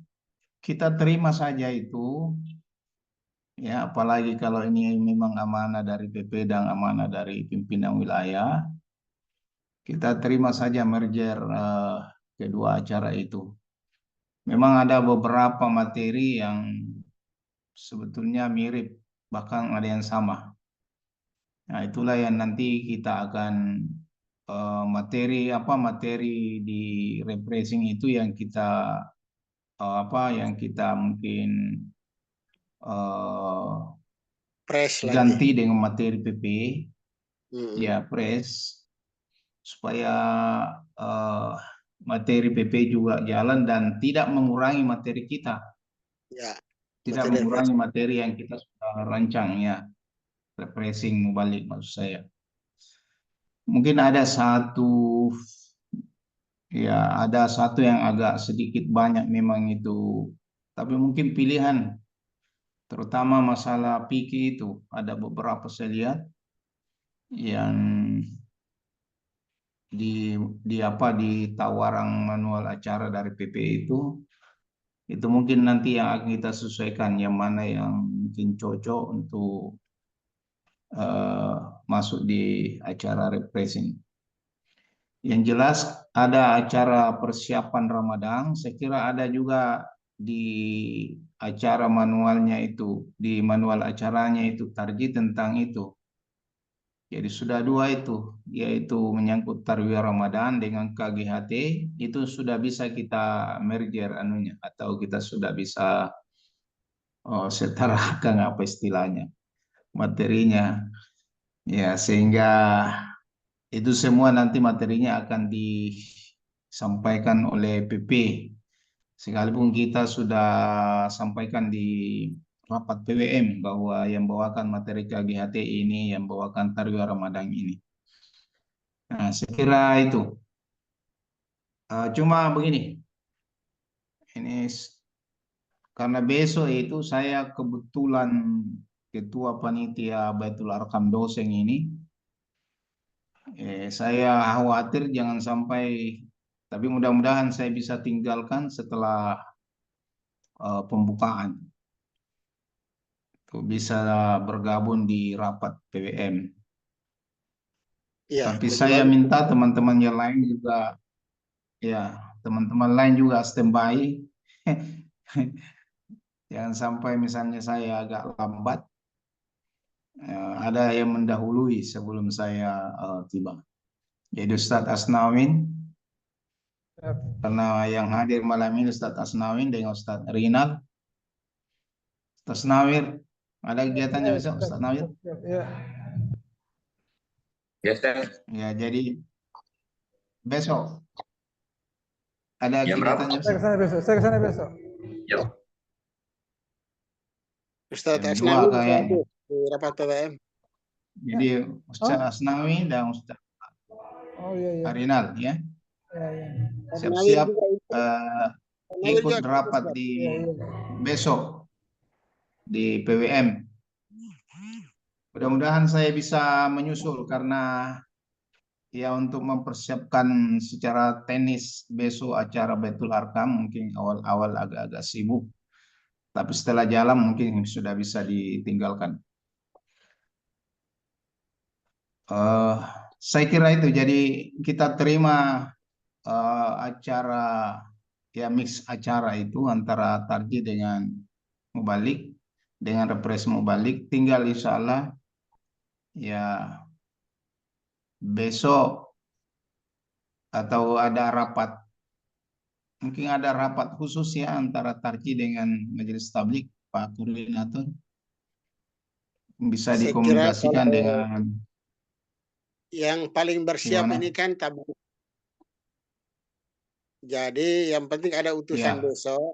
kita terima saja itu, ya apalagi kalau ini memang amanah dari PP dan amanah dari pimpinan wilayah, kita terima saja merger kedua acara itu. Memang ada beberapa materi yang sebetulnya mirip, bahkan ada yang sama. Nah itulah yang nanti kita akan materi di refreshing itu yang kita yang kita mungkin Press lagi. ganti dengan materi PP, ya Mm-mm. press, supaya materi PP juga jalan dan tidak mengurangi materi kita, Ya, tidak materi mengurangi refresh. materi yang kita sudah rancang, ya, refreshing mubalik maksud saya. Mungkin ada satu yang agak sedikit banyak memang itu, tapi mungkin pilihan, terutama masalah PK itu ada beberapa saya lihat yang di tawaran manual acara dari PP itu mungkin nanti yang akan kita sesuaikan yang mana yang mungkin cocok untuk masuk di acara refreshing. Yang jelas ada acara persiapan Ramadan, saya kira ada juga di acara manualnya itu, di manual acaranya itu target tentang itu. Jadi sudah dua itu, yaitu menyangkut Tarwiyah Ramadan dengan KGHT, itu sudah bisa kita merger anunya, atau kita sudah bisa setarakan apa istilahnya, materinya. Ya, sehingga itu semua nanti materinya akan disampaikan oleh PP. Sekalipun kita sudah sampaikan di rapat PWM bahwa yang bawakan materi KGHT ini, yang bawakan Tarwiyah Ramadan ini. Nah, saya kira itu. Cuma begini, ini karena besok itu saya kebetulan ketua panitia Baitul Arkam dosen ini, saya khawatir jangan sampai, tapi mudah-mudahan saya bisa tinggalkan setelah pembukaan, bisa bergabung di rapat PWM. Ya, Tapi saya minta teman-teman yang lain juga, ya teman-teman lain juga standby. Jangan sampai misalnya saya agak lambat, ada yang mendahului sebelum saya tiba. Jadi Ustadz Asnawin, karena yang hadir malam ini Ustadz Asnawin dengan Ustadz Rinal. Ustadz Nawir, ada kegiatannya besok Ustadz Nawir? Ya, jadi besok ada kegiatannya besok. Saya kesana besok. Ustadz Jam 2 Asnawi kayaknya. di rapat PWM. Jadi Ustadz Asnawi dan Ustadz Rinal, ya. Siap-siap ikut rapat di besok di PWM. Mudah-mudahan saya bisa menyusul karena ya untuk mempersiapkan secara teknis besok acara Baitul Arkam mungkin awal-awal agak-agak sibuk. Tapi setelah jalan mungkin sudah bisa ditinggalkan. Saya kira itu. Jadi kita terima acara, ya mix acara itu antara tarji dengan mubalik, dengan refresh mubalik. Tinggal insya Allah ya besok atau ada rapat, mungkin ada rapat khusus ya antara tarji dengan majelis tablik, Pak Koordinator. Bisa Saya dikomunikasikan kira dengan yang paling bersiap gimana? ini kan tablik. Jadi yang penting ada utusan besok.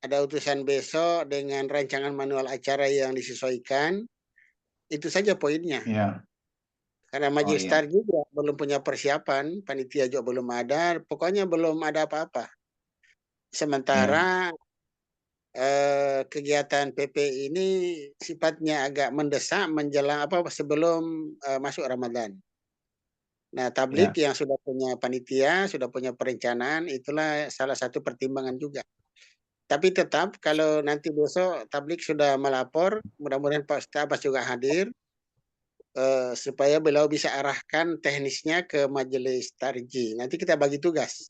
Ada utusan besok dengan rancangan manual acara yang disesuaikan. Itu saja poinnya. Ya. Karena majelis tarji juga belum punya persiapan, panitia juga belum ada, pokoknya belum ada apa-apa. Sementara kegiatan PP ini sifatnya agak mendesak menjelang sebelum masuk Ramadan. Nah, tablik yang sudah punya panitia, sudah punya perencanaan, itulah salah satu pertimbangan juga. Tapi tetap kalau nanti besok tablik sudah melapor, mudah-mudahan Pak Ustaz Abbas juga hadir, supaya beliau bisa arahkan teknisnya ke majelis tarji. Nanti kita bagi tugas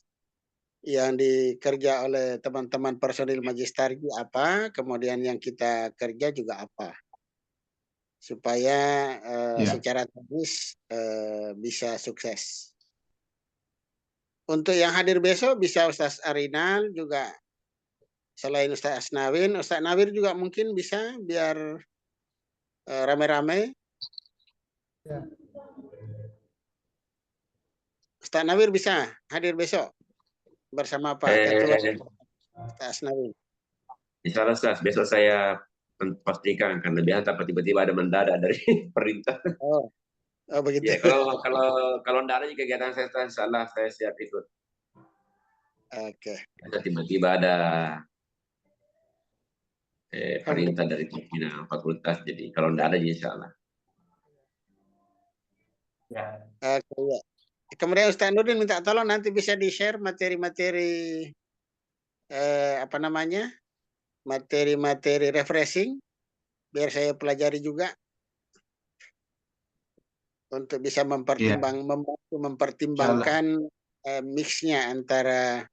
yang dikerja oleh teman-teman personil majelis tarji apa, kemudian yang kita kerja juga apa, supaya secara teknis bisa sukses. Untuk yang hadir besok bisa Ustaz Arinal juga selain Ustaz Asnawin, Ustaz Nawir juga mungkin bisa biar rame-rame. Ya. Ustaz Nawir bisa hadir besok bersama Pak Ketua Ustaz Asnawin. Insya Allah Ustaz, besok saya pastikan, karena biasa tiba-tiba ada mendadak dari perintah. Oh begitu. Ya, kalau tidak ada kegiatan saya, insya saya siap ikut. Oke. Tiba-tiba ada perintah dari pimpinan fakultas, jadi kalau tidak ada, insya Allah. Ya. Oke, ya. Kemudian Ustaz Nurdin minta tolong nanti bisa di-share materi-materi apa namanya? Materi-materi refreshing biar saya pelajari juga untuk bisa mempertimbangkan mixnya antara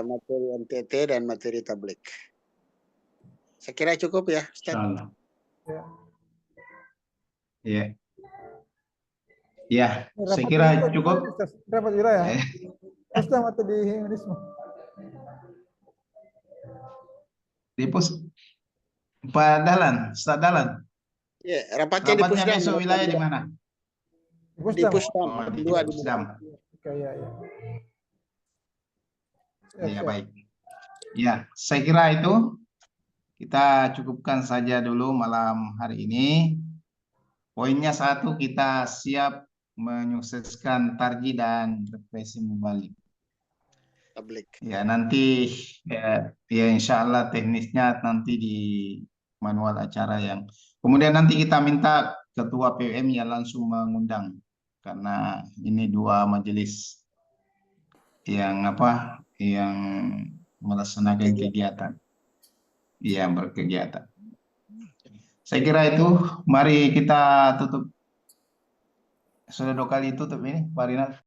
materi NTT dan materi tablik. Saya kira cukup ya, Ustaz. Iya. Ya, saya kira cukup. Rapat wilayah. Ustaz atau di Hinduisme? Di Pak Dahlan, Ustaz Dahlan. Ya, rapatnya di Pusdam. Besok wilayah di mana? Di Pusdam. Oh, di Pusdam. Oke, ya. Ya, baik. Ya, saya kira itu kita cukupkan saja dulu malam hari ini. Poinnya satu, kita siap menyukseskan tarji dan refreshing balik. Ya, nanti ya insya Allah teknisnya nanti di manual acara yang kemudian nanti kita minta ketua PWM ya langsung mengundang, karena ini dua majelis yang melaksanakan kegiatan yang berkegiatan. Saya kira itu, mari kita tutup. Sudah 2 kali tutup ini, Pak Rinal.